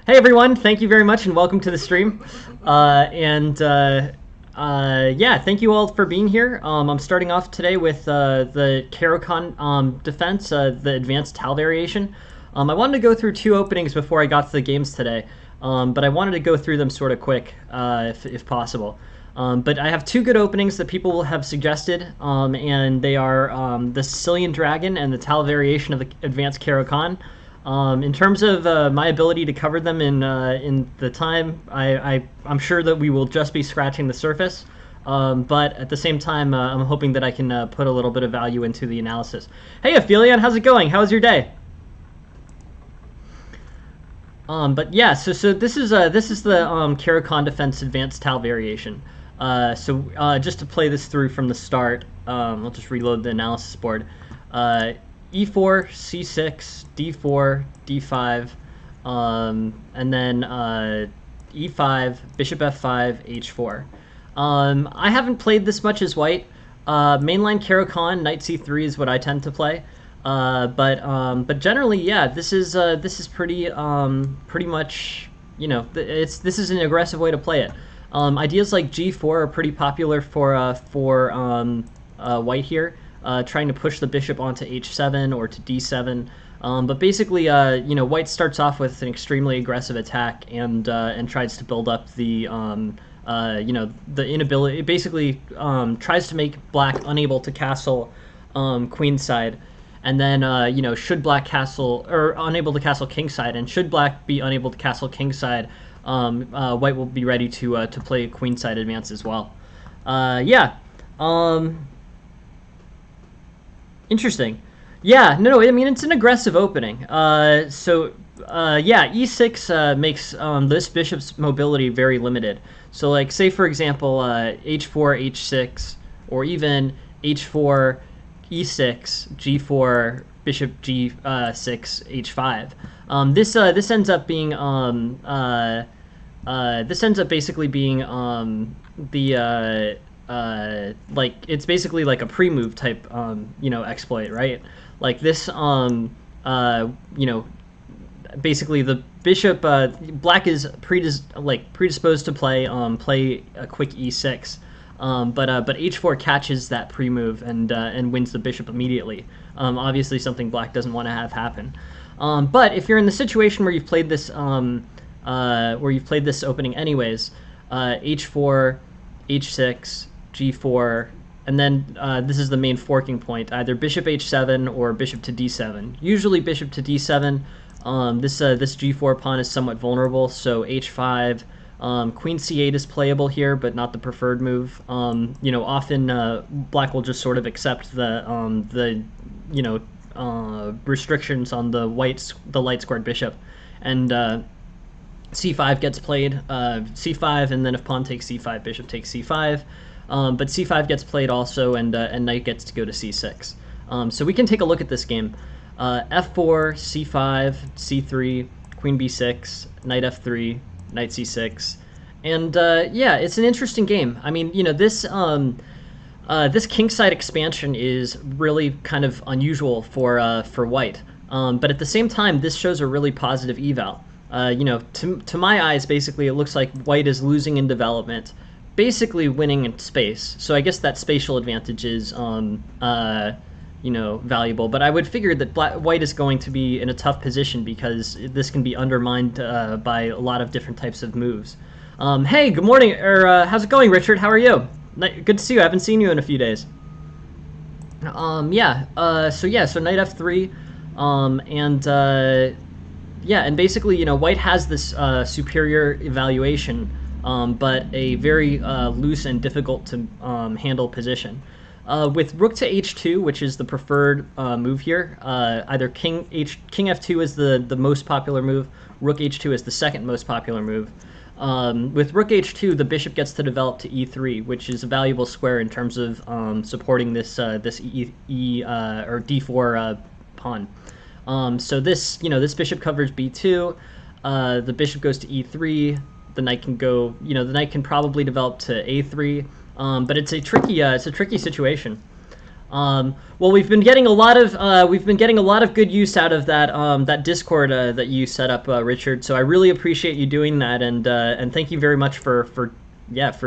Hey everyone, thank you very much and welcome to the stream. Yeah, thank you all for being here. I'm starting off today with the Karokon defense, the advanced Tal variation. I wanted to go through two openings before I got to the games today, but I wanted to go through them sort of quick, if possible. But I have two good openings that people have suggested, and they are the Sicilian Dragon and the Tal variation of the advanced Karokon. In terms of my ability to cover them in the time, I'm sure that we will just be scratching the surface. But at the same time, I'm hoping that I can put a little bit of value into the analysis. Hey, Aphelion, how's it going? How was your day? But yeah, so this is the Karokon Defense Advanced Tal variation. Just to play this through from the start, I'll just reload the analysis board. E4, C6, D4, D5, and then E5, Bishop F5, H4. I haven't played this much as white. Mainline Karokon, Knight C3 is what I tend to play. But generally, yeah, this is pretty much, you know, this is an aggressive way to play it. Ideas like G4 are pretty popular for white here. Trying to push the bishop onto h7 or to d7. But basically, you know, white starts off with an extremely aggressive attack and tries to build up the, you know, the inability. It basically tries to make black unable to castle queenside. And then, you know, should black castle, or unable to castle kingside, and should black be unable to castle kingside, white will be ready to play queenside advance as well. Yeah. Interesting. Yeah, no, I mean, it's an aggressive opening. Yeah, e6 makes this bishop's mobility very limited. So, like, say, for example, h4, h6, or even h4, e6, g4, bishop g6, h5. This ends up being this ends up basically being like, it's basically like a pre-move type, you know, exploit, right? Like this, you know, basically the bishop, black is predisposed to play a quick e6, but h4 catches that pre-move and wins the bishop immediately. Obviously, something black doesn't want to have happen. But if you're in the situation where you've played this, opening anyways, h4, h6, g4, and then this is the main forking point, either bishop h7 or bishop to d7. Usually bishop to d7. This g4 pawn is somewhat vulnerable, so h5, queen c8 is playable here, but not the preferred move. You know, often black will just sort of accept the you know, restrictions on the light squared bishop, and c5 gets played, c5, and then if pawn takes c5, bishop takes c5. But c5 gets played also, and knight gets to go to c6. So we can take a look at this game. f4, c5, c3, queen b6, knight f3, knight c6. And yeah, it's an interesting game. I mean, you know, this kingside expansion is really kind of unusual for white. But at the same time, this shows a really positive eval. You know, to my eyes, basically, it looks like white is losing in development, basically winning in space. So I guess that spatial advantage is, you know, valuable. But I would figure that white is going to be in a tough position because this can be undermined by a lot of different types of moves. Hey, good morning, or how's it going, Richard? How are you? Good to see you. I haven't seen you in a few days. So knight f3, yeah, and basically, you know, white has this superior evaluation, but a very loose and difficult to handle position. With rook to h2, which is the preferred move here, either king f2 is the most popular move, rook h2 is the second most popular move. With rook h2, the bishop gets to develop to e3, which is a valuable square in terms of supporting this or d4 pawn. So this, you know, this bishop covers b2, the bishop goes to e3, the knight can go, you know, the knight can probably develop to a3, but it's a tricky situation. Well, we've been getting a lot of good use out of that Discord that you set up, Richard. So I really appreciate you doing that, and thank you very much for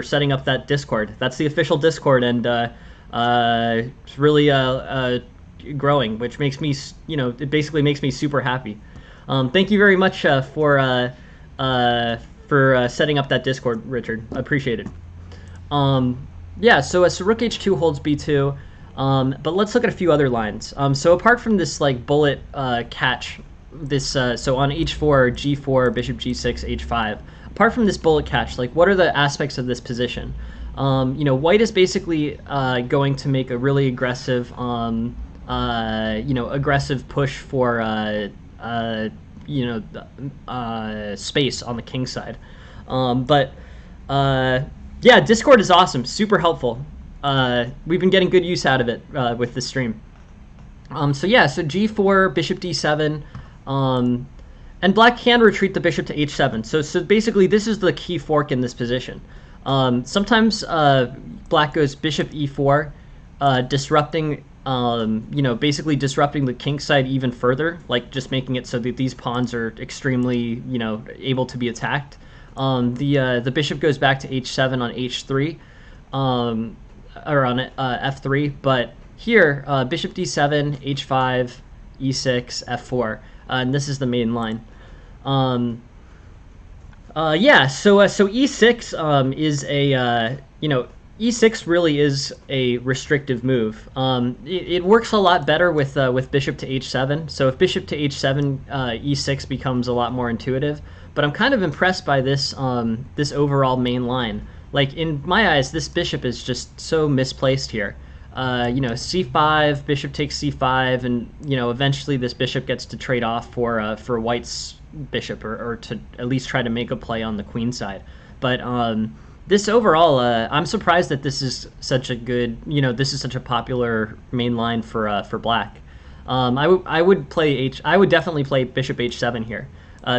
setting up that Discord. That's the official Discord, and it's really growing, which makes me, it basically makes me super happy. Thank you very much for setting up that Discord, Richard. I appreciate it. Yeah, so rook h2 holds b2, but let's look at a few other lines. So apart from this like bullet catch, so on h4, g4, bishop g6, h5. Apart from this bullet catch, like what are the aspects of this position? White is basically going to make a really aggressive, aggressive push for space on the king side. Yeah, Discord is awesome, super helpful. We've been getting good use out of it with this stream. So g4, bishop d7, and black can retreat the bishop to h7. So basically, this is the key fork in this position. Sometimes black goes bishop e4, disrupting, basically disrupting the king side even further, like just making it so that these pawns are extremely, able to be attacked. The bishop goes back to h7 on h3, or on f3, but here bishop d7, h5, e6, f4, and this is the main line. So e6 is a e6 really is a restrictive move. It works a lot better with bishop to h7. So if bishop to h7, e6 becomes a lot more intuitive. But I'm kind of impressed by this this overall main line. Like in my eyes, this bishop is just so misplaced here. C5, bishop takes c5, and eventually this bishop gets to trade off for white's bishop, or to at least try to make a play on the queen side. But this overall, I'm surprised that this is such a good, this is such a popular main line for black. I would definitely play bishop h7 here.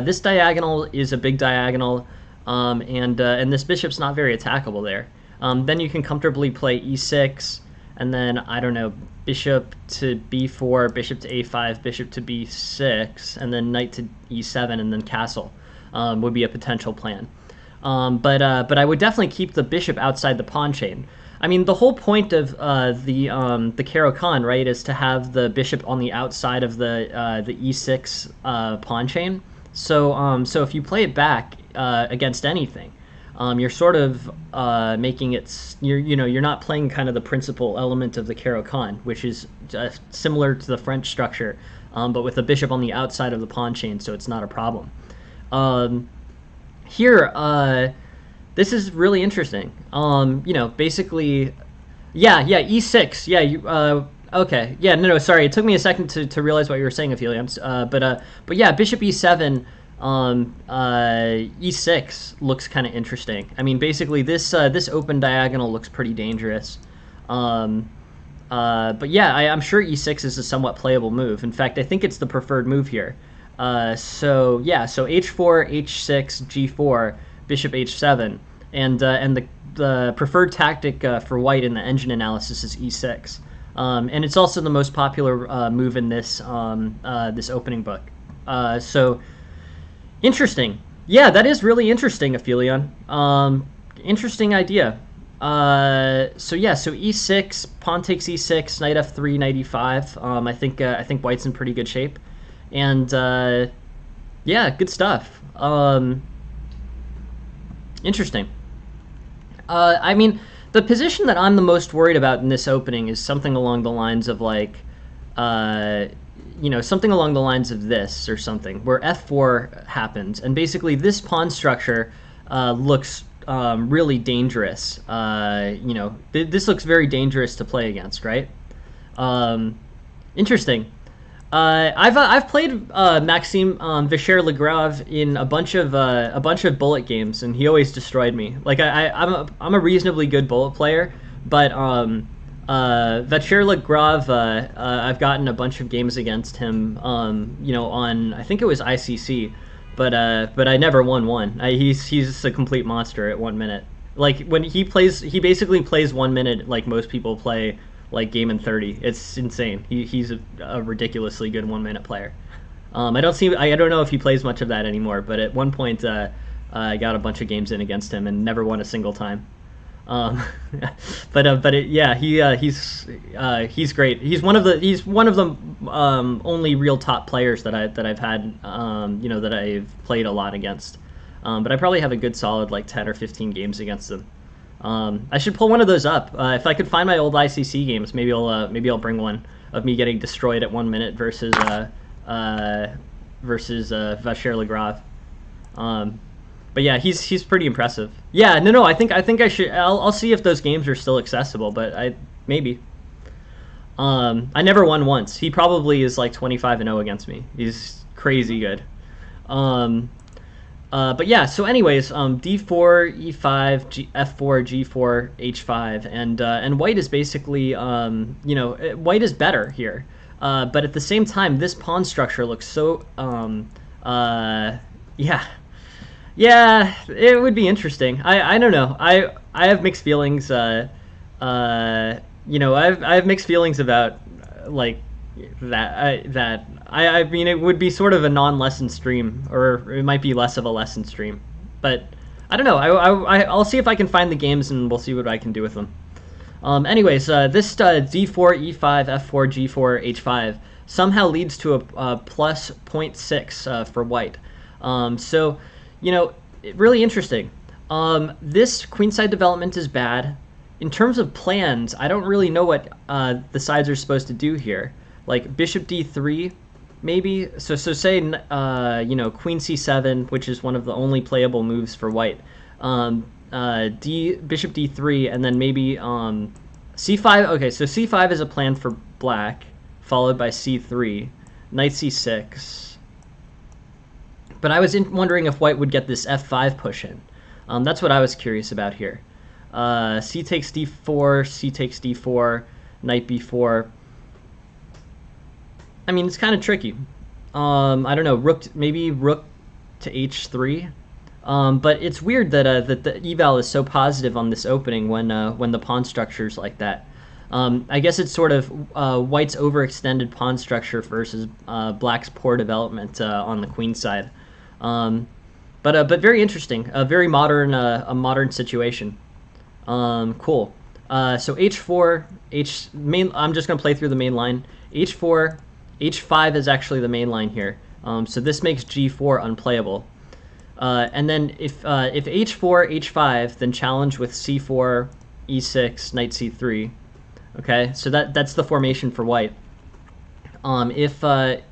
This diagonal is a big diagonal, and this bishop's not very attackable there. Then you can comfortably play e6, and then, I don't know, bishop to b4, bishop to a5, bishop to b6, and then knight to e7, and then castle would be a potential plan. But I would definitely keep the bishop outside the pawn chain. I mean, the whole point of the Caro-Kann, right, is to have the bishop on the outside of the e6 pawn chain. So if you play it back against anything, you're sort of making it, you're not playing kind of the principal element of the Caro-Kann, which is similar to the French structure, but with the bishop on the outside of the pawn chain, so it's not a problem. Here, this is really interesting. Basically, e6. Yeah, okay. Yeah, no, sorry. It took me a second to realize what you were saying, Aphelion. But yeah, bishop e7, e6 looks kind of interesting. I mean, basically, this open diagonal looks pretty dangerous. But yeah, I'm sure e6 is a somewhat playable move. In fact, I think it's the preferred move here. So h4, h6, g4, bishop h7, and the preferred tactic for white in the engine analysis is e6, and it's also the most popular move in this this opening book. So interesting. Yeah, that is really interesting, Aphelion. Interesting idea. So e6, pawn takes e6, knight f3, knight e5. I think white's in pretty good shape. And yeah, good stuff. Interesting. I mean, the position that I'm the most worried about in this opening is something along the lines of like, something along the lines of this or something, where f4 happens, and basically this pawn structure looks really dangerous. This looks very dangerous to play against, right? Interesting. I've played Maxime Vacher-Legrave in a bunch of bullet games, and he always destroyed me. Like I'm a reasonably good bullet player, but Vacher-Legrave, I've gotten a bunch of games against him, on, I think it was ICC, but I never won one. He's just a complete monster at 1 minute. Like when he plays, he basically plays 1 minute like most people play like game in 30. It's insane. He's a ridiculously good 1 minute player. I don't know if he plays much of that anymore, but at one point I got a bunch of games in against him and never won a single time. Um, yeah, he's great. He's one of the only real top players that I've had, that I've played a lot against. But I probably have a good solid like 10 or 15 games against him. I should pull one of those up. If I could find my old ICC games, maybe I'll bring one of me getting destroyed at 1 minute versus Vacher Lagrave. But yeah, he's pretty impressive. Yeah, no, I think I should. I'll see if those games are still accessible, but maybe. I never won once. He probably is like 25-0 against me. He's crazy good. But yeah, so anyways, d4, e5, f4, g4, h5, and white is basically, white is better here. But at the same time, this pawn structure looks so, yeah, it would be interesting. I don't know. I have mixed feelings. I have mixed feelings about like that. I mean, it would be sort of a non-lesson stream, or it might be less of a lesson stream. But I don't know. I'll see if I can find the games, and we'll see what I can do with them. Anyways, this d4, e5, f4, g4, h5 somehow leads to a plus 0.6 for white. So, really interesting. This queenside development is bad. In terms of plans, I don't really know what the sides are supposed to do here. Like bishop d3, maybe. So say queen c7, which is one of the only playable moves for white. Bishop d3, and then maybe c5. Okay, so c5 is a plan for black, followed by c3, knight c6. But I was wondering if white would get this f5 push in. That's what I was curious about here. C takes d4, c takes d4, knight b4. I mean, it's kind of tricky. I don't know, maybe rook to h3. But it's weird that the eval is so positive on this opening when the pawn structure's like that. I guess it's sort of white's overextended pawn structure versus black's poor development on the queen side. But very interesting, a very modern a modern situation. Cool. So h4, I'm just gonna play through the main line. h4, h5 is actually the main line here. So this makes g4 unplayable. And then if h4, h5, then challenge with c4, e6, knight c3. Okay, so that's the formation for white. If h4,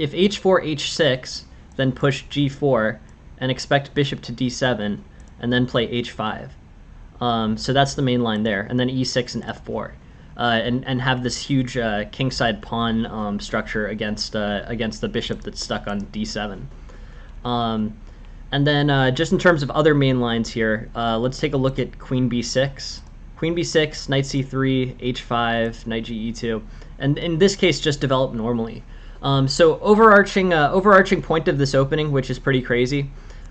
h6, then push g4 and expect bishop to d7, and then play h5. So that's the main line there, and then e6 and f4, and have this huge kingside pawn structure against the bishop that's stuck on d7. And then just in terms of other main lines here, let's take a look at queen b6. Queen b6, knight c3, h5, knight ge2, and in this case just develop normally. So overarching point of this opening, which is pretty crazy,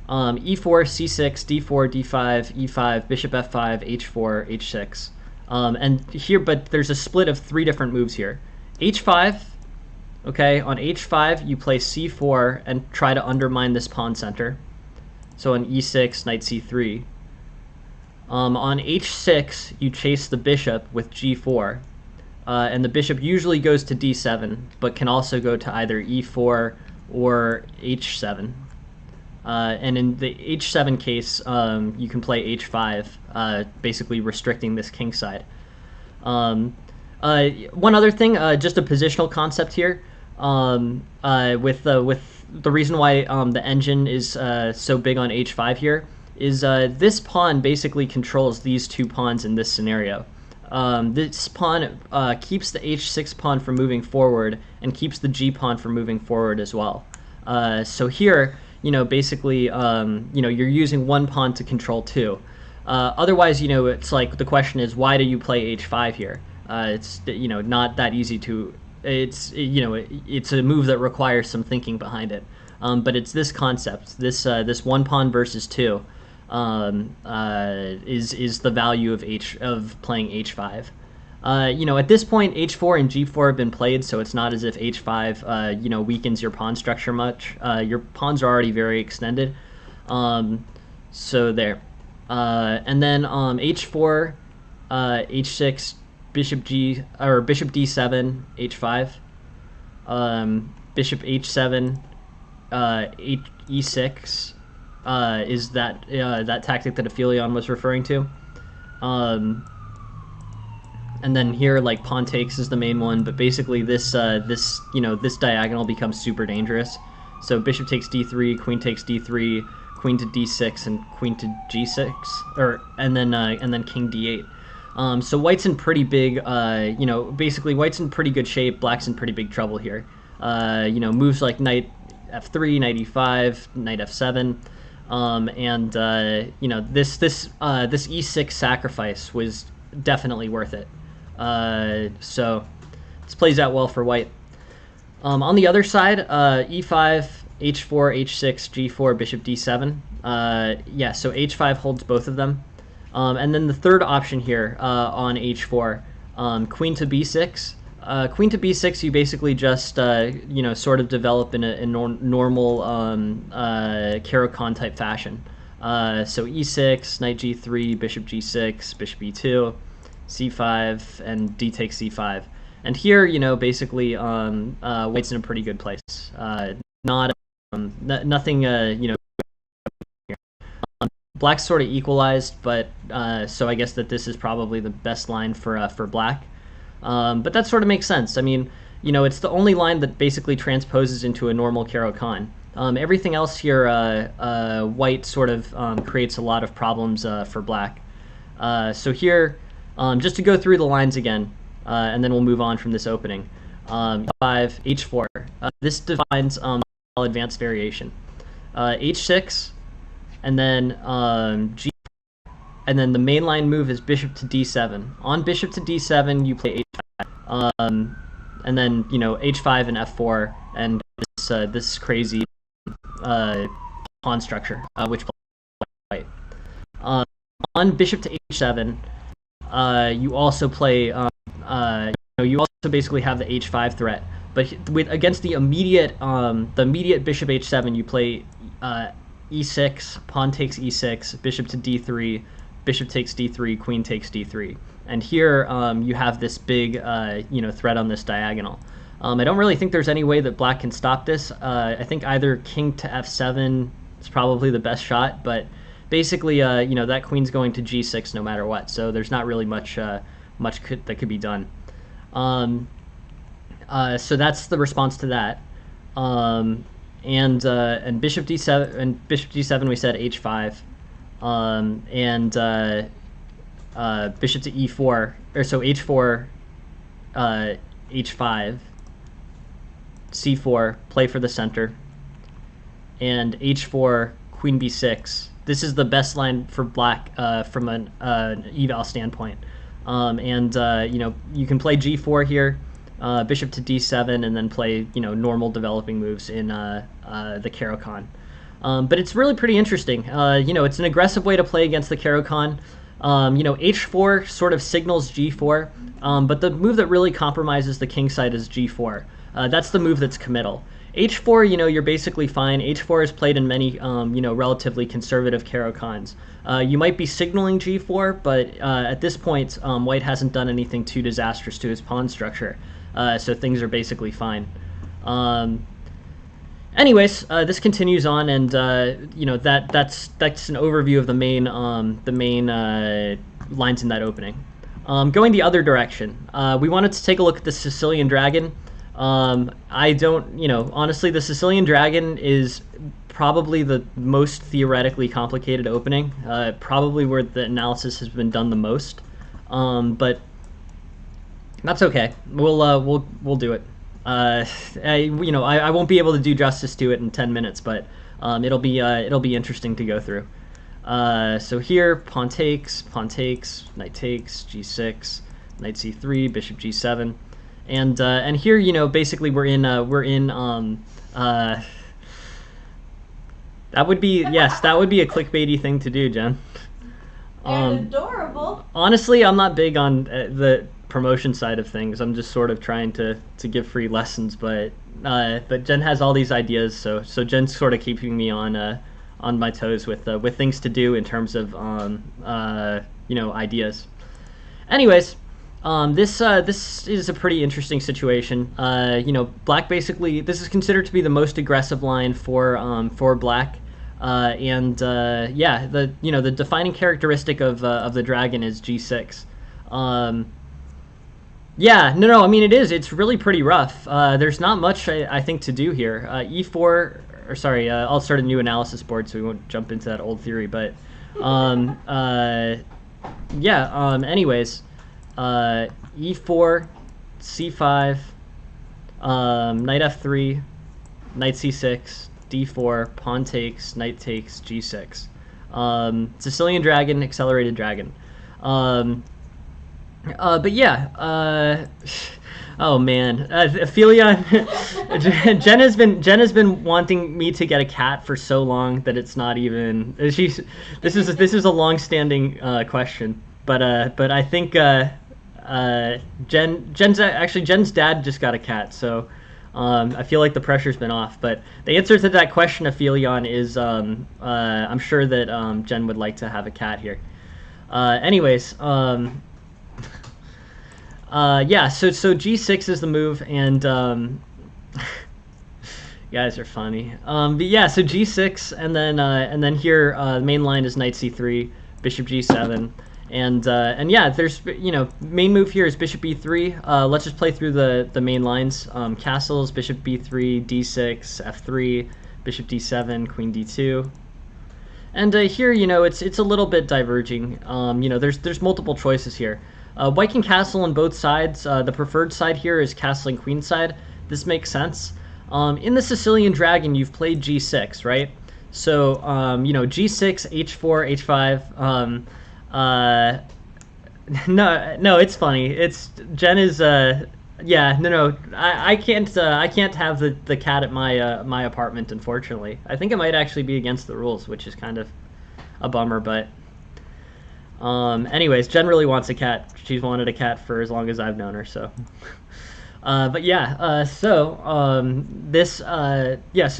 e4, c6, d4, d5, e5, bishop f5, h4, h6. And here, but there's a split of 3 different moves here. h5, okay, on h5 you play c4 and try to undermine this pawn center. So on e6, knight c3. On h6, you chase the bishop with g4. And the bishop usually goes to d7, but can also go to either e4 or h7. And in the h7 case, you can play h5, basically restricting this king side. One other thing, just a positional concept here, with the reason why the engine is so big on h5 here is this pawn basically controls these 2 pawns in this scenario. This pawn keeps the h6 pawn from moving forward and keeps the g pawn from moving forward as well. So here, basically, you're using 1 pawn to control 2. Otherwise, it's like the question is, why do you play h5 here? It's not that easy to. It's a move that requires some thinking behind it. But it's this concept, this 1 pawn versus 2, is the value of playing h5. At this point, h4 and g4 have been played, so it's not as if h5, weakens your pawn structure much. Your pawns are already very extended. So there. And then h4, h6, bishop d7, h5, bishop h7, e6 is that tactic that Aphelion was referring to. And then here, like, pawn takes is the main one, but basically this diagonal becomes super dangerous. So bishop takes d3, queen takes d3, queen to d6, and queen to g6, and then king d8. So white's in pretty big, basically white's in pretty good shape. Black's in pretty big trouble here. Moves like knight f3, knight e5, knight f7, this e6 sacrifice was definitely worth it. So this plays out well for white. On the other side, e5, h4, h6, g4, bishop d7. So h5 holds both of them. And then the third option here on h4, queen to b6. Queen to b6, you basically just, sort of develop in a normal Caro-Kann type fashion. So e6, knight g3, bishop g6, bishop e2, c5, and d takes c5. And here, basically, white's in a pretty good place. Nothing, black's sort of equalized, but so I guess that this is probably the best line for black. But that sort of makes sense. I mean, it's the only line that basically transposes into a normal Caro-Kann. Everything else here, white sort of creates a lot of problems for black. So here, just to go through the lines again, and then we'll move on from this opening. 5, h4. This defines advanced variation. h6, and then g. And then the main line move is bishop to d7. On bishop to d7, you play h5, and then h5 and f4, and this crazy pawn structure, which plays white. On bishop to h7, you also play. You also basically have the h5 threat, but against the immediate bishop h7, you play e6, pawn takes e6, bishop to d3. Bishop takes d3, queen takes d3, and here you have this big threat on this diagonal. I don't really think there's any way that black can stop this. I think either king to f7 is probably the best shot, but basically that queen's going to g6 no matter what, so there's not really much that could be done. So that's the response to that. And bishop d7 we said h5. Bishop to e4, so h4, h5, c4, play for the center, and h4, queen b6. This is the best line for black from an eval standpoint. You can play g4 here, bishop to d7, and then play normal developing moves in the Caro-Kann. But it's really pretty interesting. It's an aggressive way to play against the Caro-Kann. h4 sort of signals g4, but the move that really compromises the king side is g4. That's the move that's committal. h4, you're basically fine. h4 is played in many, relatively conservative Caro-Kanns. You might be signaling g4, but at this point, white hasn't done anything too disastrous to his pawn structure, so things are basically fine. Anyways, this continues on, and that's an overview of the main lines in that opening. Going the other direction, we wanted to take a look at the Sicilian Dragon. Honestly, the Sicilian Dragon is probably the most theoretically complicated opening, probably where the analysis has been done the most, but that's okay. We'll do it. I won't be able to do justice to it in 10 minutes, but it'll be interesting to go through. So here, pawn takes, knight takes, g6, knight c3, bishop g7, and here, basically we're in that would be a clickbaity thing to do, Jen. And adorable. Honestly, I'm not big on promotion side of things. I'm just sort of trying to give free lessons, but Jen has all these ideas, so Jen's sort of keeping me on my toes with things to do in terms of ideas. Anyways, this is a pretty interesting situation. Black basically, this is considered to be the most aggressive line for Black. The defining characteristic of the dragon is G6. I mean, it is. It's really pretty rough. There's not much I think to do here. E4, or sorry, I'll start a new analysis board so we won't jump into that old theory. But anyways, E4, C5, knight F3, knight C6. D4, pawn takes, knight takes, G6. Sicilian dragon, accelerated dragon. Oh man, Aphelion. Jen has been wanting me to get a cat for so long that it's not even. This is a long-standing question, but I think Jen's dad just got a cat, so. I feel like the pressure's been off, but the answer to that question, Aphelion, is I'm sure that Jen would like to have a cat here. Anyways, so G6 is the move, and you guys are funny. So G6, and then here the main line is knight C3, bishop G7. There's main move here is bishop b3. Let's just play through the main lines. Castles, bishop b3, d6, f3, bishop d7, queen d2. And here, it's a little bit diverging. There's multiple choices here. White can castle on both sides. The preferred side here is castling queenside. This makes sense. In the Sicilian dragon, you've played g6, right? So g6, h4, h5. No, it's funny. It's Jen is I can't have the cat at my apartment, unfortunately. I think it might actually be against the rules, which is kind of a bummer, but anyways, Jen really wants a cat. She's wanted a cat for as long as I've known her, so so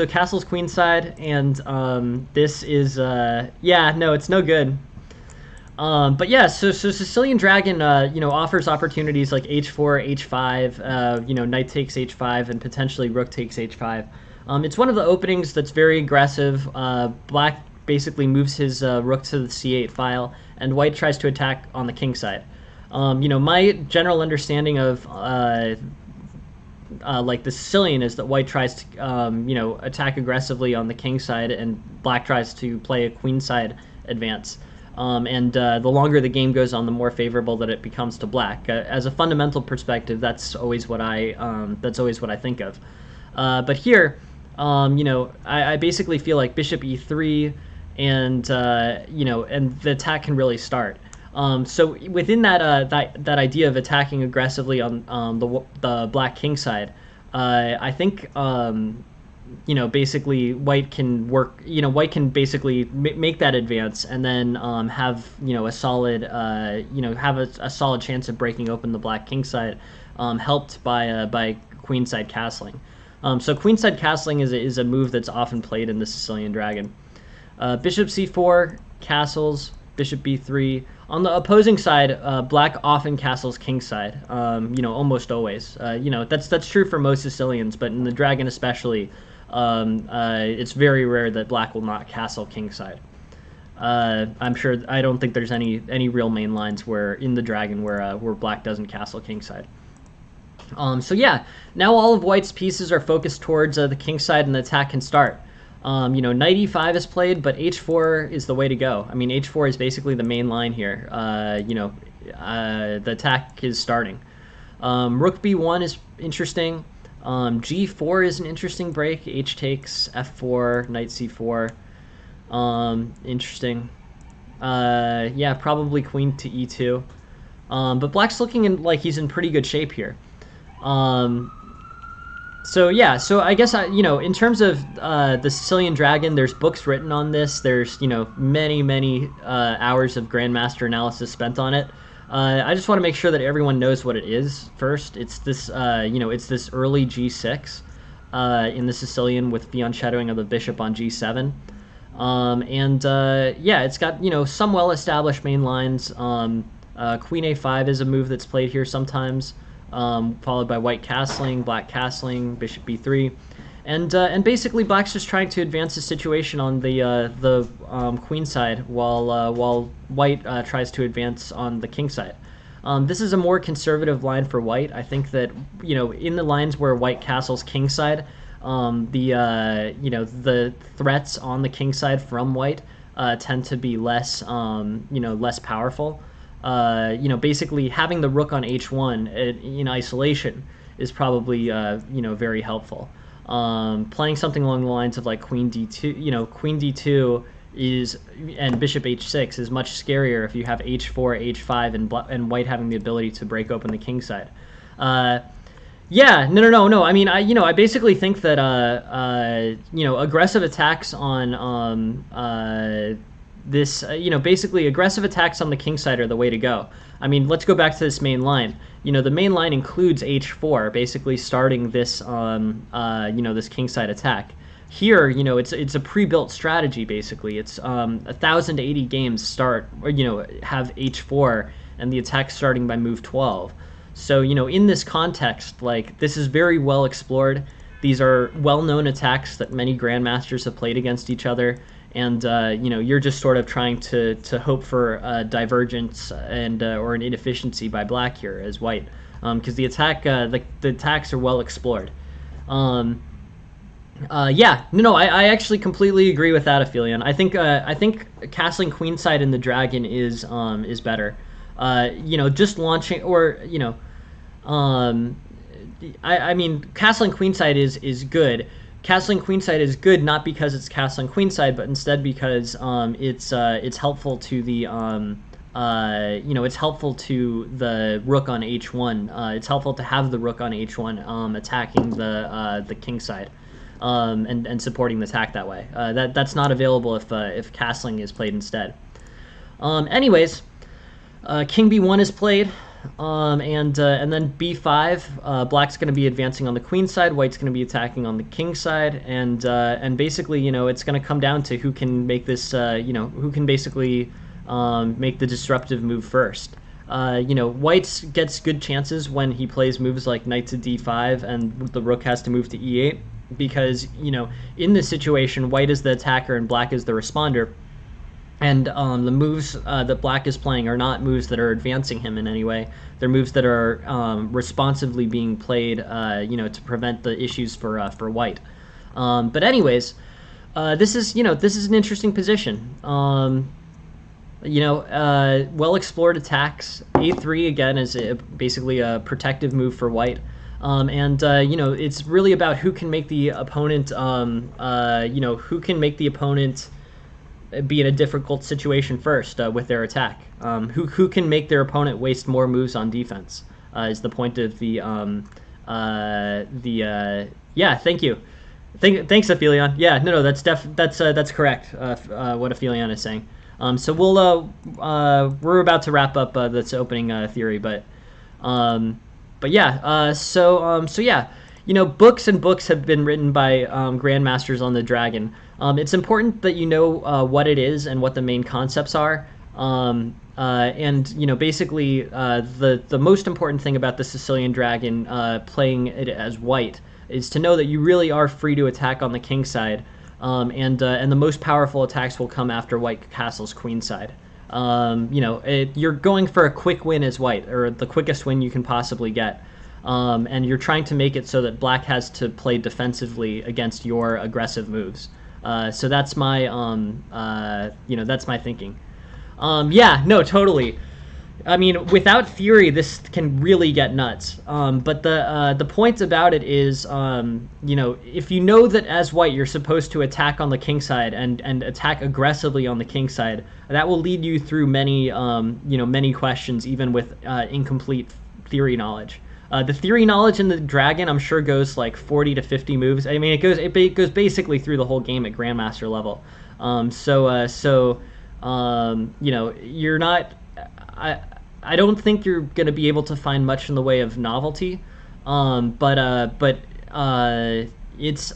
castle's queenside, and this is it's no good. So Sicilian dragon, offers opportunities like h4, h5, knight takes h5, and potentially rook takes h5. It's one of the openings that's very aggressive. Black basically moves his rook to the c8 file, and white tries to attack on the king side. My general understanding of the Sicilian is that white tries to, attack aggressively on the king side, and black tries to play a queen side advance. The longer the game goes on, the more favorable that it becomes to black. As a fundamental perspective, that's always what I think of. But here, I basically feel like bishop e3, and the attack can really start. So within that idea of attacking aggressively on the black king side, I think. Basically white can work, white can basically make that advance, and then have, a solid, have a solid chance of breaking open the black king side, helped by queenside castling. So queenside castling is a move that's often played in the Sicilian dragon. Bishop c4, castles, bishop b3. On the opposing side, black often castles kingside, almost always. That's true for most Sicilians, but in the dragon especially, it's very rare that black will not castle kingside. I don't think there's any real main lines where in the dragon where black doesn't castle kingside. Now all of white's pieces are focused towards the king side, and the attack can start. Knight e5 is played, but h4 is the way to go. I mean, h4 is basically the main line here. The attack is starting. Rook b1 is interesting. G4 is an interesting break. H takes, f4, knight c4. Interesting. Probably queen to e2. But black's looking like he's in pretty good shape here. So I guess in terms of the Sicilian dragon, there's books written on this. There's many hours of grandmaster analysis spent on it. I just want to make sure that everyone knows what it is first. It's this, it's this early G6 in the Sicilian with Fion shadowing of the bishop on G7. Yeah, it's got, some well-established main lines. Queen A5 is a move that's played here sometimes, followed by white castling, black castling, bishop B3. And basically, black's just trying to advance the situation on the queen side, while white tries to advance on the king side. This is a more conservative line for white. I think that in the lines where white castles king side, the threats on the king side from white tend to be less less powerful. Basically having the rook on h1 in isolation is probably very helpful. Playing something along the lines of like queen d2, queen d2 and bishop h6 is much scarier if you have h4, h5, and white having the ability to break open the king side. Yeah, no. I mean, I basically think that aggressive attacks on basically aggressive attacks on the king side are the way to go. I mean, let's go back to this main line. The main line includes h4, basically starting this this king side attack. Here, it's a pre-built strategy basically. It's 1,080 games start, or have h4 and the attack starting by move 12. So, in this context, like, this is very well explored. These are well-known attacks that many grandmasters have played against each other, and you're just sort of trying to hope for divergence and or an inefficiency by black here as white, because the attacks are well explored. I actually completely agree with that, Aphelion. I think castling queenside in the dragon is better. Just launching, or I mean, castling queenside is good. Castling queenside is good not because it's castling queenside, but instead because it's helpful to the it's helpful to the rook on h1. It's helpful to have the rook on h1 attacking the king side, and supporting the attack that way. That's not available if castling is played instead. Anyways, king b1 is played. And then b5, black's going to be advancing on the queen side, white's going to be attacking on the king side, and basically, it's going to come down to who can make this, who can basically make the disruptive move first. White gets good chances when he plays moves like knight to d5 and the rook has to move to e8, because, in this situation, white is the attacker and black is the responder. And the moves that black is playing are not moves that are advancing him in any way. They're moves that are responsively being played, to prevent the issues for white. But anyways, this is an interesting position. Well explored attacks. A3 again is basically a protective move for white. It's really about who can make the opponent, be in a difficult situation first with their attack. Who can make their opponent waste more moves on defense is the point of the thank you. Thanks, Aphelion. Yeah, no, that's correct. What Aphelion is saying. So we're about to wrap up this opening theory, but yeah. Books and books have been written by grandmasters on the dragon. It's important that you know what it is and what the main concepts are. Basically, the most important thing about the Sicilian dragon playing it as white is to know that you really are free to attack on the king side, and the most powerful attacks will come after white castles queen side. You're going for a quick win as white, or the quickest win you can possibly get. And you're trying to make it so that black has to play defensively against your aggressive moves. So that's my, that's my thinking. Yeah, no, totally. I mean, without theory, this can really get nuts. But the point about it is, if you know that as white you're supposed to attack on the king side and attack aggressively on the king side, that will lead you through many, many questions, even with incomplete theory knowledge. The theory knowledge in the dragon, I'm sure, goes like 40 to 50 moves. I mean, it goes basically through the whole game at grandmaster level. You're not. I don't think you're going to be able to find much in the way of novelty, but it's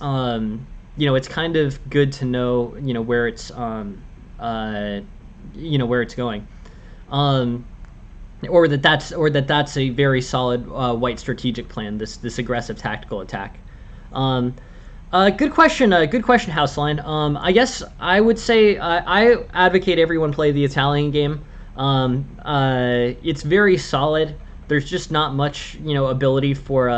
it's kind of good to know where it's where it's going, um, or that's a very solid white strategic plan. This aggressive tactical attack. Um, good question. Good question, Houseline. I guess I would say I advocate everyone play the Italian game. It's very solid. There's just not much, ability for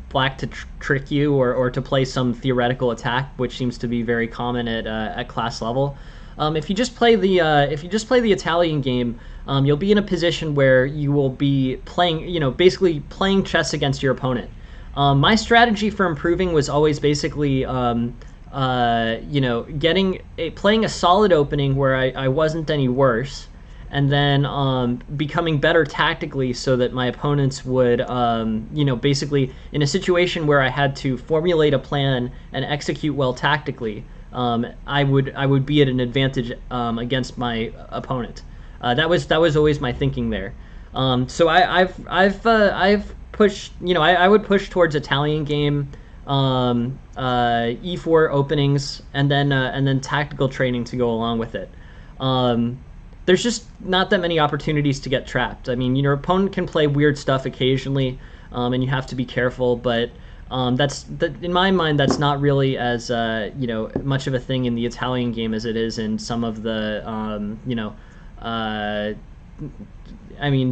black to trick you or to play some theoretical attack, which seems to be very common at class level. If you just play the Italian game, you'll be in a position where you will be playing, basically playing chess against your opponent. My strategy for improving was always basically, playing a solid opening where I wasn't any worse, and then becoming better tactically so that my opponents would, basically in a situation where I had to formulate a plan and execute well tactically, I would be at an advantage against my opponent. That was always my thinking there. So I've pushed, I would push towards Italian game, e4 openings, and then tactical training to go along with it. There's just not that many opportunities to get trapped. I mean, your opponent can play weird stuff occasionally, and you have to be careful. But in my mind, that's not really as much of a thing in the Italian game as it is in some of the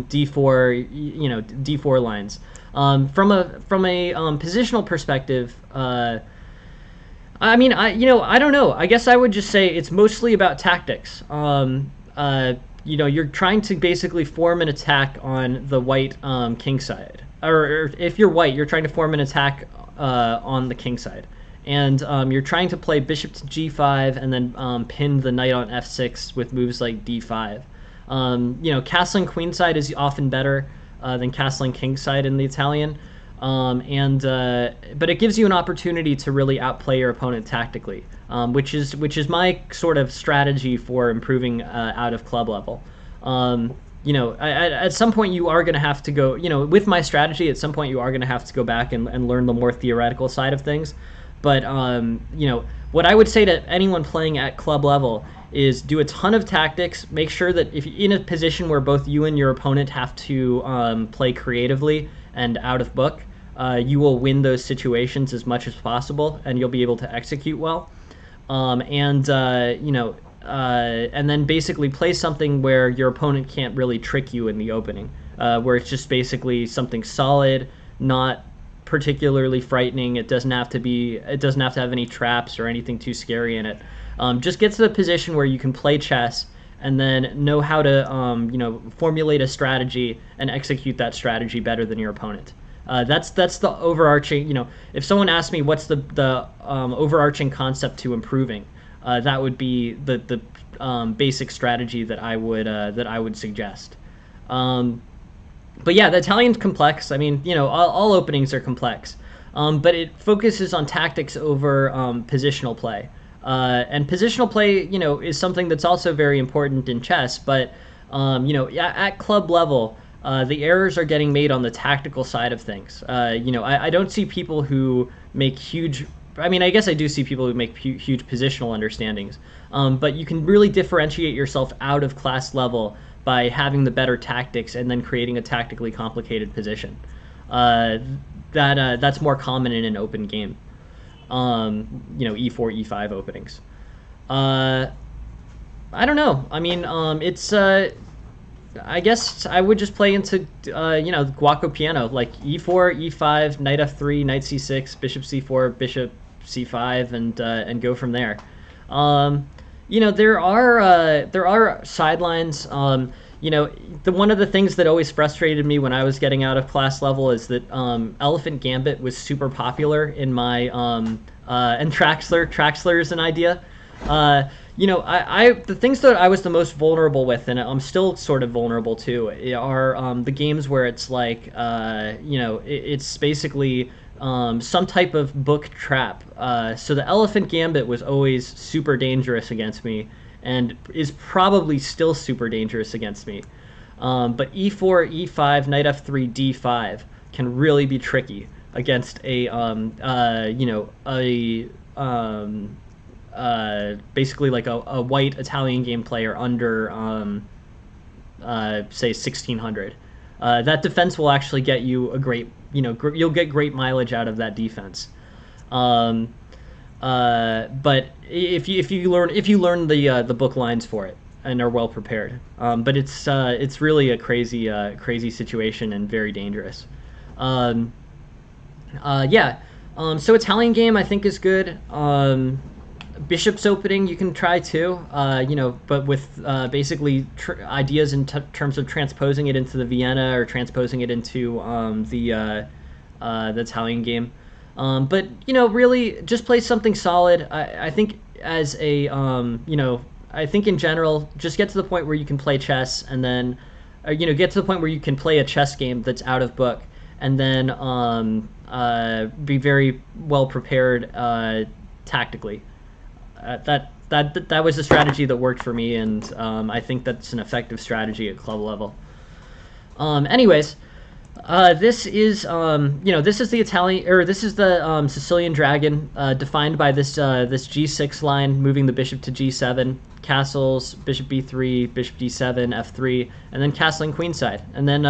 D4 lines. From a positional perspective, I don't know. I guess I would just say it's mostly about tactics. You're trying to basically form an attack on the white king side, or if you're white, you're trying to form an attack on the king side, and you're trying to play bishop to g5 and then pin the knight on f6 with moves like d5. Castling queenside is often better than castling kingside in the Italian, but it gives you an opportunity to really outplay your opponent tactically, which is my sort of strategy for improving out of club level. At some point you are going to have to go, with my strategy, at some point you are going to have to go back and learn the more theoretical side of things. But, what I would say to anyone playing at club level is do a ton of tactics. Make sure that if you're in a position where both you and your opponent have to play creatively and out of book, you will win those situations as much as possible, and you'll be able to execute well. And then basically play something where your opponent can't really trick you in the opening, where it's just basically something solid, not particularly frightening. It doesn't have to have any traps or anything too scary in it. Just get to the position where you can play chess and then know how to formulate a strategy and execute that strategy better than your opponent. That's the overarching. If someone asks me what's the overarching concept to improving, that would be the basic strategy that I would suggest. But yeah, the Italian's complex. I mean, all openings are complex, but it focuses on tactics over positional play. And positional play, is something that's also very important in chess. But at club level, the errors are getting made on the tactical side of things. I don't see people who make huge. I mean, I guess I do see people who make huge positional understandings. But you can really differentiate yourself out of class level by having the better tactics and then creating a tactically complicated position. That's more common in an open game. E4, E5 openings. I don't know. I mean, it's. I guess I would just play into Guaco piano, like E4, E5, knight F3, knight C6, bishop C4, bishop C5, and go from there. There are sidelines. One of the things that always frustrated me when I was getting out of class level is that Elephant Gambit was super popular in my and Traxler is an idea. The things that I was the most vulnerable with, and I'm still sort of vulnerable to, are the games where it's like it's basically some type of book trap. So the Elephant Gambit was always super dangerous against me, and is probably still super dangerous against me. But e4, e5, knight f3, d5 can really be tricky against a basically like a white Italian game player under say 1600. That defense will actually get you a great, you'll get great mileage out of that defense. But if you learn the book lines for it and are well prepared, but it's really a crazy situation and very dangerous. Yeah. So Italian game I think is good. Bishop's opening you can try too, but with basically ideas in terms of transposing it into the Vienna or transposing it into the Italian game. But really just play something solid. I think as a I think in general just get to the point where you can play chess, and then get to the point where you can play a chess game that's out of book, and then be very well prepared tactically. That was a strategy that worked for me, and I think that's an effective strategy at club level. Anyways, this is this is the Italian, or this is the Sicilian dragon, defined by this g6 line, moving the bishop to g7, castles, bishop b3, bishop d7, f3, and then castling queenside. And then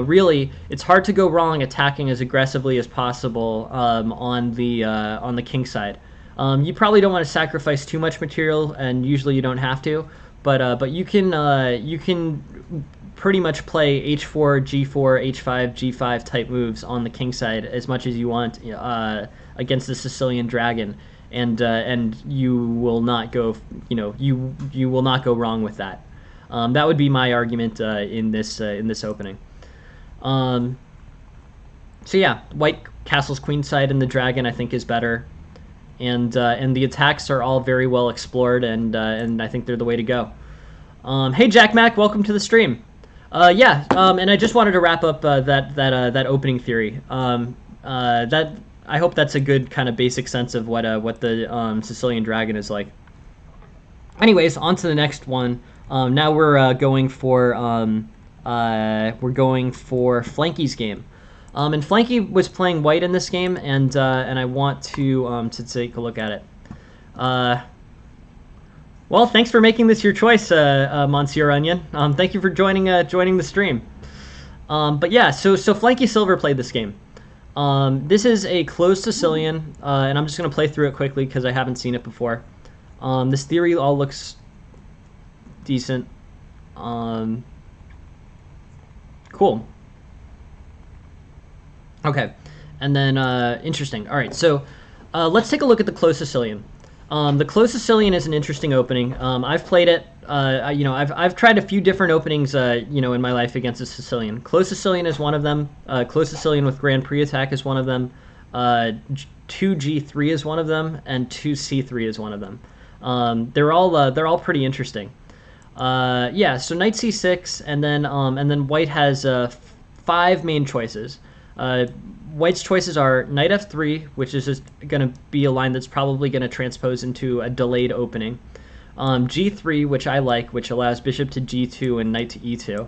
really it's hard to go wrong attacking as aggressively as possible on the king side. You probably don't want to sacrifice too much material, and usually you don't have to, but you can pretty much play h4, g4, h5, g5 type moves on the king side as much as you want against the Sicilian dragon, and you will not go you will not go wrong with that. That would be my argument in this opening. So yeah, white castles queenside and the dragon I think is better. And the attacks are all very well explored, and I think they're the way to go. Hey Jack Mac, welcome to the stream. And I just wanted to wrap up that opening theory. That I hope that's a good kind of basic sense of what the Sicilian dragon is like. Anyways, on to the next one. Now we're going for Flanky's game. And Flanky was playing white in this game, and I want to take a look at it. Well, thanks for making this your choice, Monsieur Onion. Thank you for joining the stream. But yeah, so Flanky Silver played this game. This is a closed Sicilian, and I'm just going to play through it quickly because I haven't seen it before. This theory all looks decent. Cool. Okay, and then interesting. All right, so let's take a look at the closed Sicilian. The closed Sicilian is an interesting opening. I've played it. I've tried a few different openings. In my life against a Sicilian. Closed Sicilian is one of them. Closed Sicilian with Grand Prix attack is one of them. 2G3 is one of them, and 2C3 is one of them. They're all pretty interesting. Yeah, so knight c6, and then white has 5 main choices. White's choices are knight f3, which is just going to be a line that's probably going to transpose into a delayed opening. G3, which I like, which allows bishop to g2 and knight to e2.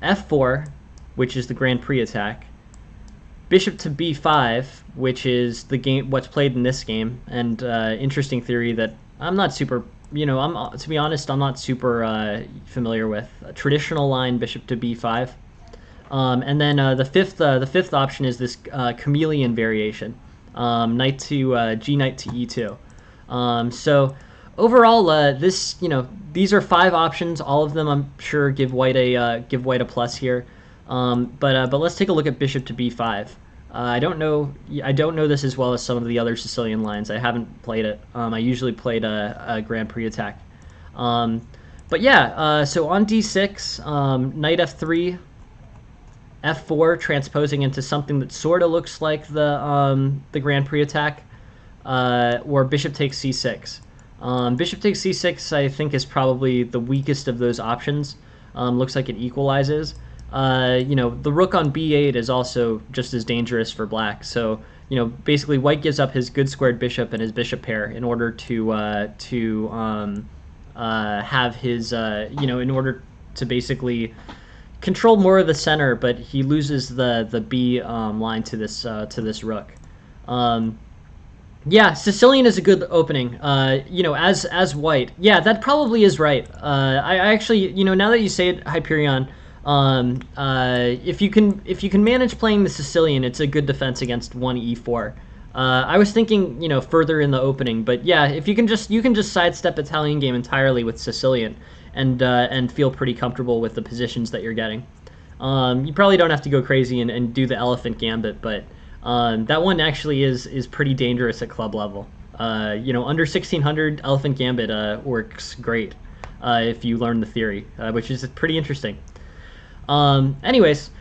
F4, which is the Grand Prix attack. Bishop to b5, which is what's played in this game, and interesting theory that I'm not super, to be honest, I'm not super familiar with. A traditional line, bishop to b5. And then the fifth option is this chameleon variation, knight to g knight to e2. So overall, these are 5 options. All of them, I'm sure, give white a plus here. But let's take a look at bishop to b5. I don't know this as well as some of the other Sicilian lines. I haven't played it. I usually played a Grand Prix attack. But yeah, so on d6, knight f3. F4 transposing into something that sort of looks like the Grand Prix attack, or bishop takes c6. Bishop takes c6 I think is probably the weakest of those options. Looks like it equalizes. The rook on b8 is also just as dangerous for black. So basically white gives up his good squared bishop and his bishop pair in order to have his in order to basically control more of the center, but he loses the B line to this rook. Yeah, Sicilian is a good opening. As white. Yeah, that probably is right. I actually, now that you say it, Hyperion, if you can manage playing the Sicilian, it's a good defense against 1e4. I was thinking, further in the opening, but yeah, if you can just sidestep Italian game entirely with Sicilian, and feel pretty comfortable with the positions that you're getting. You probably don't have to go crazy and do the elephant gambit, but that one actually is pretty dangerous at club level. Under 1600, elephant gambit works great if you learn the theory, which is pretty interesting. Anyways,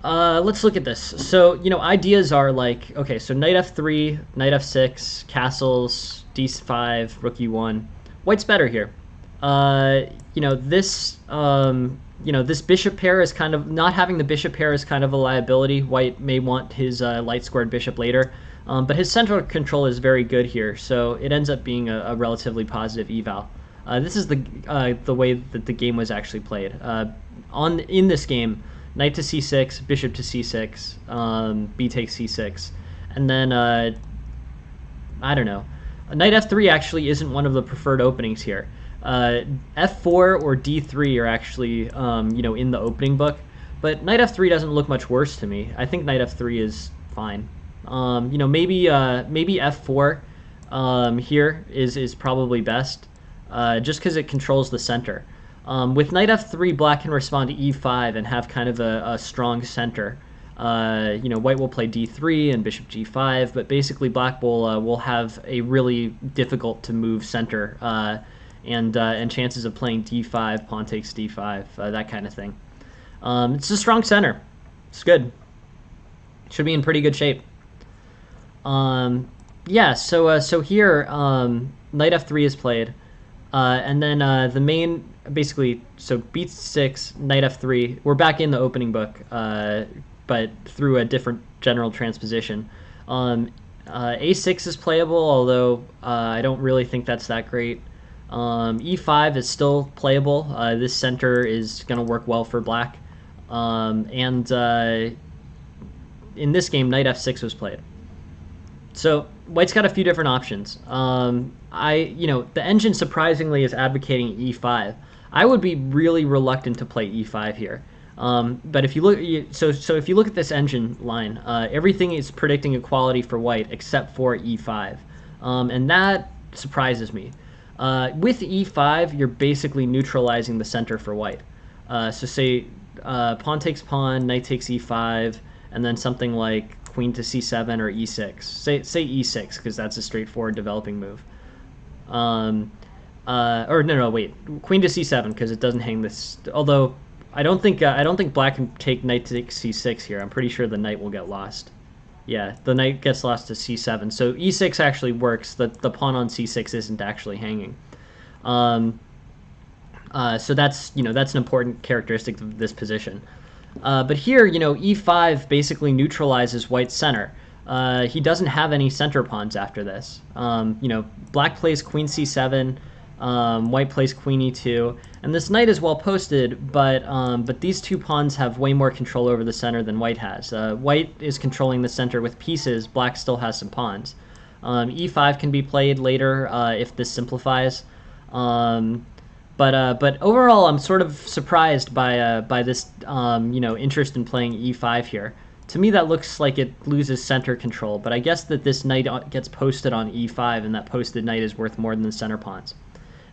let's look at this. So, ideas are like, okay, so knight f3, knight f6, castles, d5, rook e1. White's better here. This bishop pair is kind of, not having the bishop pair is kind of a liability. White may want his light squared bishop later, but his central control is very good here, so it ends up being a relatively positive eval. This is the way that the game was actually played. In this game, knight to c6, bishop to c6, b takes c6, and then I don't know. Knight f3 actually isn't one of the preferred openings here. F4 or D3 are actually, in the opening book, but knight F3 doesn't look much worse to me. I think knight F3 is fine. Maybe F4 here is probably best, just because it controls the center. With knight F3, black can respond to E5 and have kind of a strong center. White will play D3 and bishop G5, but basically black will have a really difficult to move center. And chances of playing d5, pawn takes d5, that kind of thing. It's a strong center. It's good. Should be in pretty good shape. Yeah, so here, knight f3 is played. And then the main, basically, so b6, knight f3. We're back in the opening book, but through a different general transposition. A6 is playable, although I don't really think that's that great. E5 is still playable. This center is going to work well for black. In this game, knight f6 was played. So white's got a few different options. The engine surprisingly is advocating e5. I would be really reluctant to play e5 here. But if you look, if you look at this engine line, everything is predicting equality for white except for e5, and that surprises me. With e5, you're basically neutralizing the center for white. So say pawn takes pawn, knight takes e5, and then something like queen to c7 or e6. Say e6, because that's a straightforward developing move. Wait, queen to c7, because it doesn't hang this. Although I don't think black can take knight to c6 here. I'm pretty sure the knight will get lost. Yeah, the knight gets lost to c7. So e6 actually works. The pawn on c6 isn't actually hanging. So that's an important characteristic of this position. But here, e5 basically neutralizes white's center. He doesn't have any center pawns after this. Black plays queen c7. White plays queen e2, and this knight is well posted, but these two pawns have way more control over the center than white has. White is controlling the center with pieces. Black still has some pawns. E5 can be played later if this simplifies. But overall, I'm sort of surprised by this interest in playing e5 here. To me, that looks like it loses center control, but I guess that this knight gets posted on e5, and that posted knight is worth more than the center pawns.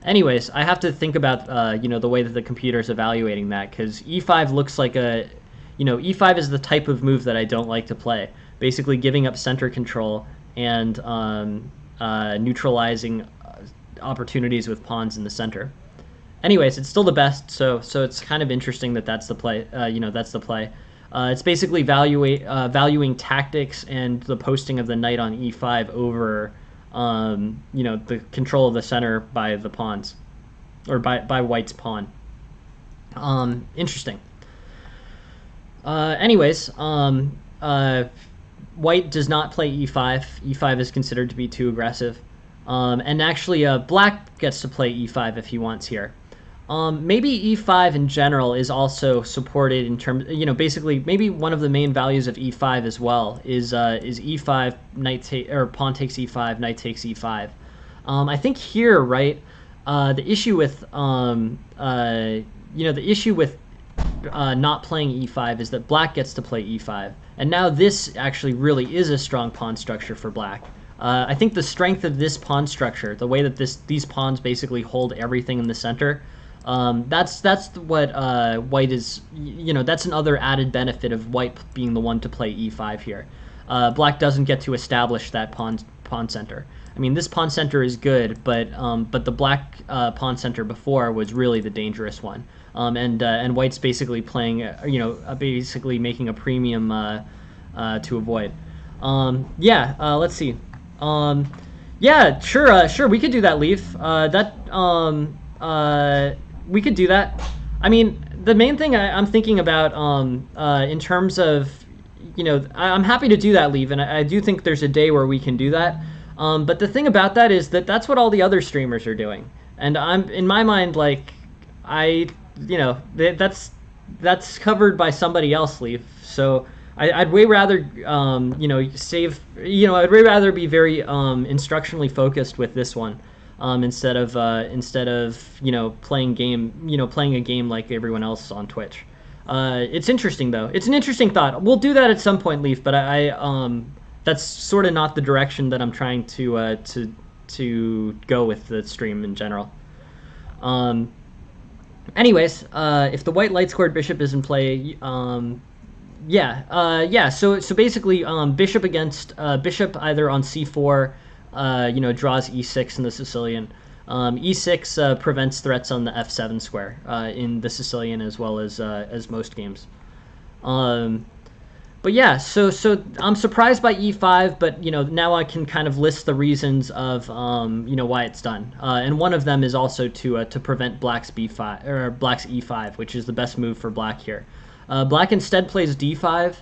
Anyways, I have to think about the way that the computer is evaluating that, because e5 looks like e5 is the type of move that I don't like to play. Basically, giving up center control and neutralizing opportunities with pawns in the center. Anyways, it's still the best, so it's kind of interesting that that's the play. That's the play. It's basically valuing tactics and the posting of the knight on e5 over the control of the center by the pawns, or by white's pawn. Interesting. Anyways, white does not play e5. E5 is considered to be too aggressive. And actually, black gets to play e5 if he wants here. Maybe e5 in general is also supported in terms, basically maybe one of the main values of e5 as well is e5, or pawn takes e5, knight takes e5. I think here, right, the issue with not playing e5 is that black gets to play e5, and now this actually really is a strong pawn structure for black. I think the strength of this pawn structure, the way that these pawns basically hold everything in the center, that's what white is. That's another added benefit of white being the one to play e5 here. Black doesn't get to establish that pawn center. I mean, this pawn center is good, but the black pawn center before was really the dangerous one. And white's basically playing, basically making a premium to avoid. Let's see. Yeah, sure, we could do that, Leaf. We could do that. I mean, the main thing I'm thinking about, in terms of, I'm happy to do that, Leaf, and I do think there's a day where we can do that. But the thing about that is that that's what all the other streamers are doing, and I'm, in my mind, like, that's covered by somebody else, Leaf. So I'd way rather, save, I'd way rather be very instructionally focused with this one, instead of playing a game like everyone else on Twitch. It's interesting though. It's an interesting thought. We'll do that at some point, Leaf. But that's sort of not the direction that I'm trying to go with the stream in general. Anyways, if the white light squared bishop is in play, so basically, bishop against bishop either on c4, draws e6 in the Sicilian. E6 prevents threats on the f7 square in the Sicilian as well as most games. But yeah, so I'm surprised by e5, but now I can kind of list the reasons of why it's done, and one of them is also to prevent black's b5 or black's e5, which is the best move for black here. Black instead plays d5,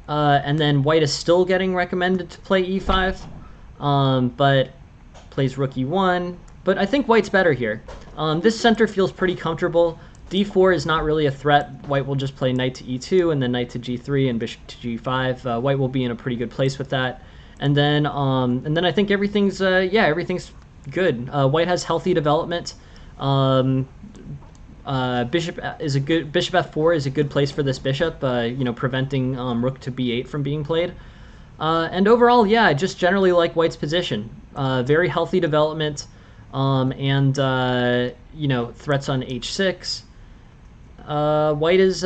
and then white is still getting recommended to play e5, but plays rook e1. But I think white's better here. This center feels pretty comfortable. d4 is not really a threat. White will just play knight to e2 and then knight to g3 and bishop to g5. White will be in a pretty good place with that. And then I think everything's everything's good. White has healthy development. Bishop f4 is a good place for this bishop. Preventing rook to b8 from being played. And overall, yeah, I just generally like white's position. Very healthy development. And threats on h6. White is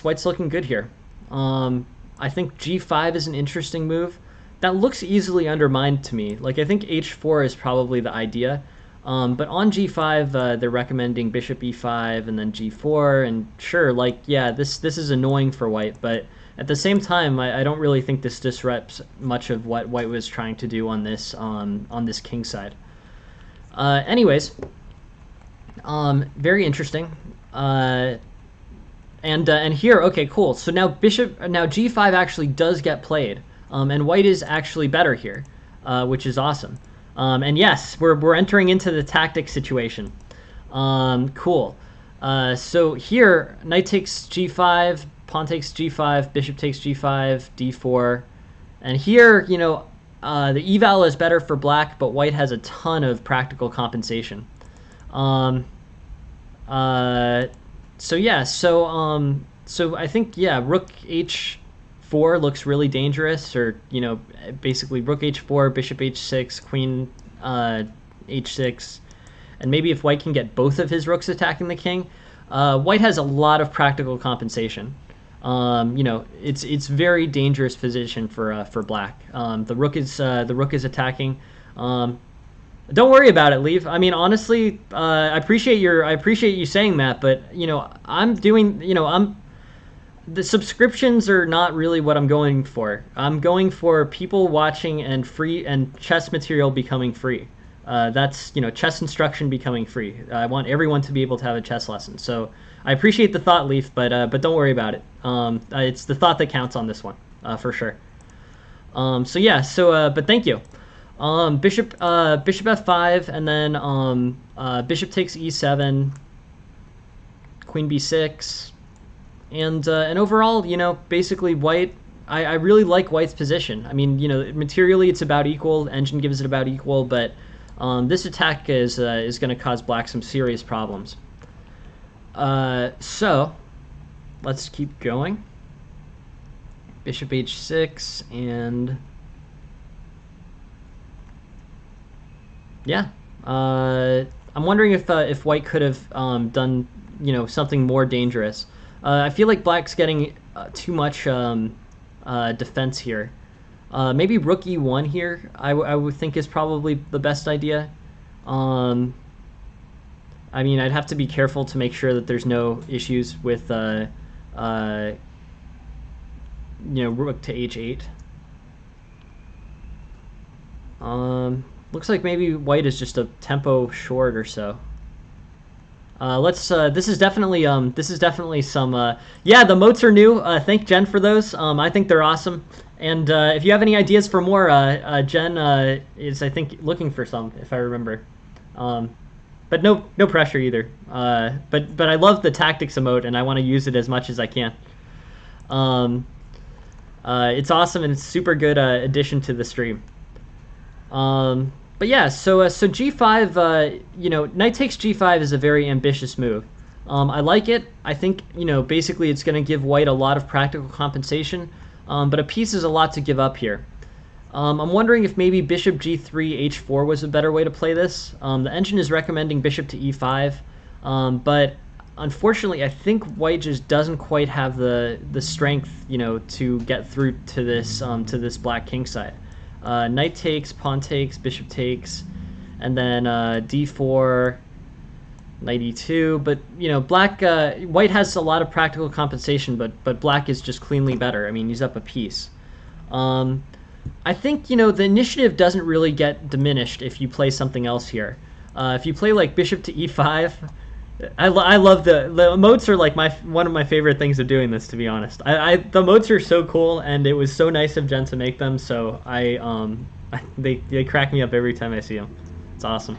white's looking good here. I think g5 is an interesting move that looks easily undermined to me. Like, I think h4 is probably the idea, but on g5 they're recommending bishop e5 and then g4, and sure, like, yeah, this is annoying for white, but at the same time I don't really think this disrupts much of what white was trying to do on this king side. Anyways, very interesting. And here, okay, cool. So now g5 actually does get played, and white is actually better here, which is awesome. And yes, we're entering into the tactic situation. Cool. So here, knight takes g5, pawn takes g5, bishop takes g5, d4, and here, the eval is better for black, but white has a ton of practical compensation. So I think, yeah, rook h4 looks really dangerous, or basically rook h4, bishop h6, queen h6, and maybe if white can get both of his rooks attacking the king, white has a lot of practical compensation. It's very dangerous position for black. The rook is attacking. Don't worry about it, Leave. I mean, honestly, I appreciate you saying that, but the subscriptions are not really what I'm going for. I'm going for people watching and free, and chess material becoming free. That's chess instruction becoming free. I want everyone to be able to have a chess lesson. So I appreciate the thought, Leaf, but don't worry about it. It's the thought that counts on this one. for sure. So yeah, but thank you. Bishop f5, and then bishop takes e7, queen b6, and overall, basically white. I really like white's position. I mean, materially it's about equal. Engine gives it about equal, but this attack is going to cause black some serious problems. So let's keep going. Bishop h6, and yeah, I'm wondering if white could have done something more dangerous. I feel like black's getting too much defense here. Maybe rook e1 here. I would think is probably the best idea. I mean, I'd have to be careful to make sure that there's no issues with rook to h8. Looks like maybe white is just a tempo short or so. This is definitely some. Yeah, the moats are new. Thank Jen for those. I think they're awesome. And if you have any ideas for more, Jen is, I think, looking for some, if I remember. But no pressure either. But I love the tactics emote, and I want to use it as much as I can. It's awesome, and it's super good addition to the stream. But yeah, so g5, knight takes g5 is a very ambitious move. I like it. I think, basically it's going to give white a lot of practical compensation, but a piece is a lot to give up here. I'm wondering if maybe bishop g3, h4 was a better way to play this. The engine is recommending bishop to e5, but unfortunately, I think white just doesn't quite have the strength, to get through to this black king side. Knight takes, pawn takes, bishop takes, and then d4, knight e2. But white has a lot of practical compensation, but black is just cleanly better. I mean, he's up a piece. I think the initiative doesn't really get diminished if you play something else here. If you play like bishop to e5. I love the moats are like one of my favorite things of doing this, to be honest. The moats are so cool, and it was so nice of Jen to make them. So they crack me up every time I see them. It's awesome.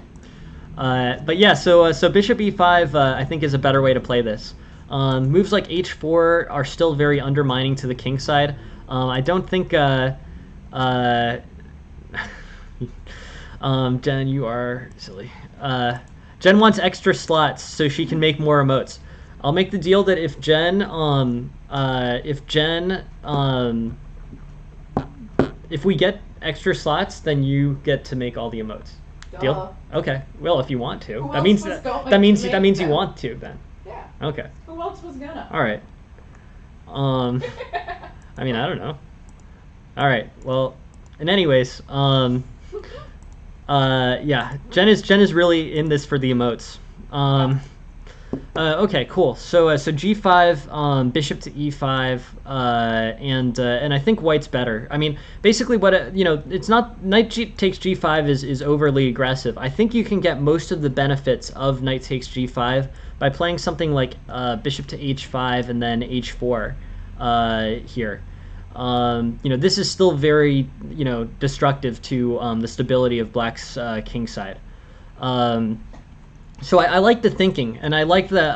But yeah, so bishop e5 I think is a better way to play this. Moves like h4 are still very undermining to the king side. I don't think Jen, you are silly. Jen wants extra slots so she can make more emotes. I'll make the deal that if we get extra slots, then you get to make all the emotes. Duh. Deal? Okay. Well, if you want to, Who that means else you want to then. Yeah. Okay. Who else was gonna? All right. I mean, I don't know. All right. Well, and anyways, yeah, Jen is really in this for the emotes. Okay, cool. So g5, bishop to e5, and I think white's better. I mean, basically what it's not knight takes g5 is overly aggressive. I think you can get most of the benefits of knight takes g5 by playing something like bishop to h5 and then h4 here. This is still very, destructive to the stability of black's king side. So I like the thinking, and I like the,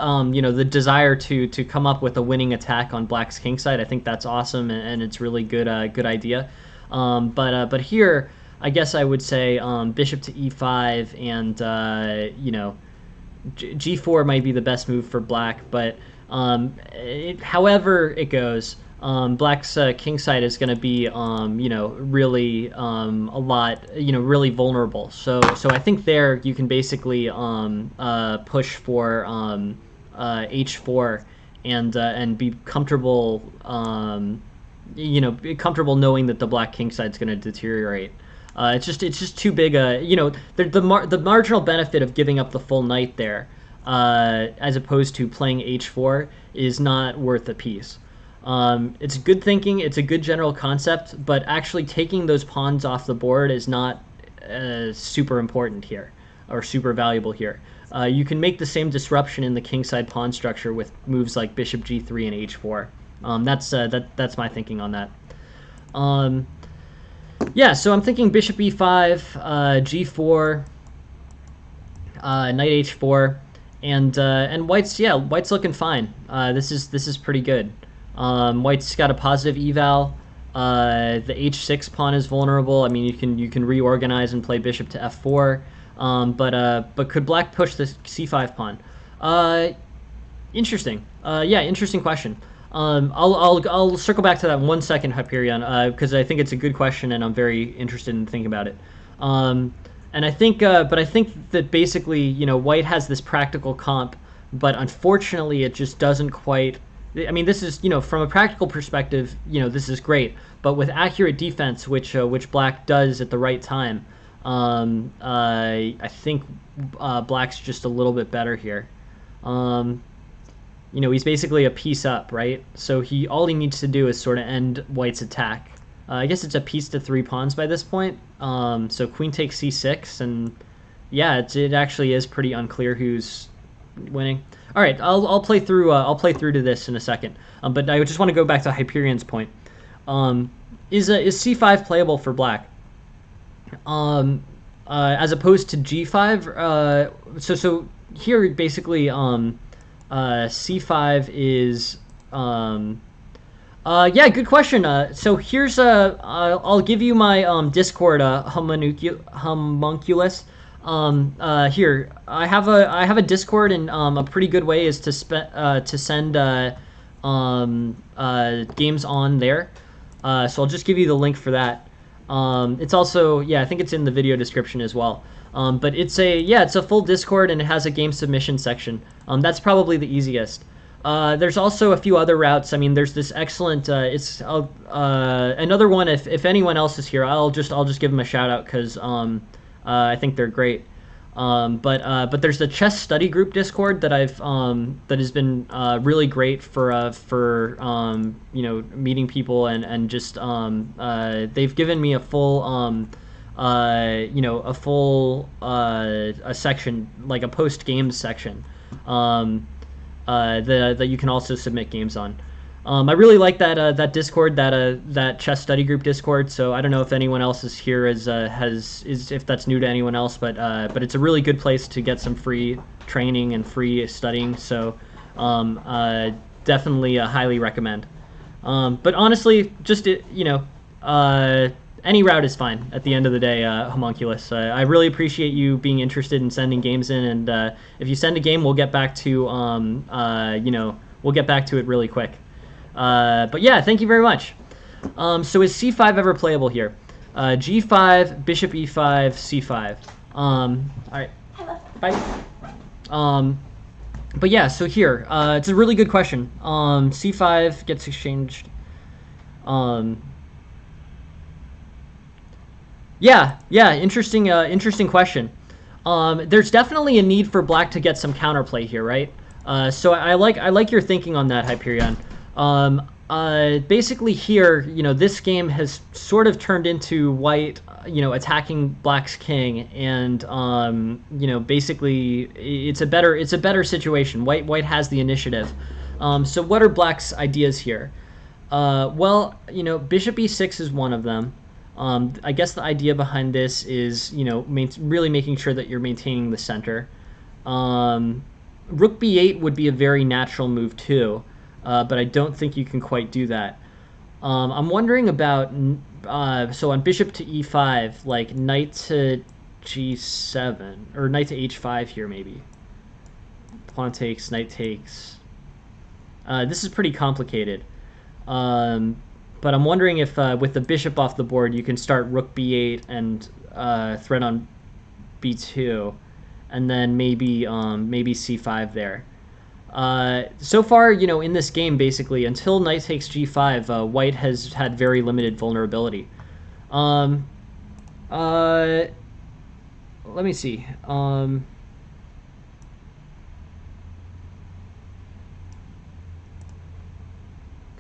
the desire to come up with a winning attack on black's king side. I think that's awesome, and it's really good idea. But here, I guess I would say bishop to e5, and g4 might be the best move for black. But however it goes, black's king side is going to be really a lot, really vulnerable. So I think there you can basically push for h4 and be comfortable, be comfortable knowing that the black king side is going to deteriorate. It's just too big a, the marginal benefit of giving up the full knight there, as opposed to playing h4, is not worth a piece. It's good thinking, it's a good general concept, but actually taking those pawns off the board is not super important here, or super valuable here. You can make the same disruption in the kingside pawn structure with moves like bishop g3 and h4. That's my thinking on that. Yeah, so I'm thinking bishop e5, g4, knight h4, and white's looking fine. This is pretty good. White's got a positive eval. The h6 pawn is vulnerable. I mean, you can reorganize and play bishop to f4. But could black push the c5 pawn? Interesting. Yeah, interesting question. I'll circle back to that 1 second, Hyperion, because I think it's a good question and I'm very interested in thinking about it. And I think, but I think that basically, White has this practical comp, but unfortunately, it just doesn't quite. I mean, this is, from a practical perspective, this is great, but with accurate defense, which Black does at the right time, I think Black's just a little bit better here. He's basically a piece up, right? So all he needs to do is sort of end White's attack. I guess it's a piece to 3 pawns by this point. So queen takes c6, and yeah, it actually is pretty unclear who's winning. All right, I'll play through. I'll play through to this in a second. But I just want to go back to Hyperion's point. Is c5 playable for Black? As opposed to g5. So here basically c5 is yeah, good question. So here's I'll give you my Discord homunculus. Here I have a Discord, and a pretty good way is to send games on there. So I'll just give you the link for that. It's also, yeah, I think it's in the video description as well. But it's a full Discord, and it has a game submission section. That's probably the easiest. There's also a few other routes. I mean, there's this excellent. It's another one. If anyone else is here, I'll just give them a shout out, because I think they're great. But there's the chess study group Discord that that has been really great for meeting people, and just they've given me a full a section, like a post games section, that you can also submit games on. I really like that Discord, that chess study group Discord. So I don't know if anyone else is here if that's new to anyone else, but it's a really good place to get some free training and free studying. So definitely highly recommend. But honestly, just any route is fine at the end of the day, Homunculus. I really appreciate you being interested in sending games in, and if you send a game, we'll get back to we'll get back to it really quick. But yeah, thank you very much. So is c5 ever playable here? g5, bishop e5, c5. All right, bye. But yeah, so here, it's a really good question. c5 gets exchanged. Yeah, interesting question. There's definitely a need for Black to get some counterplay here, right? So I like your thinking on that, Hyperion. Basically here, this game has sort of turned into White, attacking Black's king, and basically it's a better situation. White has the initiative. So what are Black's ideas here? Well, bishop e6 is one of them. I guess the idea behind this is, really making sure that you're maintaining the center. Rook b8 would be a very natural move too, but I don't think you can quite do that. I'm wondering about, so on bishop to e5, like knight to g7, or knight to h5 here maybe. Pawn takes, knight takes. This is pretty complicated. But I'm wondering if with the bishop off the board, you can start rook b8 and threat on b2, and then maybe c5 there. So far, in this game, basically, until knight takes g5, White has had very limited vulnerability. Let me see.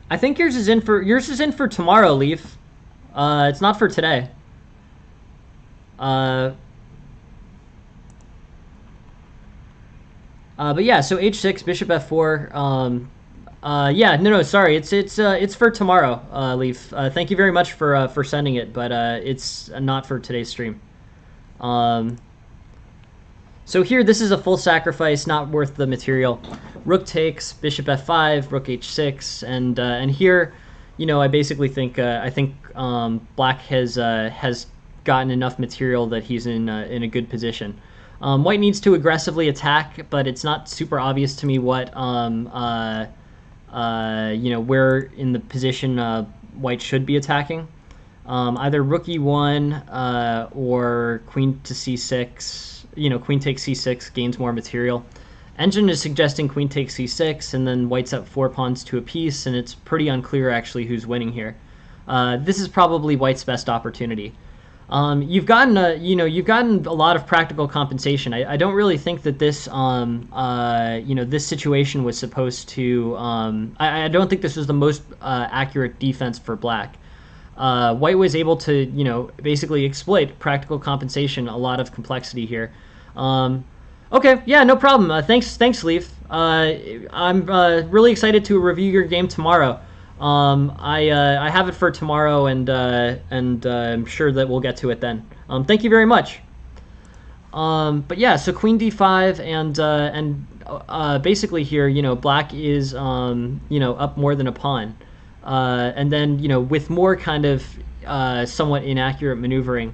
I think yours is in for tomorrow, Leaf. It's not for today. But yeah, so h6, bishop f4. Yeah, no, sorry. It's for tomorrow, Leaf. Thank you very much for sending it, but it's not for today's stream. Um, so here, this is a full sacrifice, not worth the material. Rook takes, bishop f5, rook h6, and here, I basically think Black has gotten enough material that he's in a good position. White needs to aggressively attack, but it's not super obvious to me what where in the position White should be attacking. Either rook e1 or queen to c6. Queen takes c6 gains more material. Engine is suggesting queen takes c6, and then White's up 4 pawns to a piece, and it's pretty unclear actually who's winning here. This is probably White's best opportunity. You've gotten a lot of practical compensation. I don't really think that this this situation was supposed to. I don't think this was the most accurate defense for Black. White was able to basically exploit practical compensation, a lot of complexity here. Okay, yeah, no problem. Thanks, Leaf. I'm really excited to review your game tomorrow. I have it for tomorrow, and I'm sure that we'll get to it then. Thank you very much. But yeah, so queen d5, and basically here, Black is up more than a pawn, and then with more kind of somewhat inaccurate maneuvering.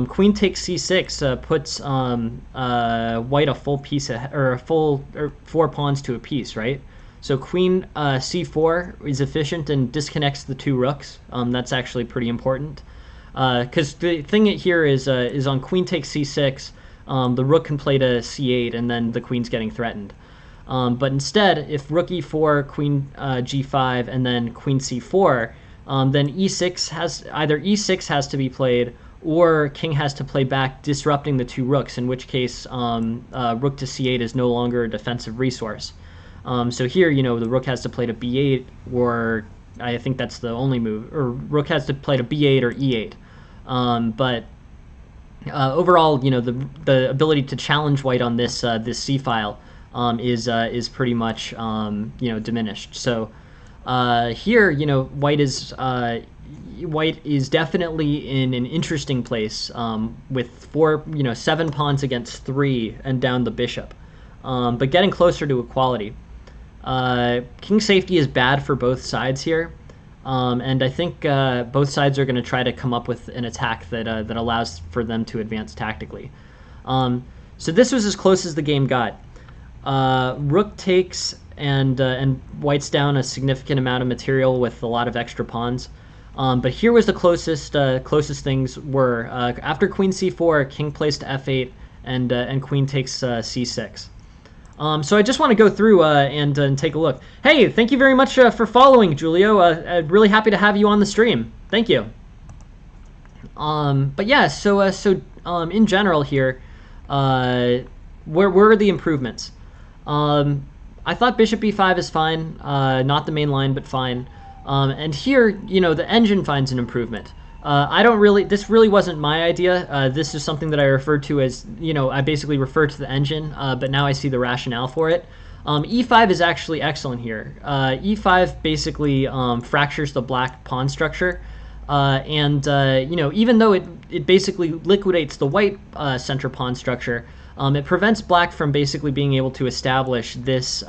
Queen takes c6 puts White a full piece or 4 pawns to a piece, right? So queen c4 is efficient and disconnects the 2 rooks. That's actually pretty important, because the thing here is on queen takes c6, the rook can play to c8, and then the queen's getting threatened. But instead, if rook e4, queen g5, and then queen c4, then either e6 has to be played, or king has to play back, disrupting the 2 rooks, in which case rook to c8 is no longer a defensive resource. So here, the rook has to play to b8, or I think that's the only move, or rook has to play to b8 or e8. But overall, the ability to challenge White on this c file is pretty much diminished. So here, White is definitely in an interesting place with 7 pawns against 3 and down the bishop, but getting closer to equality. King safety is bad for both sides here, and I think both sides are going to try to come up with an attack that allows for them to advance tactically. So this was as close as the game got. Rook takes, and White's down a significant amount of material with a lot of extra pawns. But here was the closest things were. After queen c4, king plays to f8, and queen takes c6. So I just want to go through and take a look. Hey, thank you very much for following, Julio. Really happy to have you on the stream. Thank you. But yeah, so in general here, where are the improvements? I thought bishop b5 is fine, not the main line, but fine. And here, the engine finds an improvement. This really wasn't my idea. This is something that I referred to as, I basically referred to the engine, but now I see the rationale for it. E5 is actually excellent here. E5 basically fractures the black pawn structure. And even though it basically liquidates the white center pawn structure, it prevents Black from basically being able to establish this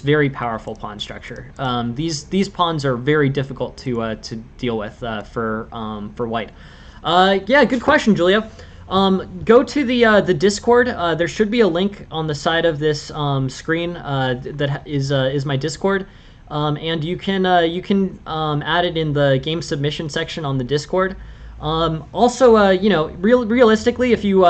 very powerful pawn structure. These pawns are very difficult to deal with for White. Yeah, good question, Julia. Go to the Discord. There should be a link on the side of this screen that is my Discord. And you can add it in the game submission section on the Discord. Also, realistically, if you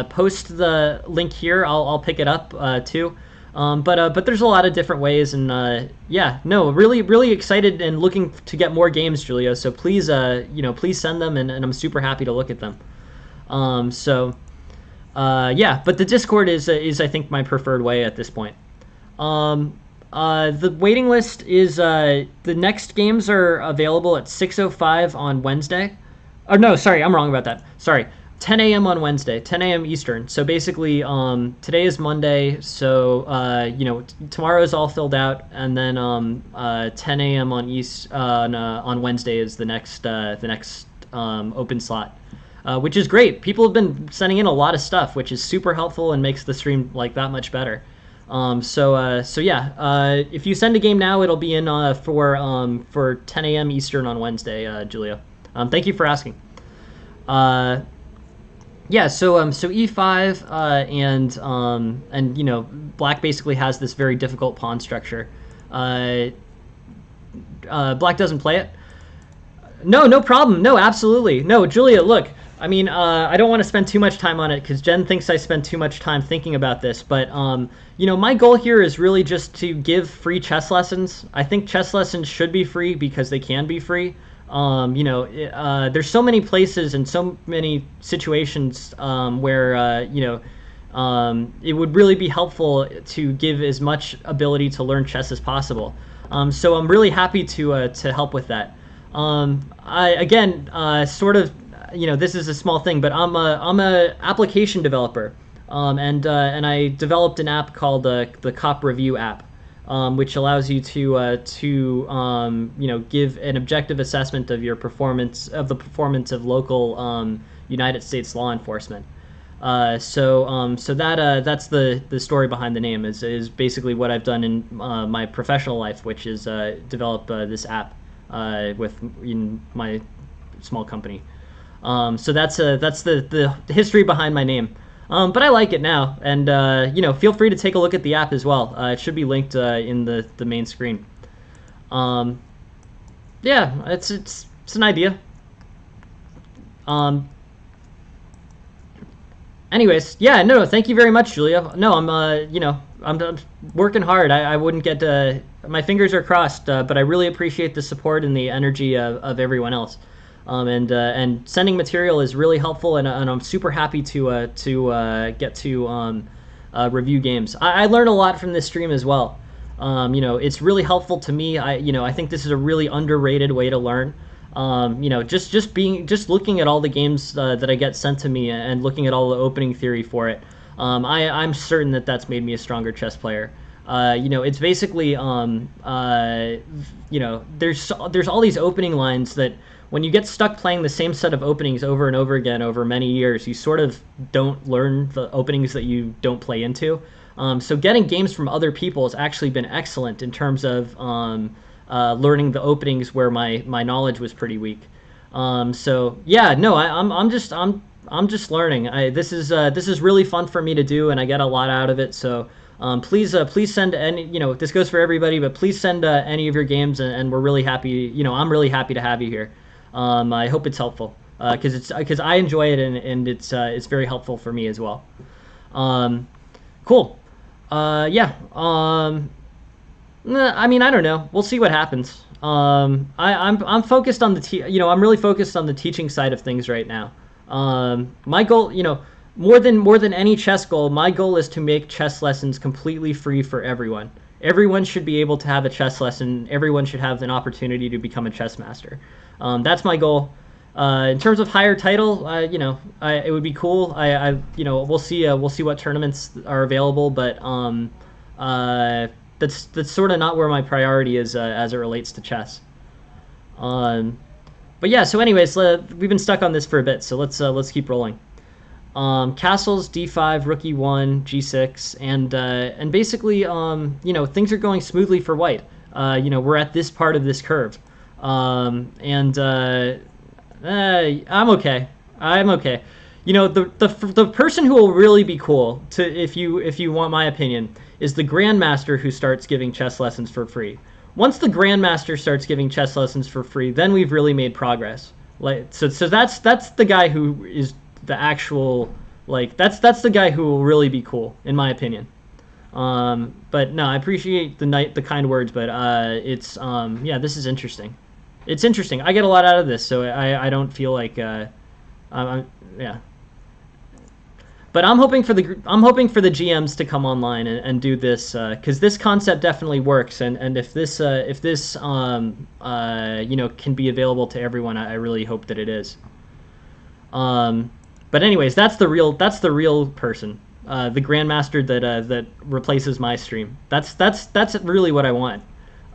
post the link here, I'll pick it up too. But there's a lot of different ways, and yeah, no, really excited and looking to get more games, Julia. So please, please send them, and I'm super happy to look at them. Yeah, but the Discord is I think my preferred way at this point. The waiting list is the next games are available at 6:05 on Wednesday. Oh no, sorry, I'm wrong about that. Sorry. 10 a.m. on Wednesday, 10 a.m. Eastern. So basically, today is Monday, so tomorrow is all filled out, and then 10 a.m. on Wednesday is the next open slot, which is great. People have been sending in a lot of stuff, which is super helpful and makes the stream like that much better. If you send a game now, it'll be in for 10 a.m. Eastern on Wednesday, Julia. Thank you for asking. So e5 and black basically has this very difficult pawn structure. Black doesn't play it. No problem. No, absolutely. No, Julia, look. I mean, I don't want to spend too much time on it because Jen thinks I spend too much time thinking about this. But, my goal here is really just to give free chess lessons. I think chess lessons should be free because they can be free. There's so many places and so many situations where, it would really be helpful to give as much ability to learn chess as possible. So I'm really happy to help with that. This is a small thing, but I'm a application developer, and I developed an app called the Cop Review app, which allows you to give an objective assessment of the performance of local United States law enforcement. That's the story behind the name is basically what I've done in my professional life, which is develop this app in my small company. So that's the history behind my name. But I like it now, and feel free to take a look at the app as well. It should be linked in the main screen. It's an idea. Anyways, no, thank you very much, Julia. No, I'm working hard. I wouldn't get my fingers are crossed, but I really appreciate the support and the energy of everyone else. And sending material is really helpful, and I'm super happy to get to review games. I learned a lot from this stream as well. It's really helpful to me. I think this is a really underrated way to learn. Just looking at all the games that I get sent to me and looking at all the opening theory for it. I'm certain that's made me a stronger chess player. It's basically there's all these opening lines that when you get stuck playing the same set of openings over and over again over many years, you sort of don't learn the openings that you don't play into. So getting games from other people has actually been excellent in terms of learning the openings where my knowledge was pretty weak. I'm just learning. This is really fun for me to do, and I get a lot out of it. So please send any. This goes for everybody, but please send any of your games, and we're really happy. I'm really happy to have you here. I hope it's helpful because I enjoy it, and it's very helpful for me as well. Cool. I don't know. We'll see what happens. I'm focused on I'm really focused on the teaching side of things right now. My goal, more than any chess goal, my goal is to make chess lessons completely free for everyone. Everyone should be able to have a chess lesson. Everyone should have an opportunity to become a chess master. That's my goal. In terms of higher title, it would be cool. We'll see what tournaments are available, but that's sort of not where my priority is as it relates to chess. So anyways, we've been stuck on this for a bit, so let's keep rolling. Castles, d5, rook e1, g6, and basically things are going smoothly for white. We're at this part of this curve, I'm okay. The person who will really be cool if you want my opinion is the grandmaster who starts giving chess lessons for free. Once the grandmaster starts giving chess lessons for free, then we've really made progress. So that's the guy who is the actual that's the guy who will really be cool in my opinion. But no, I appreciate the kind words, but this is interesting. It's interesting. I get a lot out of this, so I don't feel like But I'm hoping for the GMs to come online and do this because this concept definitely works, and if this can be available to everyone, I really hope that it is. But anyways, that's the real person, the grandmaster that replaces my stream. That's really what I want.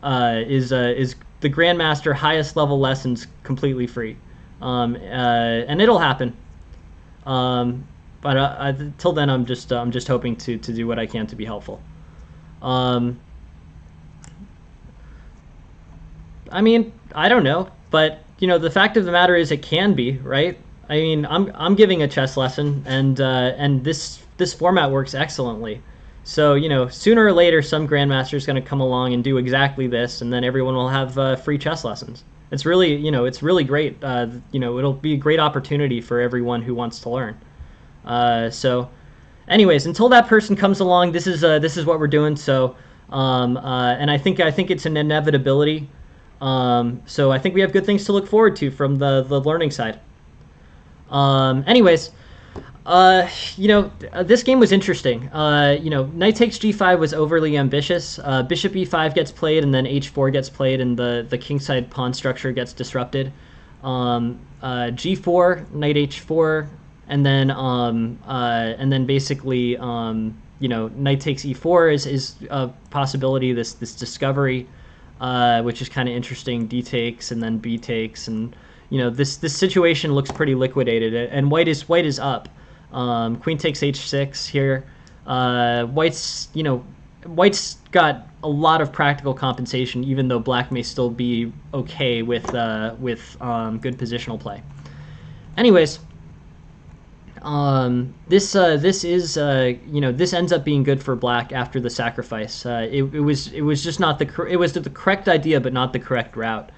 Is the grandmaster highest level lessons completely free, and it'll happen. But till then, I'm just hoping to do what I can to be helpful. Um, I mean, I don't know, but the fact of the matter is, it can be, right? I mean, I'm giving a chess lesson, and this format works excellently. So sooner or later, some grandmaster is going to come along and do exactly this, and then everyone will have free chess lessons. It's really great. It'll be a great opportunity for everyone who wants to learn. So, anyways, until that person comes along, this is what we're doing. So, and I think it's an inevitability. So I think we have good things to look forward to from the learning side. Anyways, this game was interesting. Knight takes g5 was overly ambitious. Bishop e5 gets played, and then h4 gets played, and the kingside pawn structure gets disrupted. G4, knight h4, and then basically, knight takes e4 is a possibility. This discovery, which is kind of interesting. D takes, and then B takes, and this situation looks pretty liquidated. And white is up. Queen takes h6 here. White's got a lot of practical compensation, even though black may still be okay with good positional play. Anyways, this ends up being good for black after the sacrifice. It was just not it was the correct idea, but not the correct route.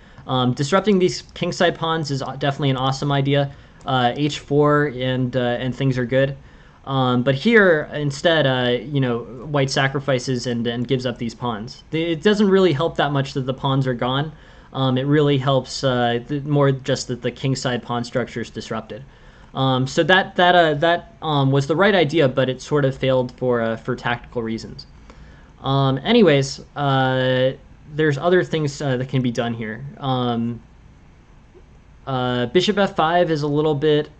Disrupting these kingside pawns is definitely an awesome idea. H4 and things are good. But here instead, white sacrifices and gives up these pawns. It doesn't really help that much that the pawns are gone. It really helps more just that the kingside pawn structure is disrupted. So that was the right idea, but it sort of failed for tactical reasons. Anyways, there's other things that can be done here. Bishop f5 is a little bit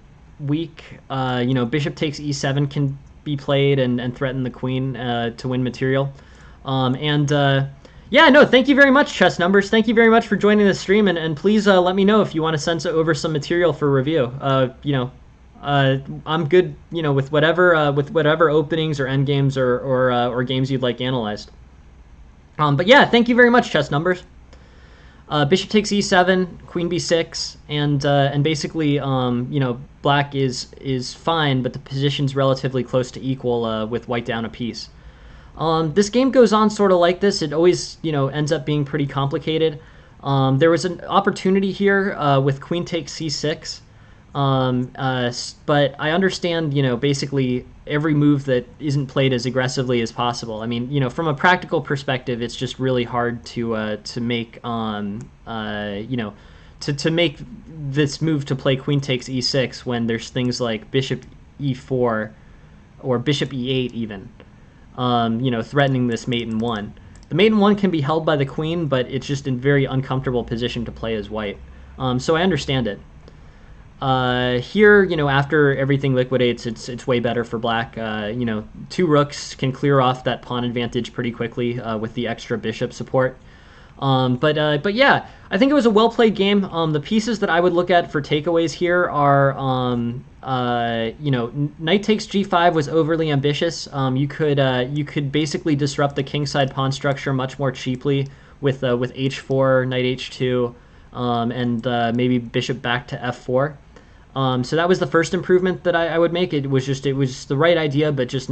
weak. Bishop takes e7 can be played and threaten the queen to win material. Yeah, no, thank you very much, Chess Numbers. Thank you very much for joining the stream, and please let me know if you want to send over some material for review. I'm good, with whatever openings or endgames or games you'd like analyzed. But yeah, thank you very much, Chess Numbers. Bishop takes e7, queen b6, and basically, black is fine, but the position's relatively close to equal with white down a piece. This game goes on sort of like this. It always, ends up being pretty complicated. There was an opportunity here with queen takes c6, but I understand, basically every move that isn't played as aggressively as possible. I mean, from a practical perspective, it's just really hard to make to make this move to play queen takes e6 when there's things like bishop e4 or bishop e8 even, threatening this mate in one. The mate in one can be held by the queen, but it's just in a very uncomfortable position to play as white. So I understand it. Here, after everything liquidates, it's way better for black. Two rooks can clear off that pawn advantage pretty quickly with the extra bishop support. But yeah, I think it was a well-played game. The pieces that I would look at for takeaways here are, knight takes g5 was overly ambitious. You could basically disrupt the kingside pawn structure much more cheaply with h4, knight h2, and maybe bishop back to f4. So that was the first improvement that I would make. It was the right idea, but just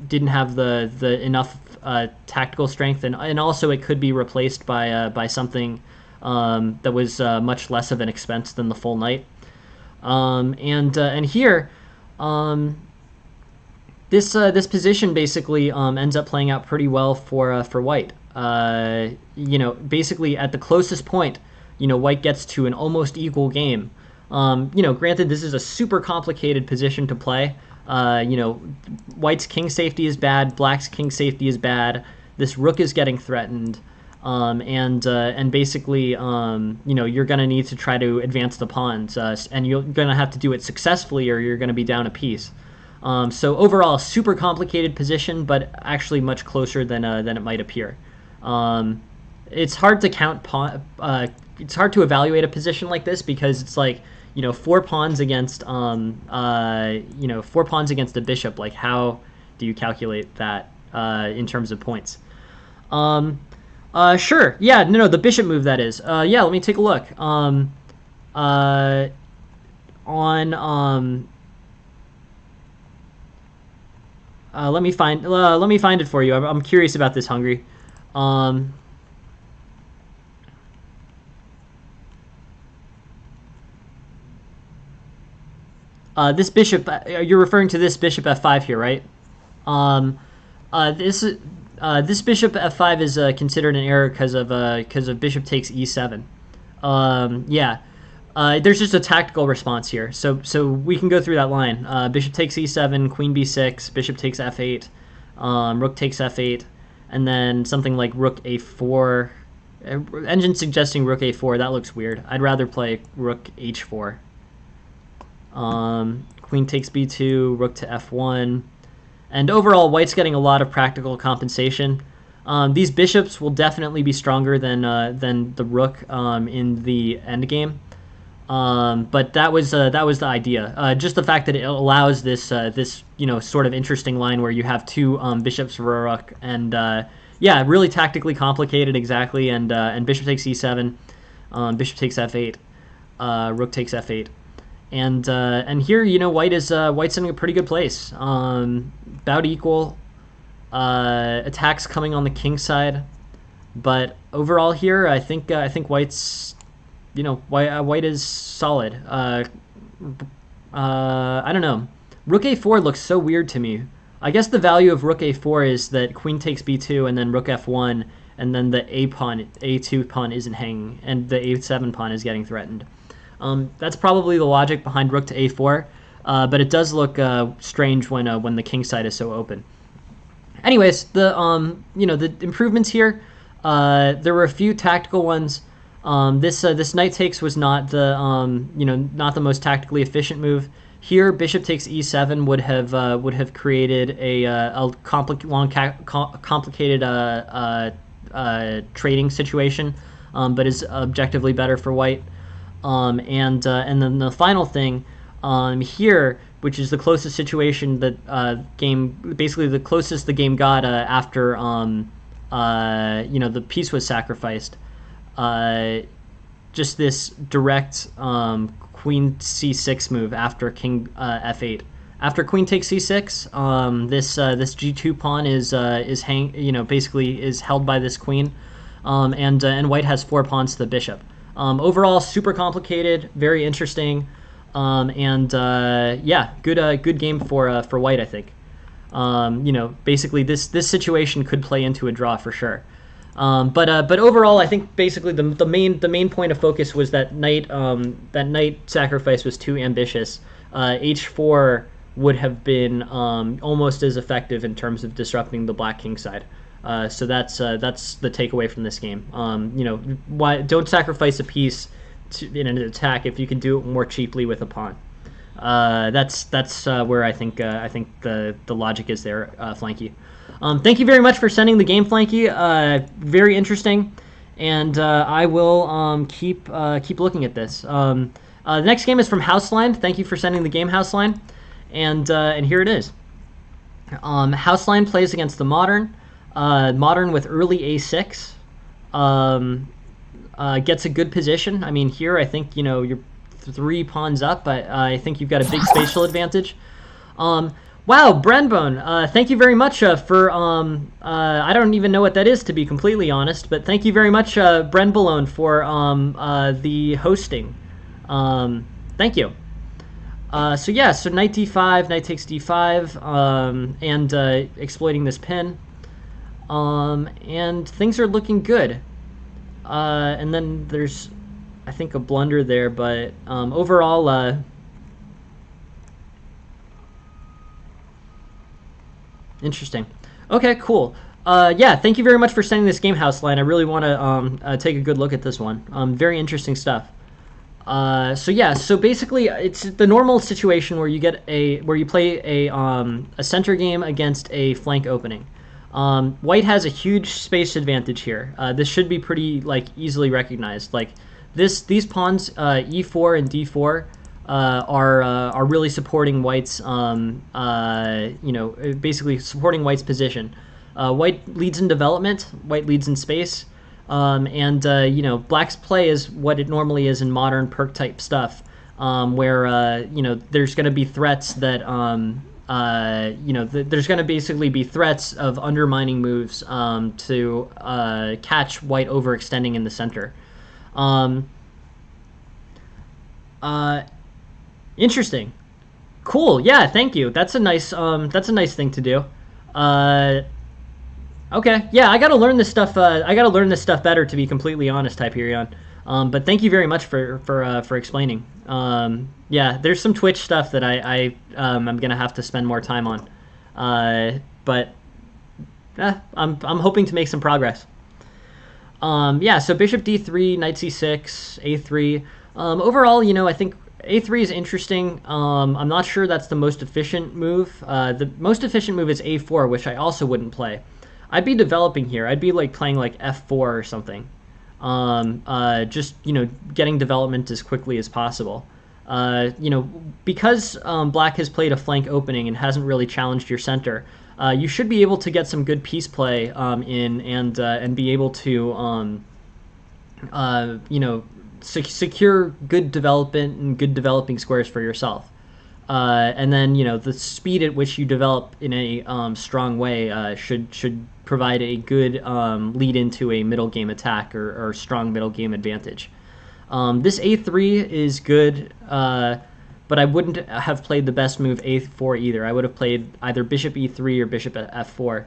didn't have the enough tactical strength, and also it could be replaced by something that was much less of an expense than the full knight. And here, this position basically ends up playing out pretty well for white. Basically at the closest point, white gets to an almost equal game. Granted, this is a super complicated position to play. White's king safety is bad, black's king safety is bad. This rook is getting threatened. and basically, you're going to need to try to advance the pawns, and you're going to have to do it successfully, or you're going to be down a piece. So overall, super complicated position, but actually much closer than it might appear. It's hard to count it's hard to evaluate a position like this because it's like, 4 pawns against 4 pawns against a bishop. Like, how do you calculate that in terms of points? Sure. Yeah, no, the bishop move, that is. Yeah, let me take a look. Let me find it for you. I'm curious about this, Hungry. This bishop, you're referring to this bishop f5 here, right? This bishop f5 is considered an error because of bishop takes e7. Yeah, there's just a tactical response here. So we can go through that line. Bishop takes e7, queen b6, bishop takes f8, rook takes f8, and then something like rook a4. Engine suggesting rook a4. That looks weird. I'd rather play rook h4. Queen takes b2, rook to f1. And overall, white's getting a lot of practical compensation. These bishops will definitely be stronger than the rook in the endgame. But that was the idea. Just the fact that it allows this sort of interesting line where you have 2 bishops for a rook, and yeah, really tactically complicated, exactly. And bishop takes e7, bishop takes f8, rook takes f8. And here, white's in a pretty good place. About equal. Attacks coming on the king side, but overall here, I think white's, white is solid. I don't know. Rook a4 looks so weird to me. I guess the value of rook a4 is that queen takes b2 and then rook f1, and then the a2 pawn isn't hanging, and the a7 pawn is getting threatened. That's probably the logic behind rook to a4, but it does look strange when the king side is so open. Anyways, the improvements here, there were a few tactical ones. This knight takes was not the not the most tactically efficient move. Here, bishop takes e7 would have created a complicated trading situation, but is objectively better for white. And then the final thing here, which is the closest situation that basically the closest the game got after the piece was sacrificed. Just this direct queen c6 move after king f8. After queen takes c6, this g2 pawn is basically is held by this queen, and white has 4 pawns to the bishop. Overall, super complicated, very interesting, yeah, good game for white, I think. Basically this situation could play into a draw for sure. But overall, I think basically the main point of focus was that knight sacrifice was too ambitious. H4 would have been almost as effective in terms of disrupting the black king side. So that's the takeaway from this game. Why don't sacrifice a piece in an attack if you can do it more cheaply with a pawn. That's where I think the logic is there, Flanky. Thank you very much for sending the game, Flanky. Very interesting, and I will keep looking at this. The next game is from Houseline. Thank you for sending the game, Houseline, and here it is. Houseline plays against the Modern. Modern with early a6 gets a good position. I mean, here I think you're 3 pawns up, but I think you've got a big spatial advantage. Wow, Brenbone, thank you very much for I don't even know what that is, to be completely honest, but thank you very much, Belanoff, for the hosting. Thank you. So yeah, so knight d5, knight takes d5, and exploiting this pin. And things are looking good. And then there's, I think, a blunder there, but overall, interesting. Okay, cool. Yeah, thank you very much for sending this game house line. I really want to take a good look at this one. Very interesting stuff. So yeah, so basically it's the normal situation where you play a center game against a flank opening. White has a huge space advantage here. This should be pretty like easily recognized. Like these pawns e4 and d4 are really supporting White's basically supporting White's position. White leads in development. White leads in space. Black's play is what it normally is in modern perk type stuff, where there's going to be threats that there's going to basically be threats of undermining moves to catch White overextending in the center. Interesting, cool. Yeah, thank you. That's a nice thing to do. Okay, yeah, I gotta learn this stuff. I gotta learn this stuff better, to be completely honest, Hyperion. But thank you very much for explaining. Yeah, there's some Twitch stuff that I'm gonna have to spend more time on. But I'm hoping to make some progress. Yeah, so Bishop D3, Knight C6, A3. Overall, I think A3 is interesting. I'm not sure that's the most efficient move. The most efficient move is A4, which I also wouldn't play. I'd be developing here. I'd be like playing like F4 or something. Just getting development as quickly as possible. Because Black has played a flank opening and hasn't really challenged your center, you should be able to get some good piece play in and be able to secure good development and good developing squares for yourself. And then the speed at which you develop in a strong way should provide a good lead into a middle game attack or strong middle game advantage. This A3 is good, but I wouldn't have played the best move A4 either. I would have played either Bishop E3 or Bishop F4,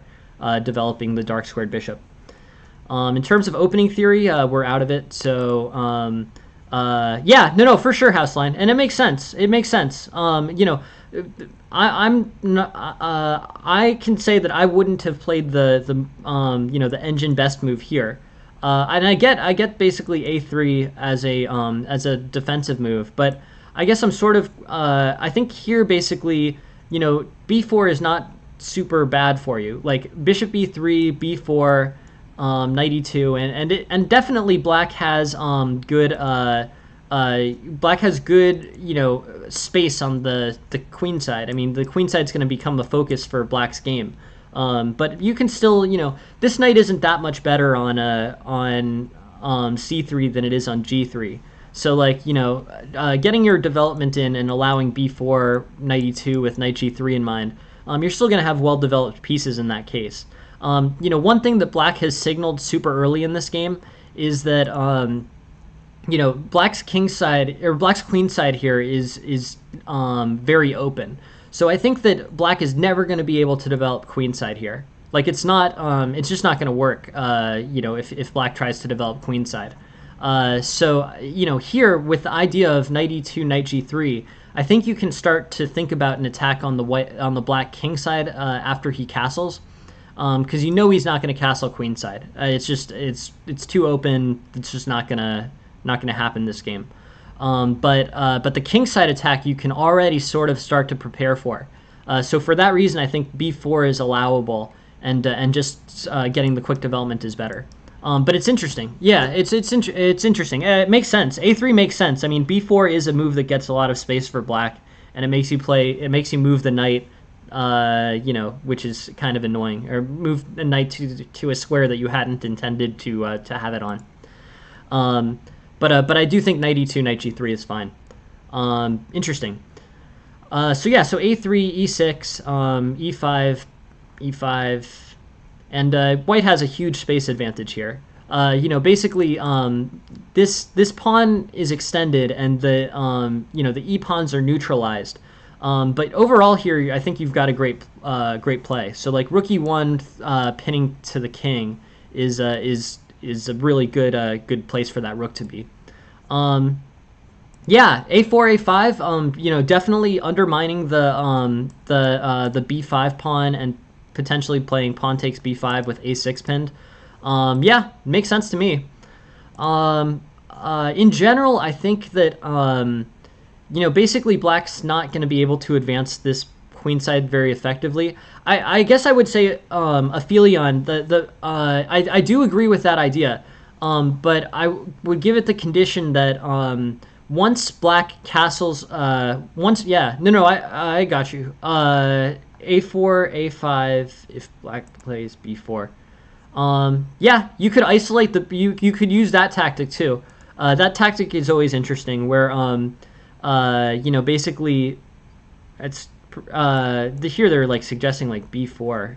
developing the dark squared bishop. In terms of opening theory, we're out of it, so yeah, no, for sure, Houseline, and it makes sense. It makes sense. I can say that I wouldn't have played the engine best move here, and I get basically A3 as a defensive move, but I guess I'm sort of I think here basically B4 is not super bad for you. Like Bishop B3, B4. Knight E2, and definitely Black has good space on the queen side. I mean, the queen side's going to become the focus for Black's game. But you can still, this knight isn't that much better on C3 than it is on G3. So like, getting your development in and allowing B4, Knight E2 with Knight G3 in mind, you're still going to have well-developed pieces in that case. One thing that Black has signaled super early in this game is that Black's king side or Black's queen side here is very open. So I think that Black is never going to be able to develop queen side here. Like it's just not going to work. If Black tries to develop queen side. So here with the idea of Knight E2, Knight G3, I think you can start to think about an attack on the Black king side after he castles. Because he's not going to castle queenside. It's too open. It's just not gonna happen this game. But the kingside attack you can already sort of start to prepare for. So for that reason, I think B4 is allowable, and just getting the quick development is better. But it's interesting. Yeah, it's interesting. It makes sense. A3 makes sense. I mean, B4 is a move that gets a lot of space for Black, and it makes you move the knight. Which is kind of annoying, or move a knight to a square that you hadn't intended to have it on. But I do think Knight E2, Knight G3 is fine. Interesting. So A3, E6, E5, E5, and White has a huge space advantage here. Basically, this pawn is extended, and the E pawns are neutralized. But overall here, I think you've got a great play. So like Rook E1 pinning to the king is a really good place for that rook to be. Yeah, A4, A5. Definitely undermining the B5 pawn and potentially playing pawn takes b5 with a6 pinned. Yeah, makes sense to me. In general, I think that basically black's not going to be able to advance this queenside very effectively. I guess I would say Aphelion. I do agree with that idea, but I would give it the condition that once black castles, I got you. A4, A5 if black plays B4. Yeah, you could isolate you could use that tactic too. That tactic is always interesting, where basically it's here they're like suggesting like b4.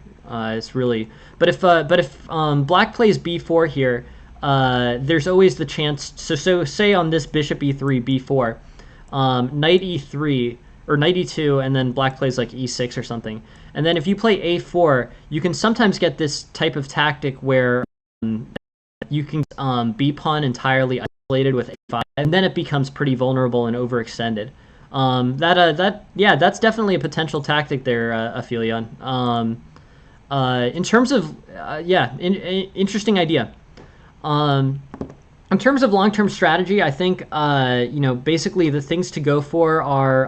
It's really, but if black plays b4 here, there's always the chance. So say on this bishop e3 b4, knight e3 or knight e2, and then black plays like e6 or something. And then if you play a4, you can sometimes get this type of tactic where you can b pawn entirely isolated with a5, and then it becomes pretty vulnerable and overextended. That's definitely a potential tactic there, Aphelion. In terms of interesting idea. In terms of long-term strategy, I think basically the things to go for are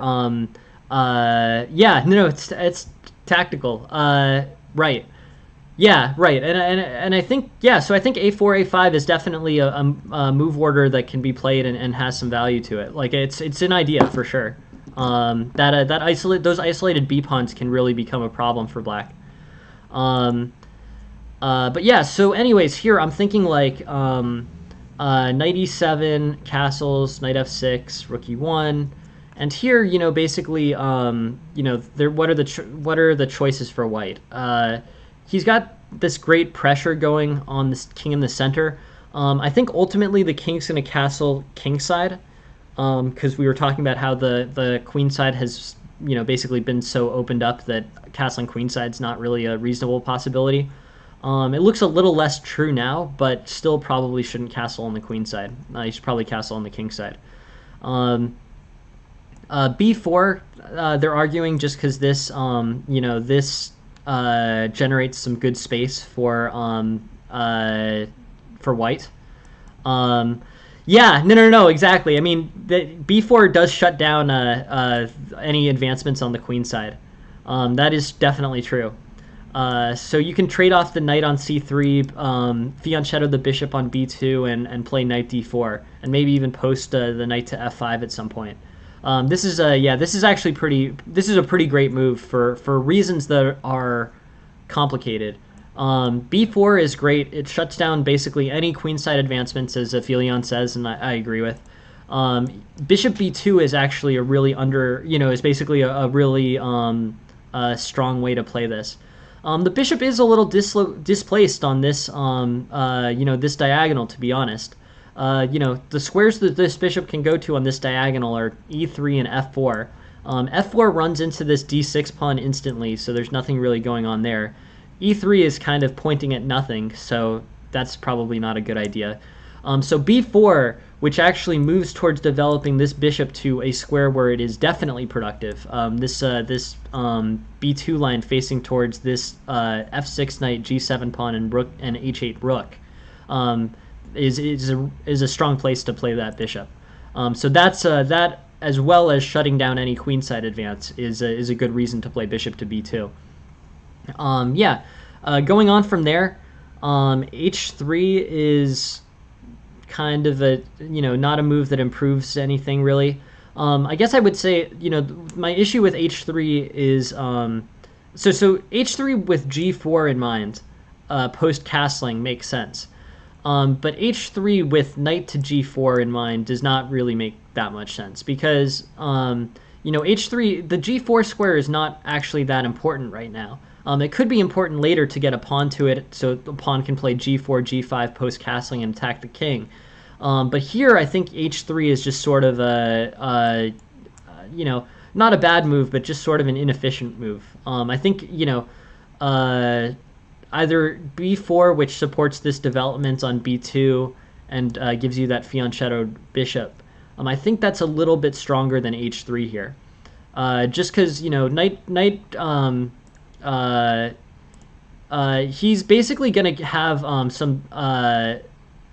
it's tactical. Right. Yeah, right. And I think so I think a4 a5 is definitely a move order that can be played and has some value to it. Like it's an idea for sure. Those isolated b pawns can really become a problem for black. But yeah, so anyways, here I'm thinking like knight e7, castles, knight f6, rook e1, and here basically what are the choices for white? He's got this great pressure going on this king in the center. I think ultimately the king's going to castle kingside, because we were talking about how the queen side has basically been so opened up that castling queenside's not really a reasonable possibility. It looks a little less true now, but still probably shouldn't castle on the queen side. You should probably castle on the king side. B4, they're arguing just because this, this generates some good space for white. No, exactly. I mean, B4 does shut down any advancements on the queen side. That is definitely true. So you can trade off the knight on c3, fianchetto the bishop on b2, and play knight d4, and maybe even post the knight to f5 at some point. This is actually this is a pretty great move for reasons that are complicated. B4 is great. It shuts down basically any queenside advancements, as Aphelion says, and I agree with. Bishop b2 is actually a really is basically a really strong way to play this. The bishop is a little displaced on this, this diagonal, to be honest. The squares that this bishop can go to on this diagonal are e3 and f4. F4 runs into this d6 pawn instantly, so there's nothing really going on there. E3 is kind of pointing at nothing, so that's probably not a good idea. So b4, which actually moves towards developing this bishop to a square where it is definitely productive. This b2 line facing towards this f6 knight, g7 pawn, and rook and h8 rook is a strong place to play that bishop. So that's that, as well as shutting down any queenside advance, is a good reason to play bishop to b2. Going on from there, h3 is kind of a not a move that improves anything really. I guess I would say my issue with h3 is so h3 with g4 in mind, post castling makes sense, but h3 with knight to g4 in mind does not really make that much sense, because h3, the g4 square is not actually that important right now. It could be important later to get a pawn to it, so the pawn can play g4, g5 post castling and attack the king. But here I think h3 is just sort of not a bad move, but just sort of an inefficient move. I think either b4, which supports this development on b2 and gives you that fianchettoed bishop. I think that's a little bit stronger than h3 here, just because knight he's basically going to have some.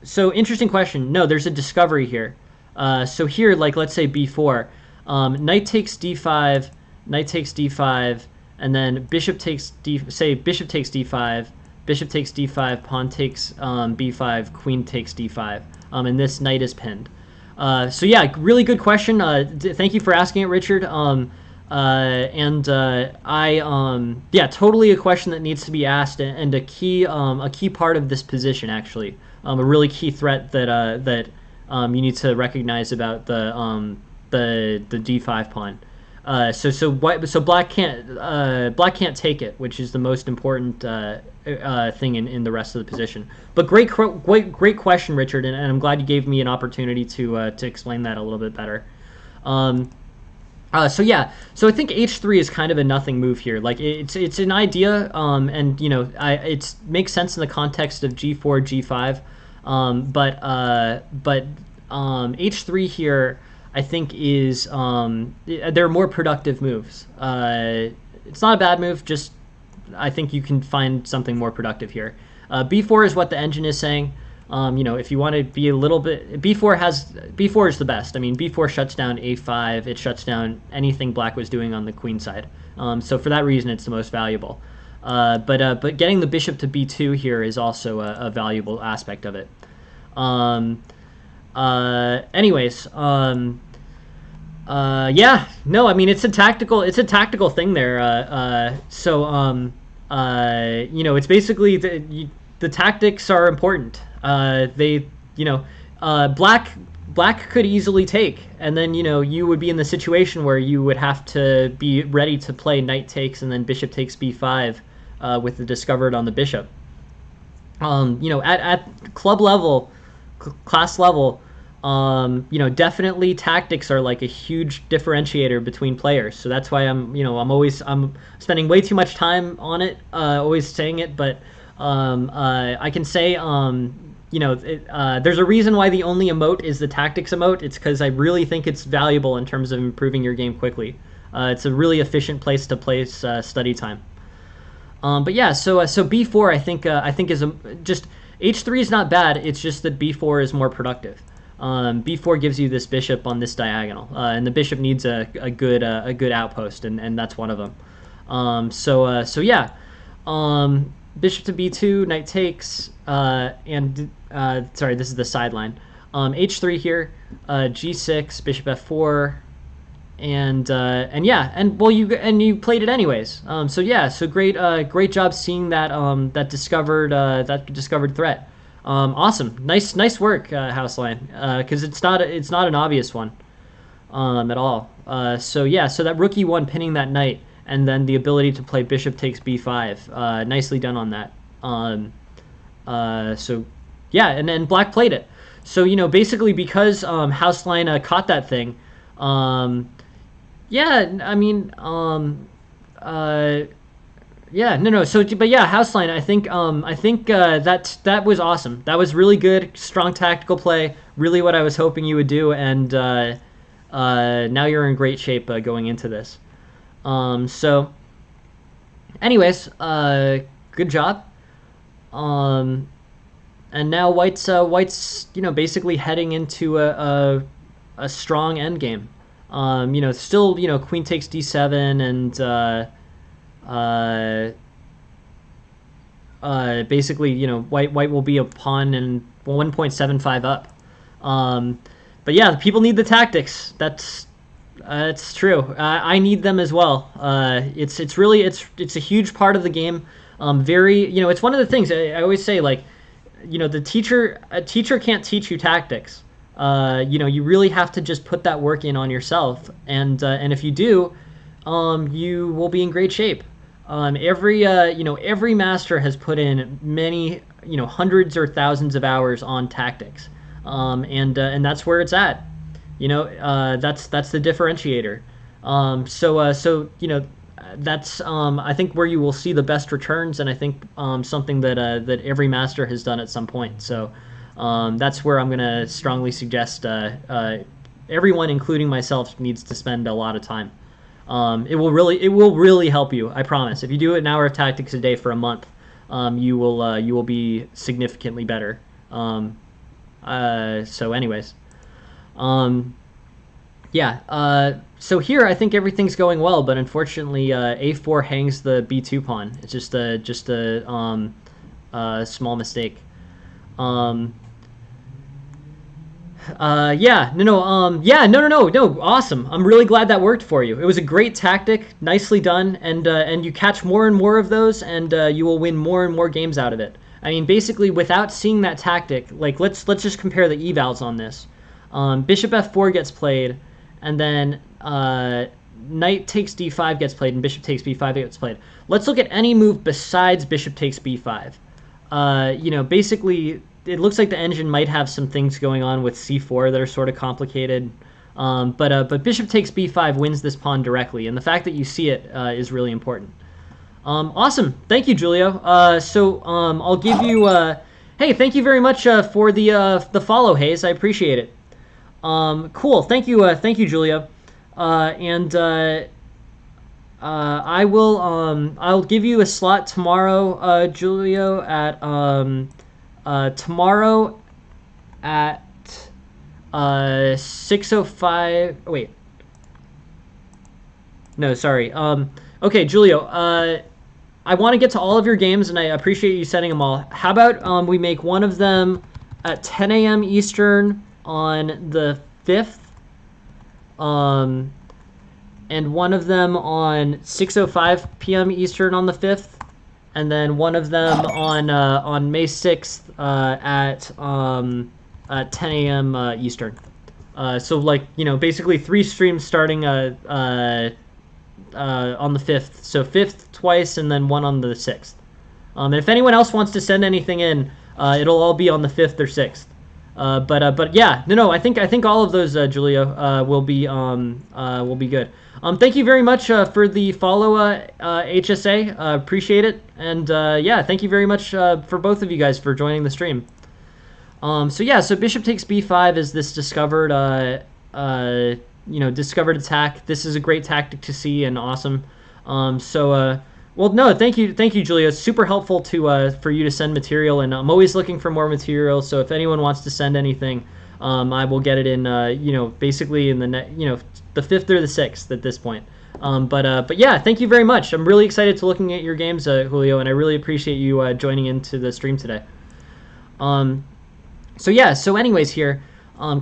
So interesting question. No, there's a discovery here. So here, like let's say b4, knight takes d5, knight takes d5, and then bishop takes say bishop takes d5, bishop takes d5, pawn takes b5, queen takes d5, and this knight is pinned. So yeah, really good question. Thank you for asking it, Richard. Yeah, totally a question that needs to be asked, and a key part of this position actually, a really key threat that you need to recognize about the d5 pawn. So black can't take it, which is the most important thing in the rest of the position. But great question, Richard, and I'm glad you gave me an opportunity to explain that a little bit better. So I think h3 is kind of a nothing move here. Like it's an idea, and it makes sense in the context of g4, g5, but h3 here I think is there are more productive moves. It's not a bad move, just I think you can find something more productive here. b4 is what the engine is saying. If you want to be a little bit, b4 is the best. I mean, b4 shuts down a5. It shuts down anything black was doing on the queen side. So for that reason, it's the most valuable. But getting the bishop to b2 here is also a valuable aspect of it. Anyways, yeah, no, I mean it's a tactical thing there. It's basically the tactics are important. Black could easily take, and then you would be in the situation where you would have to be ready to play knight takes and then bishop takes b5 with the discovered on the bishop. At club level, class level, definitely tactics are like a huge differentiator between players. So that's why I'm spending way too much time on it, always saying it, but I can say there's a reason why the only emote is the tactics emote. It's because I really think it's valuable in terms of improving your game quickly. It's a really efficient place to place study time. But yeah, so b4 I think is just h3 is not bad. It's just that b4 is more productive. b4 gives you this bishop on this diagonal, and the bishop needs a good outpost, and that's one of them. Bishop to b2, knight takes, sorry, this is the sideline. h3 here, g6, bishop f4, and you played it anyways. So great job seeing that discovered threat. Awesome, nice work, Houseline, because it's not an obvious one at all. So that rook e1 pinning that knight, and then the ability to play bishop takes b5. Nicely done on that. And then black played it. So basically because Houseline caught that thing. So Houseline, I think that was awesome. That was really good, strong tactical play. Really what I was hoping you would do, and now you're in great shape going into this. Anyways, good job. And now White's basically heading into a strong endgame. Still queen takes d7, and basically White will be a pawn and 1.75 up. But yeah, people need the tactics. That's true. I need them as well. It's a huge part of the game. It's one of the things I always say, like, a teacher can't teach you tactics. You really have to just put that work in on yourself, and if you do, you will be in great shape. Every master has put in many, hundreds or thousands of hours on tactics, and that's where it's at. That's the differentiator. That's I think where you will see the best returns, and I think something that every master has done at some point. So that's where I'm gonna strongly suggest everyone, including myself, needs to spend a lot of time. It will really help you, I promise. If you do an hour of tactics a day for a month, you will be significantly better. So anyways, yeah. So here I think everything's going well, but unfortunately a4 hangs the b2 pawn. It's just a small mistake. Yeah, no, awesome. I'm really glad that worked for you. It was a great tactic, nicely done, and you catch more and more of those, and you will win more and more games out of it. I mean, basically, without seeing that tactic, like let's just compare the evals on this. Bishop f4 gets played, and then knight takes d5 gets played, and bishop takes b5 gets played. Let's look at any move besides bishop takes b5. Basically, it looks like the engine might have some things going on with c4 that are sort of complicated. But bishop takes b5 wins this pawn directly, and the fact that you see it is really important. Awesome. Thank you, Julio. I'll give you... hey, thank you very much for the follow, Hayes. I appreciate it. Cool. Thank you, Julio. I'll give you a slot tomorrow, Julio, at tomorrow at 6:05. Wait. No, sorry. Okay, Julio. I want to get to all of your games, and I appreciate you setting them all. How about we make one of them at 10 a.m. Eastern on the 5th, and one of them on 6:05 p.m. Eastern on the 5th, and then one of them on May 6th at 10 a.m. Eastern. So basically 3 streams starting on the 5th. So 5th twice, and then one on the 6th. And if anyone else wants to send anything in, it'll all be on the 5th or 6th. But yeah, no, I think all of those, Julio, will be good. Thank you very much for the follow, HSA. Appreciate it, and yeah, thank you very much for both of you guys for joining the stream. So bishop takes b5 is this discovered discovered attack. This is a great tactic to see and awesome. Well, no, thank you, Julia. It's super helpful for you to send material, and I'm always looking for more material. So if anyone wants to send anything, I will get it in, basically in the the 5th or the 6th at this point. But yeah, thank you very much. I'm really excited to looking at your games, Julio, and I really appreciate you joining into the stream today. So anyways, here,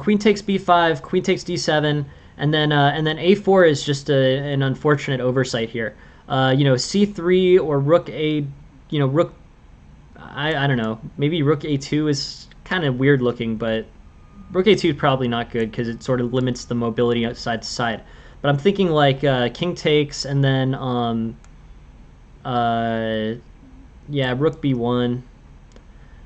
queen takes b5, queen takes d7, and then a4 is just an unfortunate oversight here. C3 or rook a, rook, I don't know, maybe rook a2 is kind of weird looking, but rook a2 is probably not good because it sort of limits the mobility side to side. But I'm thinking like king takes, and then rook b1.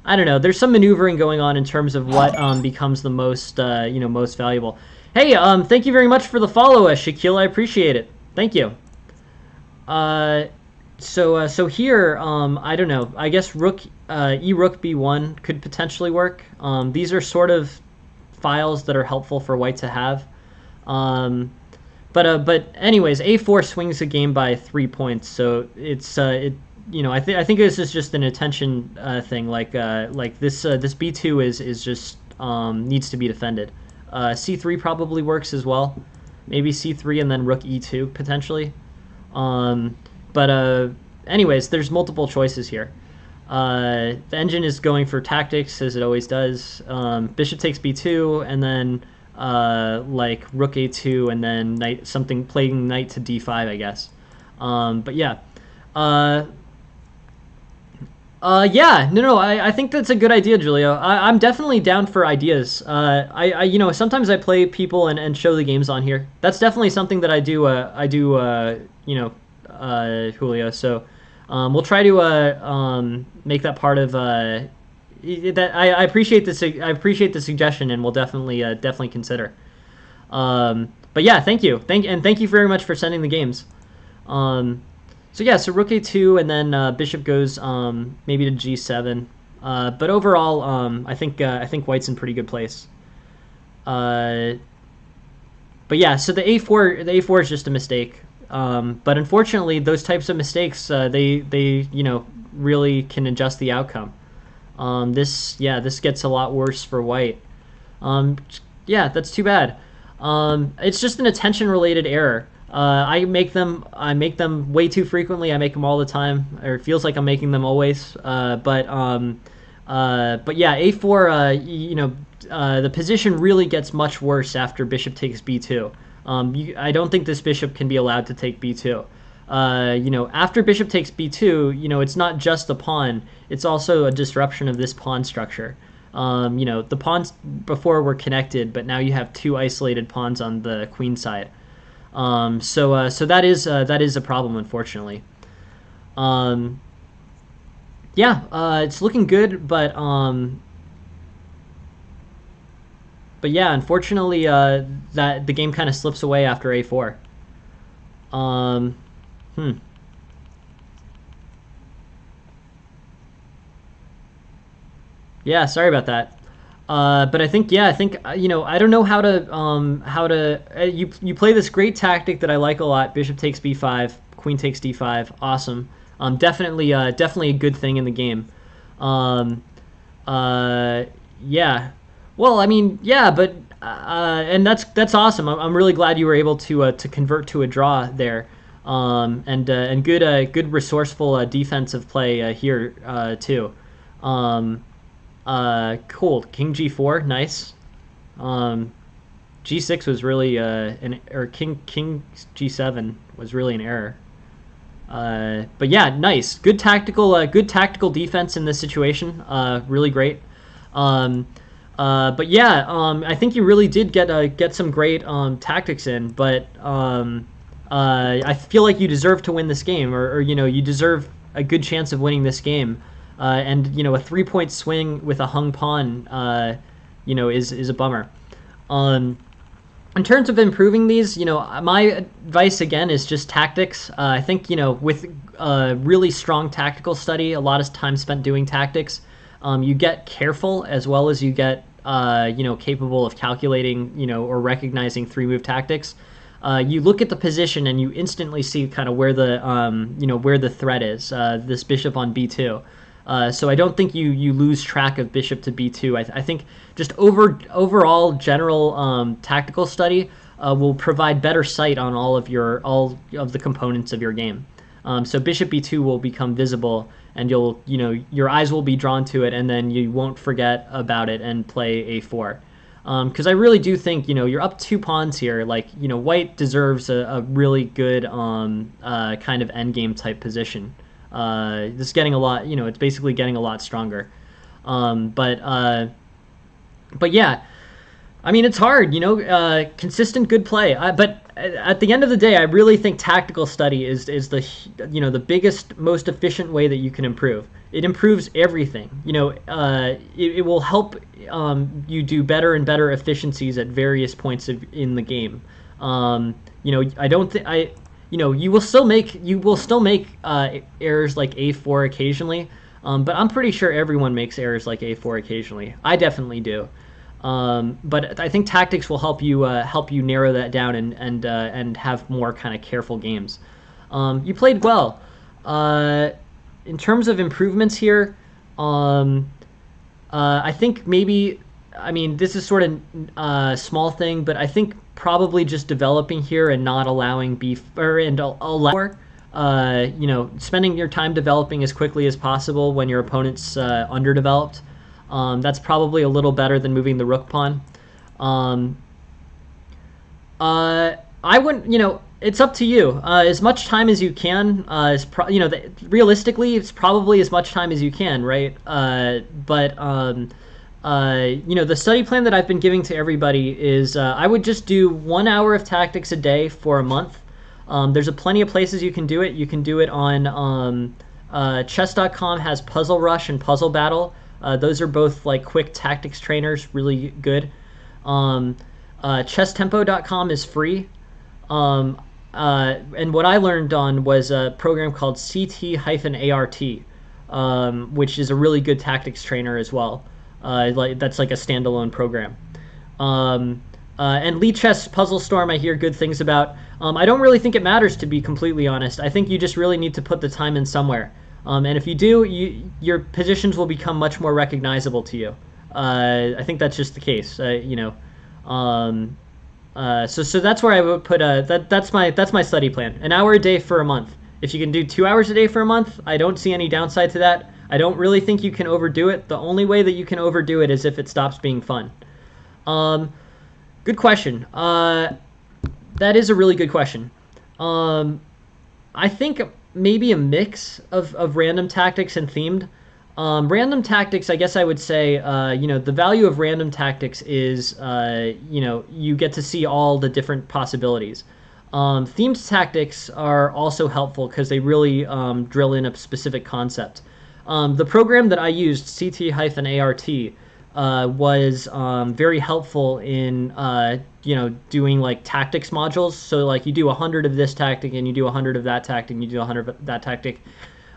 I don't know. There's some maneuvering going on in terms of what becomes the most most valuable. Hey, thank you very much for the follow, Shaquille. I appreciate it. Thank you. So here, I don't know. I guess rook rook b1 could potentially work. These are sort of files that are helpful for white to have. But anyways, a4 swings a game by 3 points. So it's I think this is just an attention thing. Like this b2 is just needs to be defended. C3 probably works as well. Maybe c3 and then rook e2 potentially. Anyways, there's multiple choices here. The engine is going for tactics as it always does. Bishop takes b2, and then like rook a2, and then playing knight to d5, I guess. But yeah. I think that's a good idea, Julio. I'm definitely down for ideas. Sometimes I play people and show the games on here. That's definitely something that I do, Julio. So we'll try to make that part of that. I appreciate the suggestion, and we'll definitely consider. But yeah, thank you, thank you very much for sending the games. So rook a2, and then bishop goes maybe to g7. But overall, I think white's in pretty good place. But yeah, so the a4 is just a mistake. But unfortunately, those types of mistakes, they really can adjust the outcome. This gets a lot worse for white. Um, yeah, that's too bad. It's just an attention-related error. I make them way too frequently. I make them all the time, or it feels like I'm making them always. But yeah, a4. The position really gets much worse after bishop takes b2. I don't think this bishop can be allowed to take b2. After bishop takes b2, it's not just the pawn; it's also a disruption of this pawn structure. The pawns before were connected, but now you have two isolated pawns on the queen side. So that is a problem, unfortunately. It's looking good, but yeah, unfortunately, that the game kind of slips away after a4. Um, hmm. Yeah, sorry about that. But I don't know you play this great tactic that I like a lot. Bishop takes b5, queen takes d5. Awesome. Definitely a good thing in the game. Um, yeah. Well, I mean, yeah, but and that's awesome. I'm really glad you were able to convert to a draw there. And good resourceful defensive play here too. Um, cool. King g4, nice. G6 was really or king g7 was really an error. But yeah, nice. Good tactical defense in this situation. Really great. But yeah, I think you really did get some great tactics in, but I feel like you deserve to win this game, or you deserve a good chance of winning this game. And a 3-point swing with a hung pawn, is a bummer. In terms of improving these, my advice again is just tactics. I think with really strong tactical study, a lot of time spent doing tactics, you get careful as well as you get capable of calculating or recognizing 3-move tactics. You look at the position and you instantly see kind of where the threat is. This bishop on b2. So I don't think you lose track of bishop to b2. I think just overall general tactical study will provide better sight on all of the components of your game. So bishop b2 will become visible, and your eyes will be drawn to it, and then you won't forget about it and play a4. Because I really do think you're up 2 pawns here. Like white deserves a really good kind of endgame type position. This is getting a lot, it's basically getting a lot stronger. But yeah, I mean, it's hard, consistent good play. But at the end of the day, I really think tactical study is the biggest, most efficient way that you can improve. It improves everything. It will help you do better and better efficiencies at various points in the game. I don't think you will still make errors like a4 occasionally, but I'm pretty sure everyone makes errors like a4 occasionally. I definitely do. But I think tactics will help you narrow that down and have more kind of careful games. You played well. In terms of improvements here, I think maybe, I mean, this is sort of a small thing, but I think probably just developing here and not allowing spending your time developing as quickly as possible when your opponent's underdeveloped. That's probably a little better than moving the rook pawn. I wouldn't, it's up to you. As much time as you can, realistically, it's probably as much time as you can, right? The study plan that I've been giving to everybody is I would just do 1 hour of tactics a day for a month. There's plenty of places you can do it. You can do it on chess.com has Puzzle Rush and Puzzle Battle. Those are both like quick tactics trainers, really good. Chesstempo.com is free. And what I learned on was a program called CT-ART, which is a really good tactics trainer as well. That's like a standalone program. And Lee Chess Puzzle Storm I hear good things about. I don't really think it matters, to be completely honest. I think you just really need to put the time in somewhere. And if you do, your positions will become much more recognizable to you. I think that's just the case. So that's where I would put that's my study plan. An hour a day for a month. If you can do 2 hours a day for a month, I don't see any downside to that. I don't really think you can overdo it. The only way that you can overdo it is if it stops being fun. Good question. That is a really good question. I think maybe a mix of random tactics and themed. Random tactics, I guess I would say, the value of random tactics is, you get to see all the different possibilities. Themed tactics are also helpful because they really drill in a specific concept. The program that I used, CT-ART, was very helpful in doing like tactics modules. So like you do 100 of this tactic and you do 100 of that tactic and you do 100 of that tactic.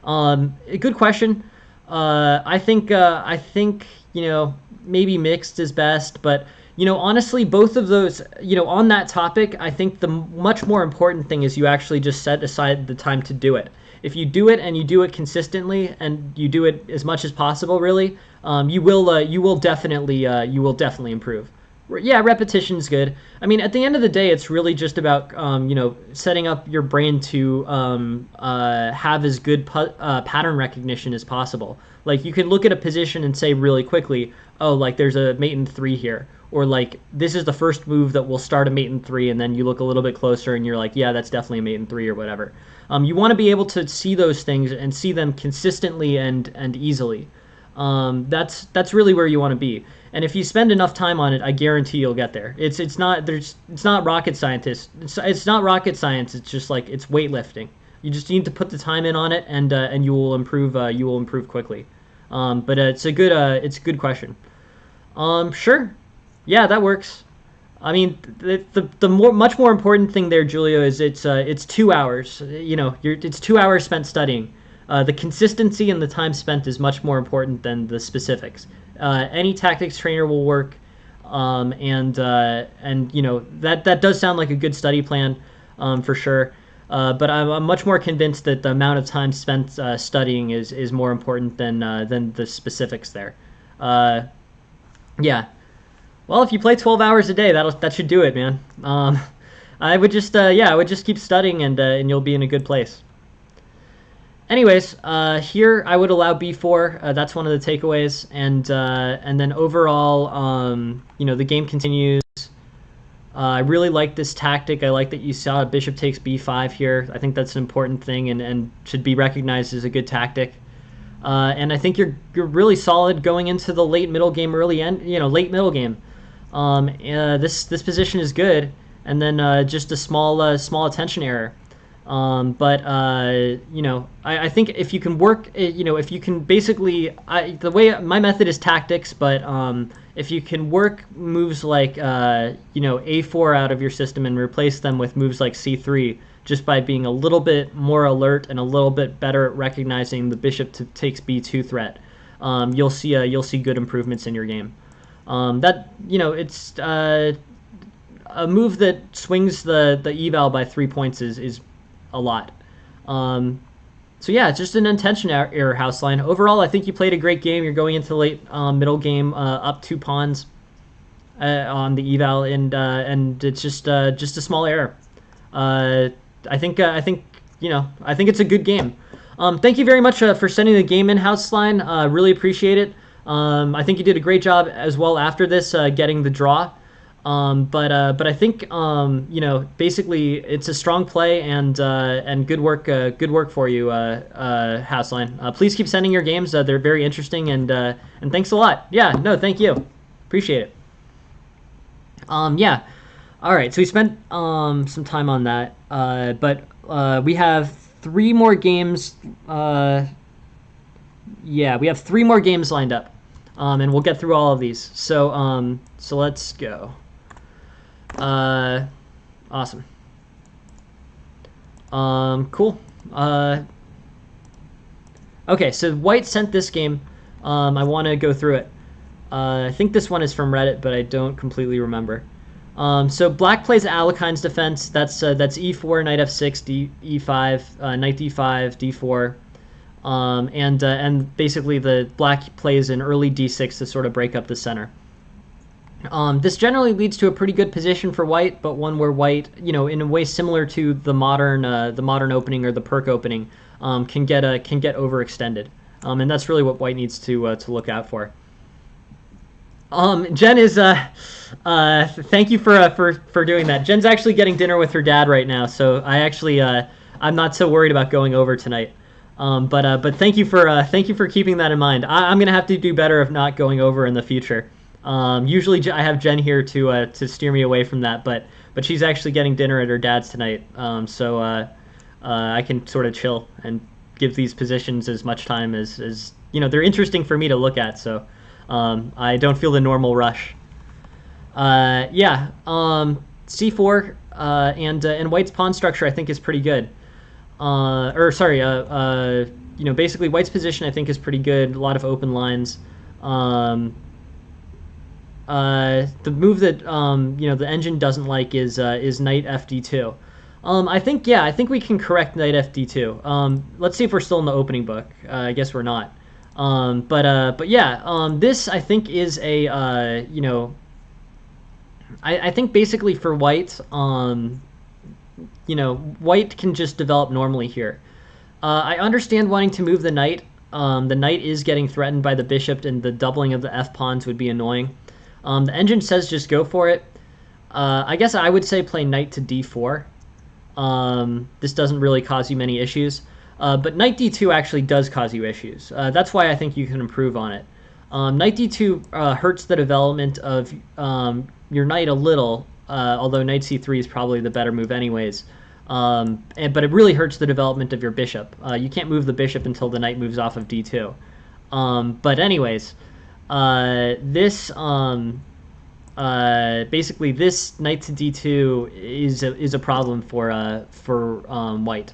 Good question. I think maybe mixed is best, but honestly, both of those, on that topic, I think the much more important thing is you actually just set aside the time to do it. If you do it and you do it consistently and you do it as much as possible, really, you will definitely improve. Yeah, repetition's good. I mean, at the end of the day, it's really just about setting up your brain to have as good pattern recognition as possible. Like you can look at a position and say really quickly, oh, like there's a mate in 3 here, or like this is the first move that will start a mate in 3, and then you look a little bit closer and you're like, yeah, that's definitely a mate in 3 or whatever. You want to be able to see those things and see them consistently and easily. That's really where you want to be. And if you spend enough time on it, I guarantee you'll get there. It's not rocket scientist. It's not rocket science. It's just like it's weightlifting. You just need to put the time in on it, and you will improve. You will improve quickly. But it's a good question. Sure, yeah, that works. I mean, much more important thing there, Julio, is it's 2 hours. It's 2 hours spent studying. The consistency and the time spent is much more important than the specifics. Any tactics trainer will work, and that does sound like a good study plan, for sure. But I'm much more convinced that the amount of time spent studying is more important than the specifics there. Yeah. Well, if you play 12 hours a day, that should do it, man. I would just keep studying and you'll be in a good place. Anyways, here I would allow B4. That's one of the takeaways, and then overall, the game continues. I really like this tactic. I like that you saw bishop takes B5 here. I think that's an important thing and should be recognized as a good tactic. And I think you're really solid going into the late middle game, late middle game. This position is good, and then just a small attention error. I think if you can work, if you can basically, the way my method is tactics, but if you can work moves like A4 out of your system and replace them with moves like C3, just by being a little bit more alert and a little bit better at recognizing the bishop takes B2 threat, you'll see good improvements in your game. It's a move that swings the eval by 3 points is a lot. So yeah, it's just an intention error house line. Overall, I think you played a great game. You're going into the late middle game, up 2 pawns on the eval, and it's just a small error. I think it's a good game. Thank you very much for sending the game in house line. Really appreciate it. I think you did a great job as well after this, getting the draw. But I think basically it's a strong play and good work for you, Houseline. Please keep sending your games. They're very interesting and thanks a lot. Yeah, no, thank you. Appreciate it. Yeah. All right, so we spent some time on that, but we have 3 more games. Yeah, we have 3 more games lined up, and we'll get through all of these. So let's go. Awesome. Cool. Okay, so White sent this game. I want to go through it. I think this one is from Reddit, but I don't completely remember. So Black plays Alekine's defense. That's E4, knight F6, E5, knight D5, D4. and basically the black plays an early d6 to sort of break up the center. This generally leads to a pretty good position for white, but one where white, in a way similar to the modern opening or the perk opening, can get overextended, and that's really what white needs to look out for. Jen is thank you for doing that. Jen's actually getting dinner with her dad right now, so I'm not so worried about going over tonight. But thank you for keeping that in mind. I'm gonna have to do better of not going over in the future. Usually I have Jen here to steer me away from that, but she's actually getting dinner at her dad's tonight, so I can sort of chill and give these positions as much time as they're interesting for me to look at, so I don't feel the normal rush. C4 and white's pawn structure I think is pretty good. Basically white's position I think is pretty good. A lot of open lines. The move that the engine doesn't like is knight fd2. I think we can correct knight fd2. Let's see if we're still in the opening book. I guess we're not. This I think is a I think basically for white, white can just develop normally here. I understand wanting to move the knight. The knight is getting threatened by the bishop, and the doubling of the f pawns would be annoying. The engine says just go for it. I guess I would say play knight to d4. This doesn't really cause you many issues. But knight d2 actually does cause you issues. That's why I think you can improve on it. Knight d2 hurts the development of your knight a little, although knight c3 is probably the better move anyways. But it really hurts the development of your bishop. You can't move the bishop until the knight moves off of d2. But anyways, basically this knight to d2 is a problem for white.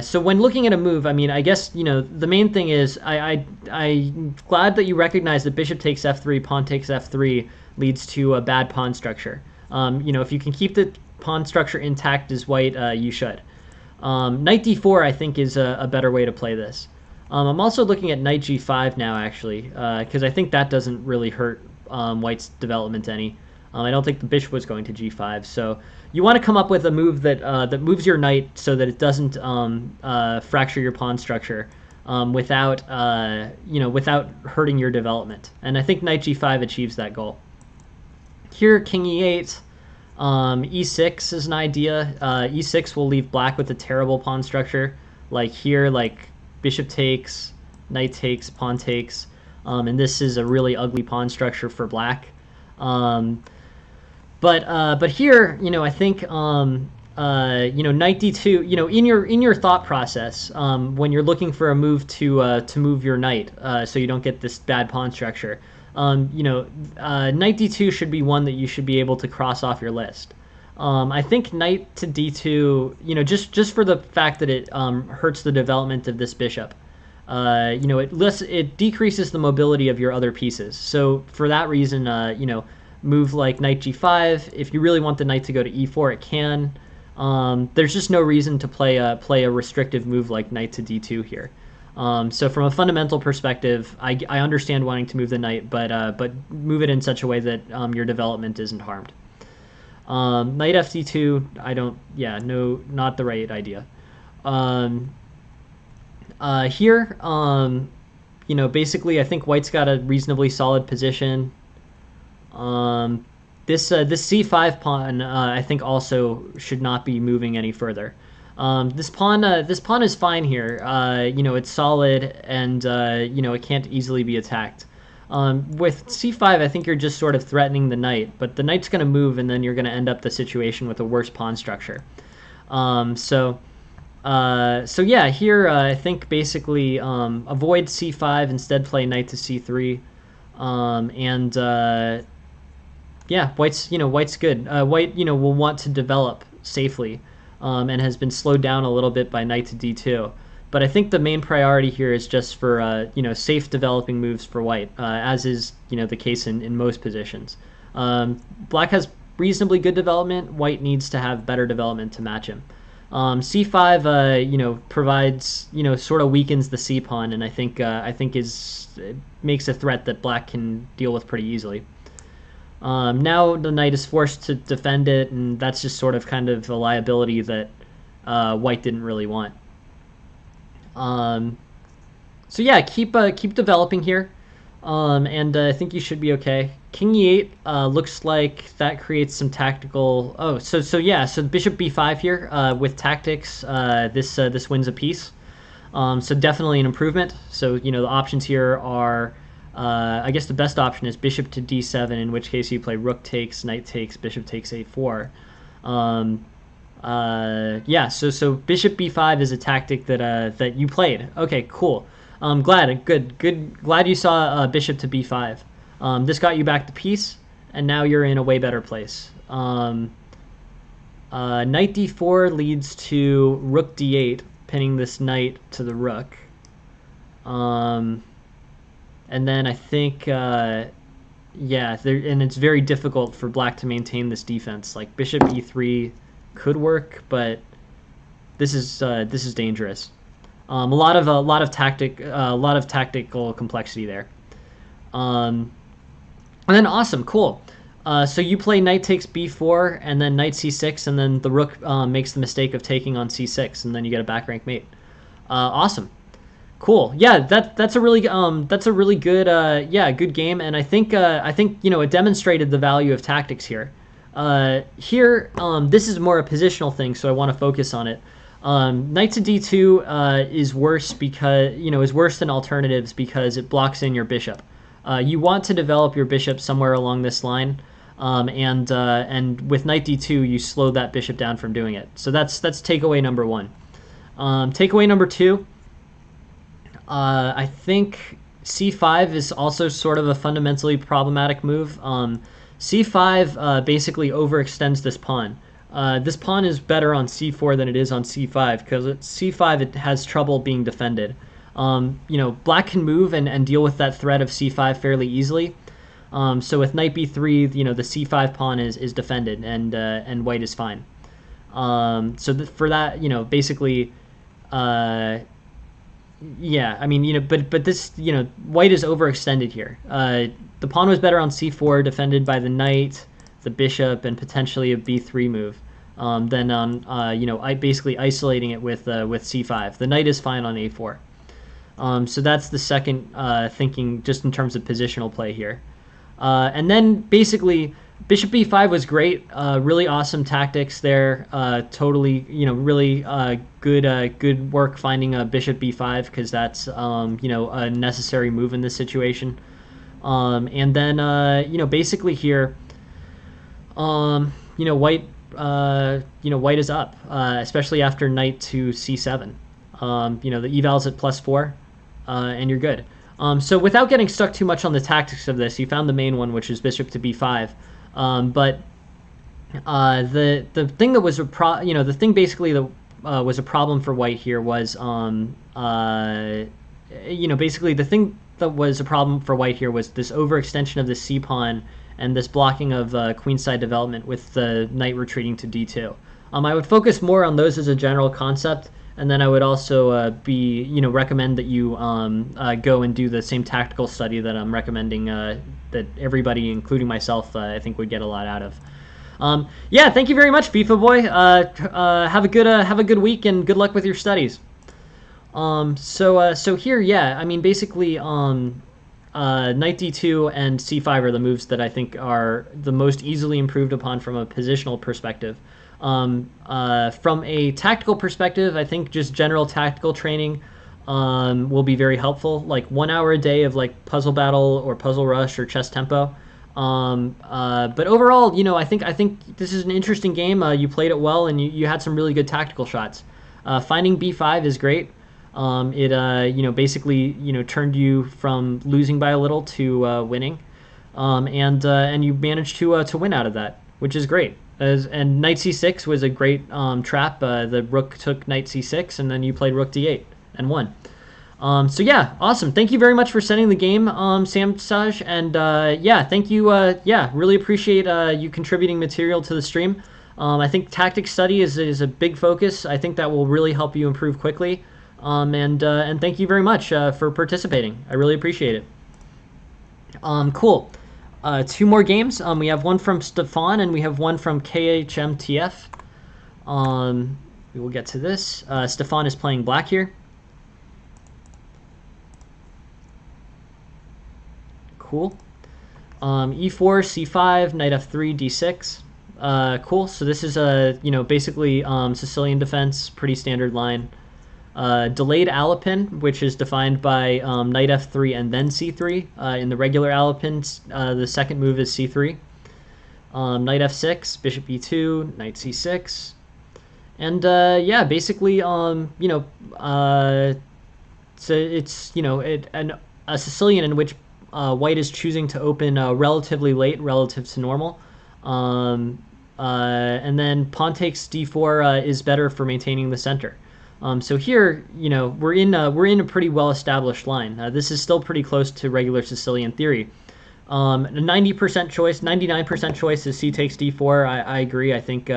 So when looking at a move, I mean, I guess the main thing is I'm glad that you recognize that bishop takes f3, pawn takes f3 leads to a bad pawn structure. If you can keep the pawn structure intact as white, you should. Knight d4 I think is a better way to play this. I'm also looking at knight g5 now, actually, because I think that doesn't really hurt white's development any. I don't think the bishop was going to g5, so you want to come up with a move that moves your knight so that it doesn't fracture your pawn structure without hurting your development. And I think knight g5 achieves that goal. Here, king e8, e6 is an idea. E6 will leave black with a terrible pawn structure, like here, like bishop takes, knight takes, pawn takes, and this is a really ugly pawn structure for black. But here, I think knight d2, in your thought process, when you're looking for a move to move your knight, so you don't get this bad pawn structure, knight d2 should be one that you should be able to cross off your list. I think knight to d2, just for the fact that it hurts the development of this bishop. It decreases the mobility of your other pieces. So for that reason, move like knight g5. If you really want the knight to go to e4, it can. There's just no reason to play a restrictive move like knight to d2 here. So from a fundamental perspective, I understand wanting to move the knight, but move it in such a way that your development isn't harmed. Knight fd2, not the right idea. Here, basically I think white's got a reasonably solid position. This c5 pawn I think also should not be moving any further. This pawn is fine here. It's solid, and it can't easily be attacked. With c5, I think you're just sort of threatening the knight, but the knight's going to move, and then you're going to end up the situation with a worse pawn structure. Here I think basically avoid c5, instead play knight to c3, white's good. White will want to develop safely, and has been slowed down a little bit by knight to d2. But I think the main priority here is just for safe developing moves for white, as is the case in most positions. Black has reasonably good development. White needs to have better development to match him. C5, provides, sort of weakens the C pawn, and I think makes a threat that black can deal with pretty easily. Now the knight is forced to defend it, and that's just sort of kind of a liability that white didn't really want. So yeah, keep developing here, and I think you should be okay. King e8 looks like that creates some tactical. Oh, so yeah, so bishop b5 here with tactics. This wins a piece. So definitely an improvement. So the options here are. I guess the best option is bishop to d7, in which case you play rook takes, knight takes, bishop takes a4. Yeah, so bishop b5 is a tactic that you played. Okay, cool. Glad you saw bishop to b5. This got you back the piece, and now you're in a way better place. Knight d4 leads to rook d8, pinning this knight to the rook. And then I think, yeah, and it's very difficult for black to maintain this defense. Like bishop e3 could work, but this is dangerous. A lot of tactical complexity there. And then awesome, cool. So you play knight takes b4, and then knight c6, and then the rook makes the mistake of taking on c6, and then you get a back rank mate. Awesome. Cool. Yeah, that's a really good good game, and I think it demonstrated the value of tactics here. This is more a positional thing, so I want to focus on it. Knight to d2 is worse because is worse than alternatives because it blocks in your bishop. You want to develop your bishop somewhere along this line, and with knight d2 you slow that bishop down from doing it. So that's takeaway number one. Takeaway number two. I think c5 is also sort of a fundamentally problematic move. C5 basically overextends this pawn. This pawn is better on c4 than it is on c5 because at c5 it has trouble being defended. Black can move and deal with that threat of c5 fairly easily. So with knight b3, the c5 pawn is defended, and white is fine. For that, basically. Yeah, I mean, but this, white is overextended here. The pawn was better on c4, defended by the knight, the bishop, and potentially a b3 move, than on, basically isolating it with c5. The knight is fine on a4. So that's the second thinking, just in terms of positional play here. And then basically, bishop b5 was great. Really awesome tactics there. Totally, really good work finding a bishop b5 because that's a necessary move in this situation. And then basically here, white white is up, especially after knight to c7. The eval's at +4, and you're good. So without getting stuck too much on the tactics of this, you found the main one, which is bishop to b5. But the thing that was the thing basically that was a problem for white here was basically the thing that was a problem for white here was this overextension of the c pawn and this blocking of queenside development with the knight retreating to d2. I would focus more on those as a general concept, and then I would also recommend that you go and do the same tactical study that I'm recommending that everybody, including myself, I think would get a lot out of. Yeah, thank you very much, FIFA boy. Have a good week and good luck with your studies. So here, yeah, I mean basically, knight d2 and c5 are the moves that I think are the most easily improved upon from a positional perspective. From a tactical perspective, I think just general tactical training will be very helpful. Like 1 hour a day of like Puzzle Battle or Puzzle Rush or Chess Tempo. But overall, I think this is an interesting game. You played it well, and you had some really good tactical shots. Finding b5 is great. It basically turned you from losing by a little to winning, and you managed to win out of that, which is great. And knight c6 was a great trap. The rook took knight c6, and then you played rook d8 and won. So yeah, awesome. Thank you very much for sending the game, Samsaj, and yeah, thank you. Yeah, really appreciate you contributing material to the stream. I think tactic study is a big focus. I think that will really help you improve quickly. And thank you very much for participating. I really appreciate it. Cool. Two more games. We have one from Stefan and we have one from KHMTF. We will get to this. Stefan is playing black here. Cool. E4, C5, knight F3, D6. Cool. So this is a basically Sicilian defense, pretty standard line. Delayed Alapin, which is defined by knight F3 and then C3. In the regular Alapin, the second move is C3. Knight F6, Bishop E2, Knight C6. And yeah, basically, so it's a Sicilian in which White is choosing to open relatively late relative to normal. And then pawn takes D4 is better for maintaining the center. So here, we're in a pretty well-established line. This is still pretty close to regular Sicilian theory. 90% choice, 99% choice is C takes D4. I agree. I think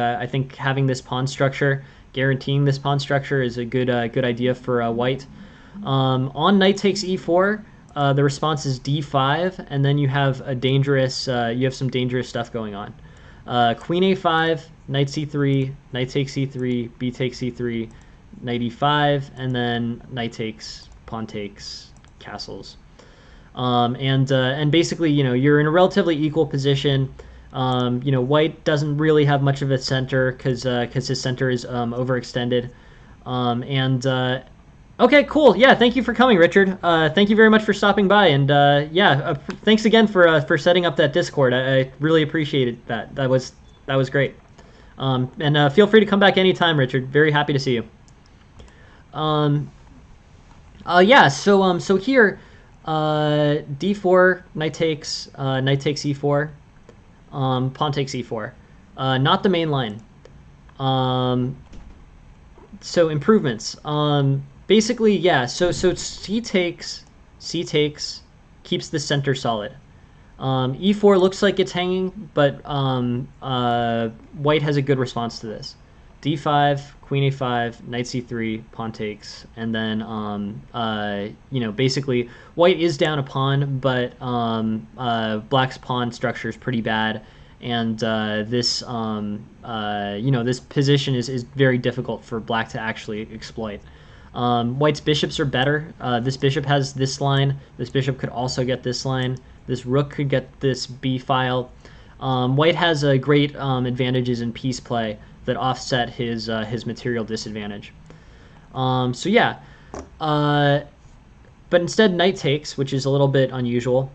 having this pawn structure, guaranteeing this pawn structure, is a good idea for White. On knight takes E4, the response is D5, and then you have some dangerous stuff going on. Queen A5, knight C3, knight takes C3, B takes C3, knight E5, and then knight takes, pawn takes, castles. And basically, you're in a relatively equal position. White doesn't really have much of a center because his center is overextended. Okay, cool. Yeah, thank you for coming, Richard. Thank you very much for stopping by, and thanks again for setting up that Discord. I really appreciated that. That was great. And feel free to come back anytime, Richard. Very happy to see you. Yeah. So here. D4, knight takes E4, pawn takes E4. Not the main line. So improvements. Basically, yeah. So C takes, keeps the center solid. E4 looks like it's hanging, but White has a good response to this. D5, Queen A5, Knight C3, pawn takes, and then basically White is down a pawn, but Black's pawn structure is pretty bad, and this position is very difficult for Black to actually exploit. White's bishops are better. This bishop has this line. This bishop could also get this line. This rook could get this B file. White has great advantages in piece play that offset his material disadvantage. So yeah, but instead knight takes, which is a little bit unusual.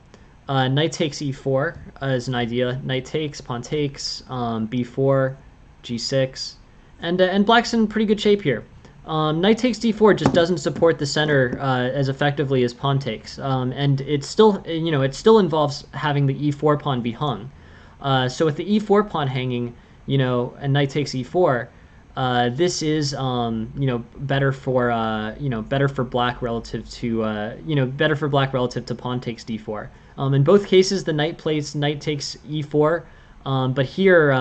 Knight takes E4 is an idea. Knight takes, pawn takes, B4, G6, and Black's in pretty good shape here. Knight takes D4 just doesn't support the center as effectively as pawn takes, and it still involves having the E4 pawn be hung. So with the E4 pawn hanging, and knight takes E4, this is better for Black relative to pawn takes D4. In both cases, the knight plays knight takes E4, but here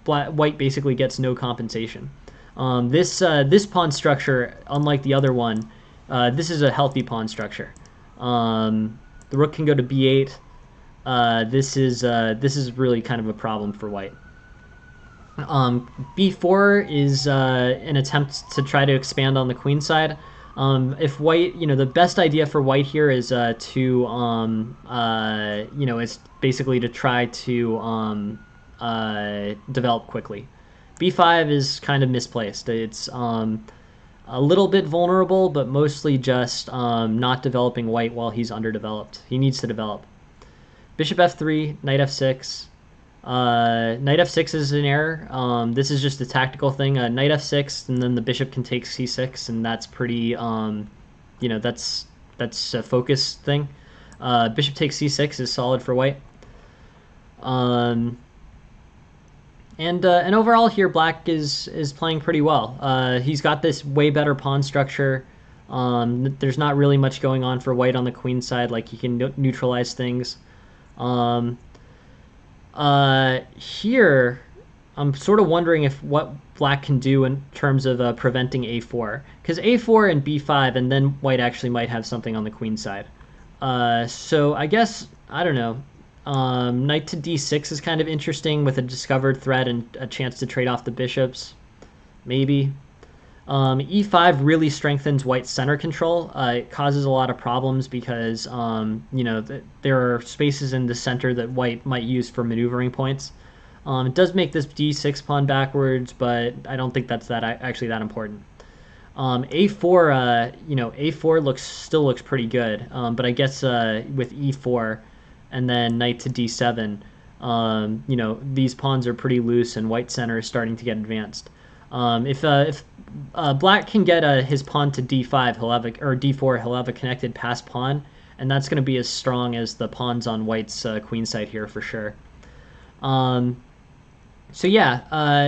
White basically gets no compensation. This pawn structure, unlike the other one, this is a healthy pawn structure. The rook can go to B8. This is really kind of a problem for White. B4 is an attempt to try to expand on the queen side. If White, the best idea for White here is it's basically to try to develop quickly. B5 is kind of misplaced. It's a little bit vulnerable, but mostly just not developing White while he's underdeveloped. He needs to develop. Bishop F3, Knight F6. Knight F6 is an error. This is just a tactical thing. Knight F6, and then the bishop can take C6, and that's pretty, that's a focus thing. Bishop takes C6 is solid for White. And overall here, Black is playing pretty well. He's got this way better pawn structure. There's not really much going on for White on the queen side. Like, he can neutralize things. Here, I'm sort of wondering if what black can do in terms of preventing a4, because a4 and b5, and then white actually might have something on the queen side. So I guess I don't know. Knight to d6 is kind of interesting with a discovered threat and a chance to trade off the bishops. Maybe. E5 really strengthens white's center control. It causes a lot of problems because there are spaces in the center that white might use for maneuvering points. It does make this d6 pawn backwards, but I don't think that's actually that important. A4, A4 still looks pretty good, but I guess with E4 and then knight to D7, these pawns are pretty loose, and white center is starting to get advanced. If black can get his pawn to D5, or D4, he'll have a connected pass pawn, and that's going to be as strong as the pawns on white's queen side here for sure. So yeah,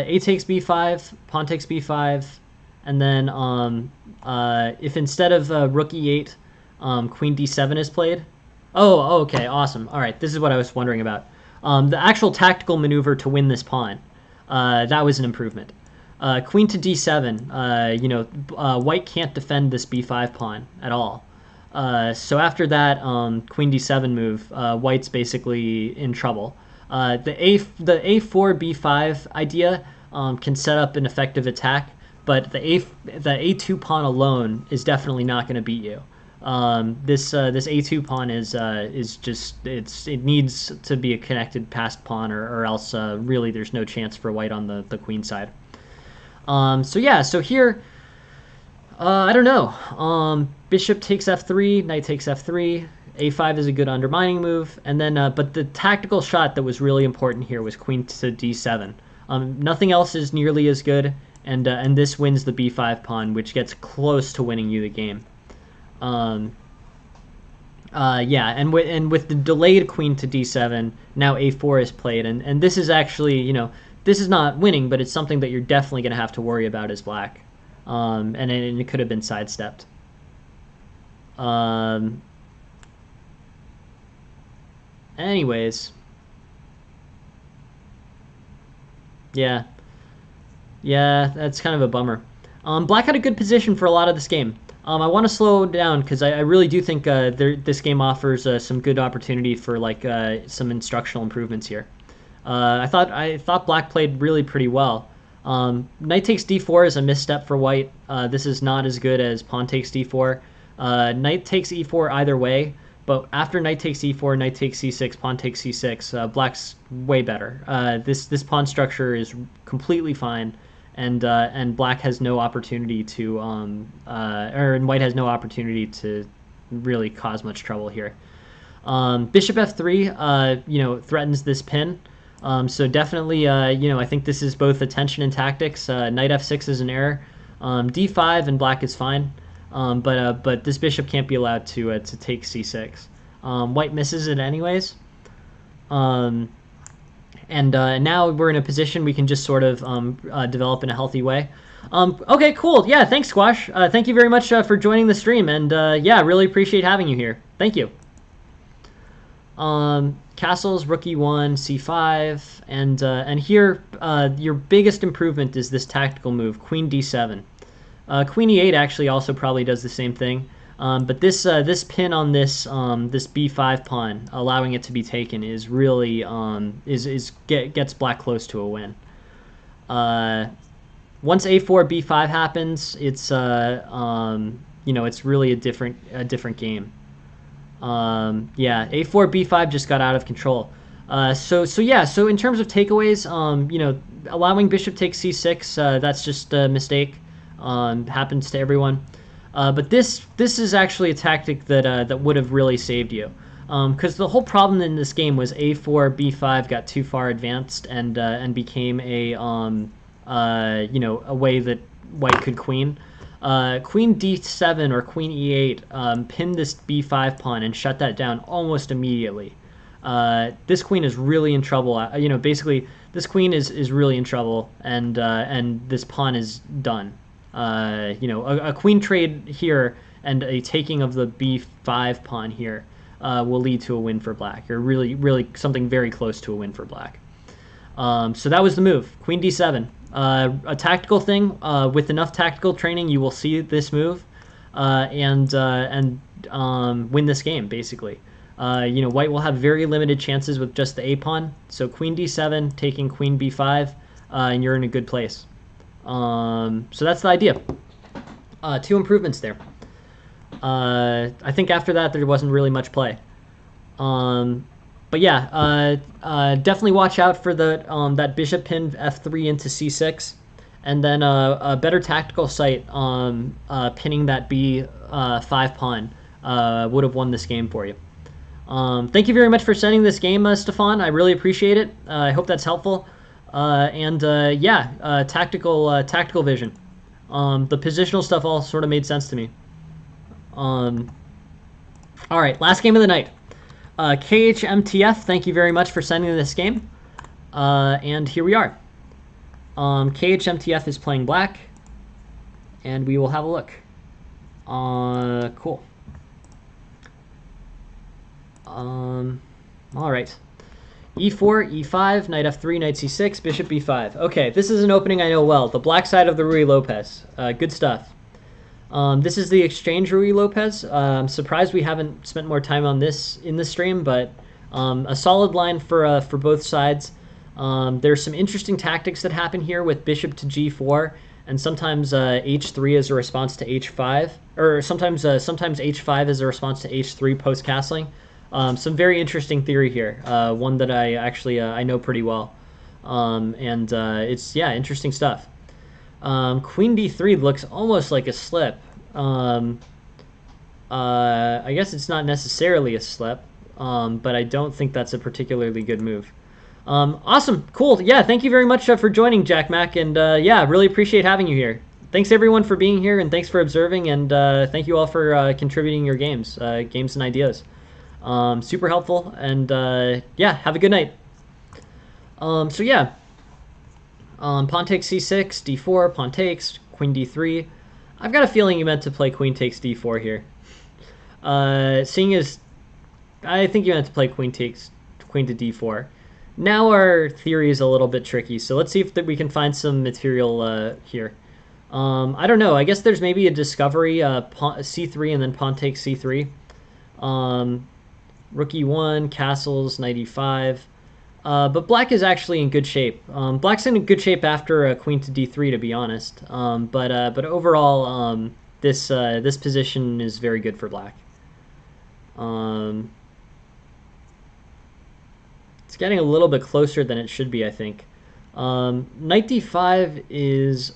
A takes B5, pawn takes B5, and then if instead of rook E8, queen D7 is played. Oh, okay, awesome. All right, this is what I was wondering about. The actual tactical maneuver to win this pawn, that was an improvement. Queen to D7, white can't defend this B5 pawn at all. So after that queen D7 move, white's basically in trouble. The A4 B5 idea can set up an effective attack, but the A2 pawn alone is definitely not going to beat you. This A2 pawn is just it needs to be a connected passed pawn, or else really there's no chance for white on the queen side. So yeah, so here I don't know. Bishop takes f3, knight takes f3. A5 is a good undermining move, and then but the tactical shot that was really important here was queen to d7. Nothing else is nearly as good, and this wins the b5 pawn, which gets close to winning you the game. Yeah, and with the delayed queen to d7, now a4 is played, and this is actually, this is not winning, but it's something that you're definitely going to have to worry about as black, and it could have been sidestepped. Anyways, yeah, that's kind of a bummer. Black had a good position for a lot of this game. I want to slow down because I really do think this game offers some good opportunity for some instructional improvements here. I thought black played really pretty well. Knight takes d4 is a misstep for white. This is not as good as pawn takes d4. Knight takes e4 either way, but after knight takes e4, knight takes c6, pawn takes c6, black's way better. This pawn structure is completely fine, and black has no opportunity to, and white has no opportunity to really cause much trouble here. Bishop f3, threatens this pin. So definitely, I think this is both attention and tactics. Knight f6 is an error. d5 and black is fine. But this bishop can't be allowed to take c6. White misses it anyways. And now we're in a position we can just sort of develop in a healthy way. Okay, cool. Yeah, thanks, Squash. Thank you very much for joining the stream, and yeah, really appreciate having you here. Thank you. Castles, rook e1, c5, and here your biggest improvement is this tactical move, queen d7. Queen e8 actually also probably does the same thing, but this pin on this this b5 pawn, allowing it to be taken, is really gets black close to a win. Once a4 b5 happens, it's it's really a different game. Yeah, a4 b5 just got out of control. So in terms of takeaways, allowing bishop takes c6, that's just a mistake. Happens to everyone, but this is actually a tactic that would have really saved you, because the whole problem in this game was a4 b5 got too far advanced and became a way that white could queen. Queen d7 or queen e8 pinned this b5 pawn and shut that down almost immediately. This queen is really in trouble. Basically this queen is really in trouble, and this pawn is done. A queen trade here and a taking of the b5 pawn here will lead to a win for black, or really something very close to a win for black. So that was the move, queen d7. A tactical thing, with enough tactical training, you will see this move, and win this game, basically. White will have very limited chances with just the a-pawn. So queen d7, taking queen b5, and you're in a good place. So that's the idea. 2 improvements there. I think after that, there wasn't really much play. But yeah, definitely watch out for the that bishop pin f3 into c6, and then a better tactical sight pinning that b5 pawn would have won this game for you. Thank you very much for sending this game, Stefan. I really appreciate it. I hope that's helpful. Yeah, tactical vision. The positional stuff all sort of made sense to me. All right, last game of the night. KHMTF, thank you very much for sending this game. And here we are. KHMTF is playing black, and we will have a look. Cool. All right. E4, E5, knight F3, knight C6, bishop B5. Okay, this is an opening I know well. The black side of the Ruy Lopez. Good stuff. This is the exchange Ruy Lopez. I'm surprised we haven't spent more time on this in the stream, but a solid line for both sides. There's some interesting tactics that happen here with bishop to G4, and sometimes H3 is a response to H5, or sometimes H5 is a response to H3 post castling. Some very interesting theory here, one that I actually I know pretty well, and it's interesting stuff. Queen d3 looks almost like a slip. I guess it's not necessarily a slip, but I don't think that's a particularly good move. Awesome, cool. Yeah, thank you very much for joining, Jack Mac, and yeah, really appreciate having you here. Thanks everyone for being here, and thanks for observing, and thank you all for contributing your games and ideas. Super helpful, and yeah, have a good night. So yeah, pawn takes c6, d4, pawn takes, queen d3. I've got a feeling you meant to play queen takes d4 here. Seeing as I think you meant to play queen to d4. Now our theory is a little bit tricky, so let's see if we can find some material here. I don't know. I guess there's maybe a discovery, pawn, c3 and then pawn takes c3. Rook e1, castles, knight e5. But black is actually in good shape. Black's in good shape after queen to d3, to be honest. But overall, this position is very good for black. It's getting a little bit closer than it should be, I think. Knight d5 is...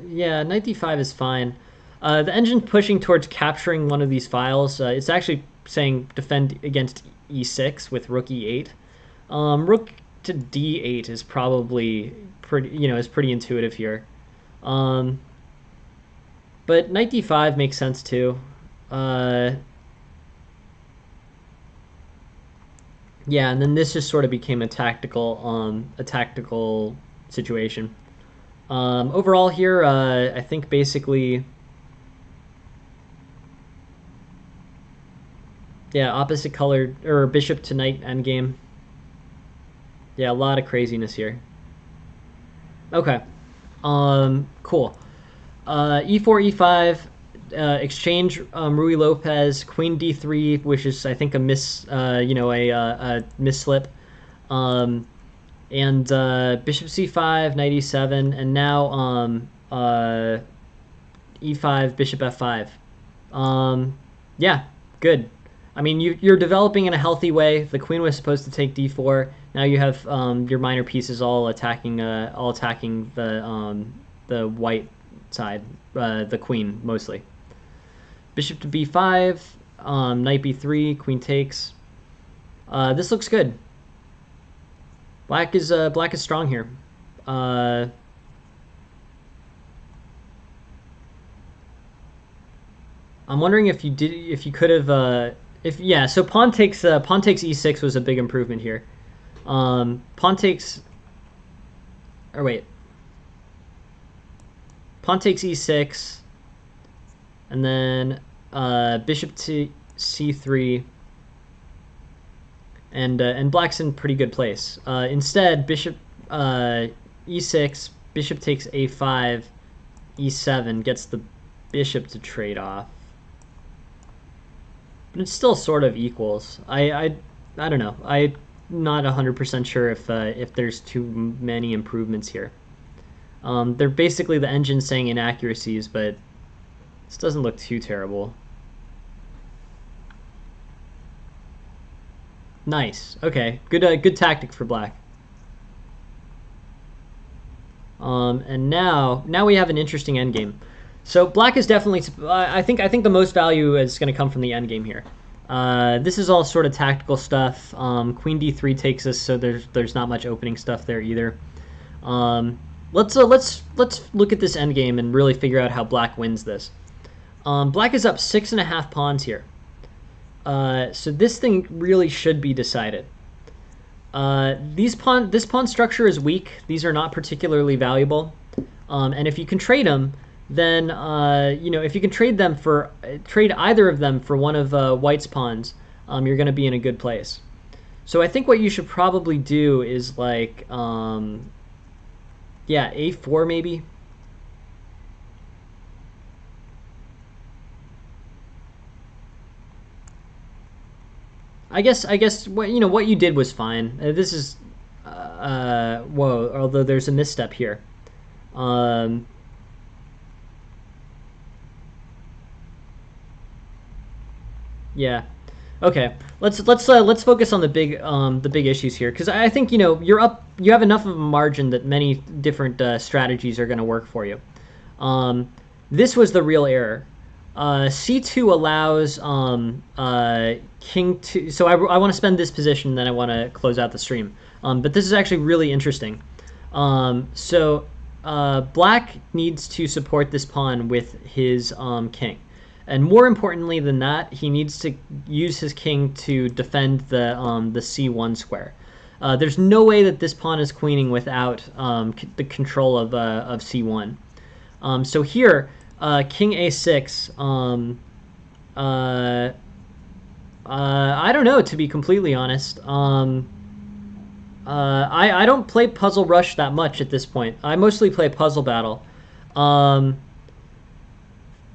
Yeah, knight d5 is fine. The engine's pushing towards capturing one of these files. It's actually saying defend against e6 with rook e8. Rook to d8 is probably pretty intuitive here. But knight d5 makes sense too. Yeah, and then this just sort of became a tactical situation. Overall here, I think basically, yeah, opposite colored, or bishop to knight endgame. Yeah, a lot of craziness here. Okay, cool. E4, E5, exchange Ruy Lopez, queen D3, which is I think a misslip, and bishop C5, knight E7, and now E5, bishop F5. Yeah, good. I mean, you're developing in a healthy way. The queen was supposed to take d4. Now you have your minor pieces all attacking the white side, the queen mostly. Bishop to b5, knight b3, queen takes. This looks good. Black is strong here. I'm wondering if you could have. So pawn takes e6 was a big improvement here. Pawn takes e6, and then bishop to c3, and black's in pretty good place. Instead, bishop e6, bishop takes a5, e7 gets the bishop to trade off. But it's still sort of equals. I don't know. I'm not 100% sure if there's too many improvements here. They're basically the engine saying inaccuracies, but this doesn't look too terrible. Nice. Okay. Good tactic for black. And now we have an interesting endgame. So black is definitely. I think the most value is going to come from the endgame here. This is all sort of tactical stuff. Queen d3 takes us, so there's not much opening stuff there either. Let's look at this endgame and really figure out how black wins this. Black is up 6.5 pawns here. So this thing really should be decided. This pawn structure is weak. These are not particularly valuable. And if you can trade them, then if you can trade either of them for one of white's pawns, you're going to be in a good place. So I think what you should probably do is like, a4 maybe. I guess what you did was fine. This is whoa, although there's a misstep here. Yeah. Okay. Let's focus on the big issues here, because I think you have enough of a margin that many different strategies are going to work for you. This was the real error. C2 allows king to. So I want to spend this position, then I want to close out the stream. But this is actually really interesting. Black needs to support this pawn with his king. And more importantly than that, he needs to use his king to defend the c1 square. There's no way that this pawn is queening without the control of c1. So here, king a6. I don't know, to be completely honest. I don't play Puzzle Rush that much at this point. I mostly play Puzzle Battle.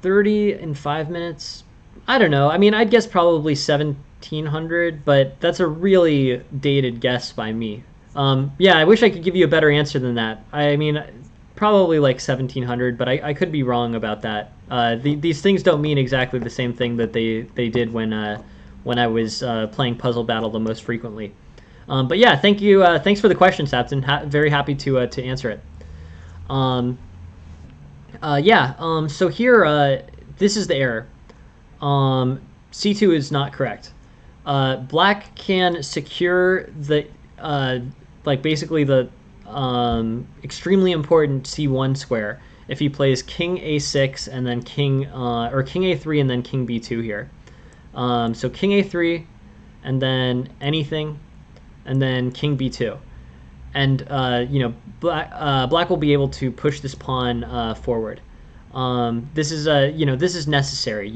30 in 5 minutes. I don't know. I mean, I'd guess probably 1700, but that's a really dated guess by me. Yeah, I wish I could give you a better answer than that. I mean, probably like 1700, but I could be wrong about that. These things don't mean exactly the same thing that they did when I was playing Puzzle Battle the most frequently. But yeah, thank you. Thanks for the question, Sapton. Very happy to answer it. So here, this is the error. C2 is not correct. Black can secure the, basically the extremely important c1 square if he plays king a6 and then king a3 and then king b2 here. So king a3 and then anything and then king b2. And black will be able to push this pawn forward. This is necessary.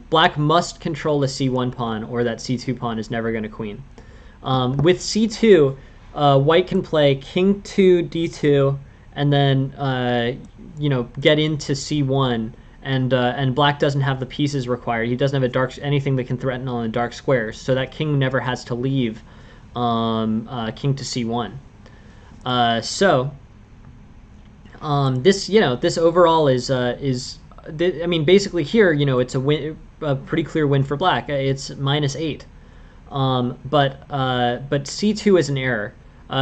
Black must control the c1 pawn, or that c2 pawn is never going to queen. With c2, white can play king 2 d2 and then get into c1, and black doesn't have the pieces required. He doesn't have anything that can threaten on the dark squares, so that king never has to leave king to c1. This overall is I mean, basically here, it's a pretty clear win for black. It's -8. But c2 is an error.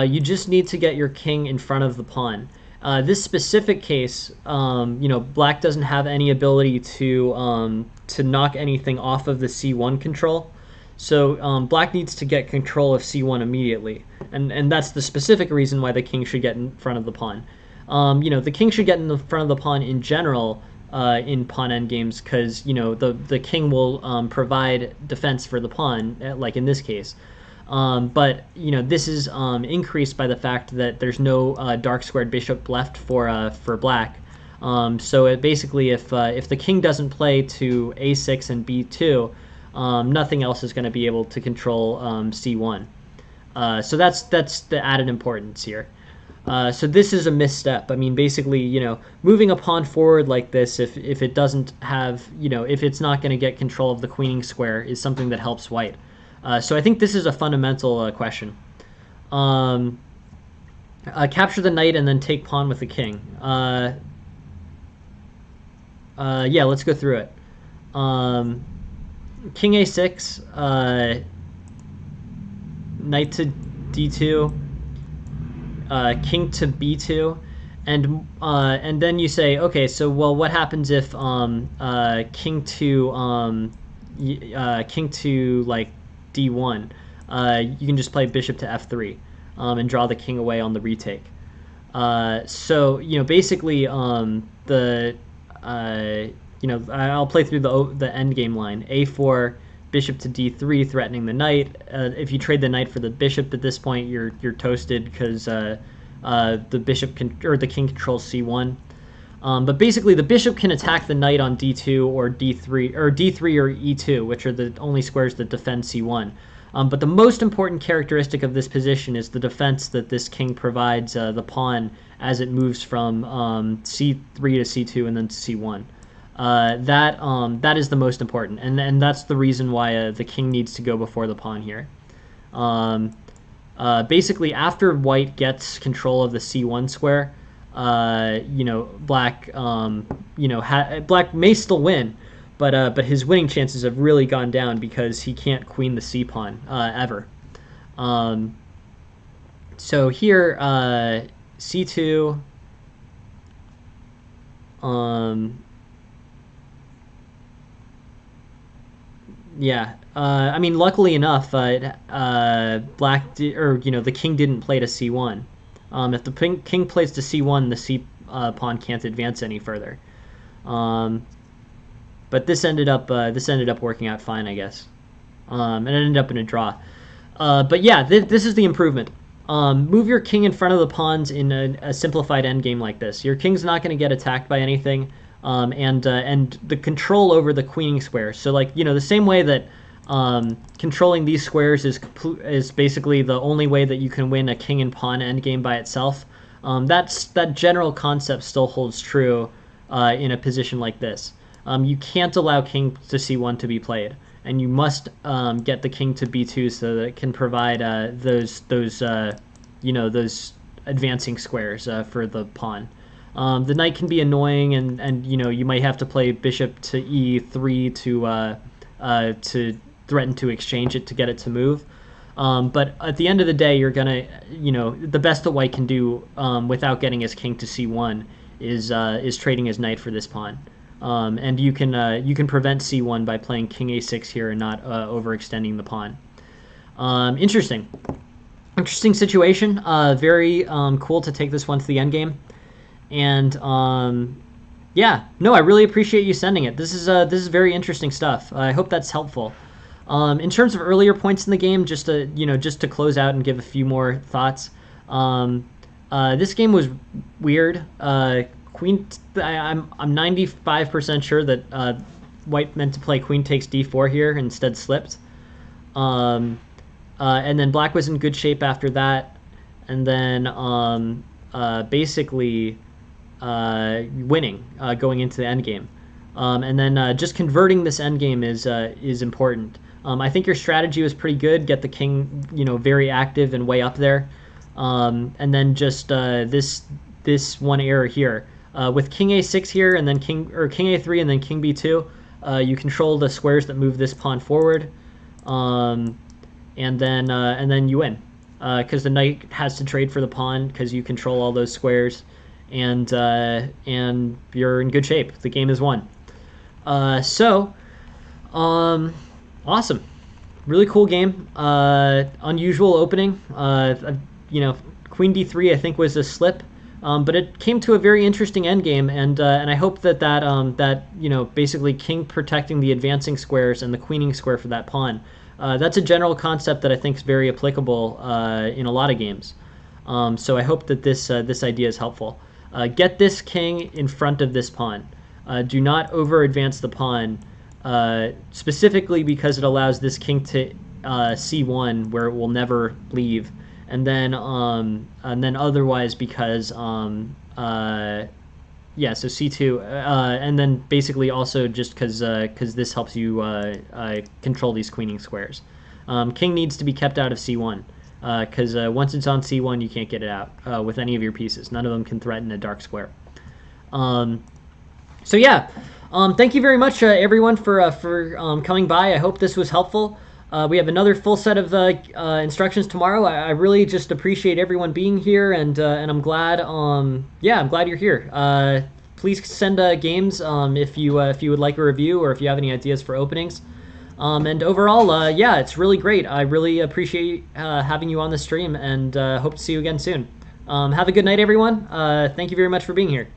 You just need to get your king in front of the pawn. This specific case, black doesn't have any ability to knock anything off of the c1 control. So black needs to get control of c1 immediately, and that's the specific reason why the king should get in front of the pawn. The king should get in the front of the pawn in general in pawn endgames, because the king will provide defense for the pawn, like in this case. But this is increased by the fact that there's no dark squared bishop left for black. So basically, if the king doesn't play to a6 and b2, nothing else is going to be able to control c1. So that's the added importance here. So this is a misstep. I mean, basically, moving a pawn forward like this, if it doesn't have, if it's not going to get control of the queening square, is something that helps white. So I think this is a fundamental question. Capture the knight and then take pawn with the king. Yeah, let's go through it. King a6, knight to d2, king to b2, and then you say, okay, so well, what happens if king to like d1? You can just play bishop to f3 and draw the king away on the retake. So basically I'll play through the endgame line. A4, bishop to d3, threatening the knight. If you trade the knight for the bishop at this point, you're toasted because the king controls c1. But basically, the bishop can attack the knight on d2 or d3 or e2, which are the only squares that defend c1. But the most important characteristic of this position is the defense that this king provides the pawn as it moves from c3 to c2 and then to c1. That is the most important, and that's the reason why the king needs to go before the pawn here. Basically, after white gets control of the c1 square, black black may still win, but his winning chances have really gone down because he can't queen the c pawn ever. So here c2. Yeah, I mean, luckily enough, the king didn't play to c1. If the king plays to c1, the c pawn can't advance any further. But this ended up working out fine, I guess. And it ended up in a draw. But yeah, this is the improvement. Move your king in front of the pawns in a simplified endgame like this. Your king's not going to get attacked by anything. And the control over the queening square. So the same way that controlling these squares is basically the only way that you can win a king and pawn endgame by itself. That general concept still holds true in a position like this. You can't allow king to c1 to be played, and you must get the king to b2 so that it can provide those advancing squares for the pawn. The knight can be annoying, and you might have to play bishop to e3 to threaten to exchange it to get it to move. But at the end of the day, you're gonna the best that white can do without getting his king to c1 is trading his knight for this pawn. And you can prevent c1 by playing king a6 here and not overextending the pawn. Interesting situation. Very cool to take this one to the endgame. And yeah, no, I really appreciate you sending it. This is very interesting stuff. I hope that's helpful. In terms of earlier points in the game, just to close out and give a few more thoughts. This game was weird. Queen. I'm 95% sure that white meant to play queen takes d4 here, instead slipped. And then black was in good shape after that, and then basically winning going into the endgame. And then just converting this endgame is important. I think your strategy was pretty good. Get the king, very active and way up there. And then just this one error here with king a6 here, and then king a3, and then king b2. You control the squares that move this pawn forward, and then you win because the knight has to trade for the pawn because you control all those squares, and you're in good shape. The game is won. Awesome, really cool game. Unusual opening. Queen d3 I think was a slip, but it came to a very interesting endgame, and I hope that basically king protecting the advancing squares and the queening square for that pawn. That's a general concept that I think is very applicable in a lot of games. So I hope that this idea is helpful. Get this king in front of this pawn. Do not over advance the pawn specifically because it allows this king to c1 where it will never leave, and then otherwise because yeah, so c2, and then basically also just because this helps you control these queening squares. King needs to be kept out of c1 because once it's on c1 you can't get it out with any of your pieces. None of them can threaten a dark square. So yeah, thank you very much everyone for coming by. I hope this was helpful. We have another full set of instructions tomorrow. I really just appreciate everyone being here, and I'm glad. Yeah, I'm glad you're here. Please send games if you would like a review, or if you have any ideas for openings. And overall, yeah, it's really great. I really appreciate having you on the stream, and hope to see you again soon. Have a good night, everyone. Thank you very much for being here.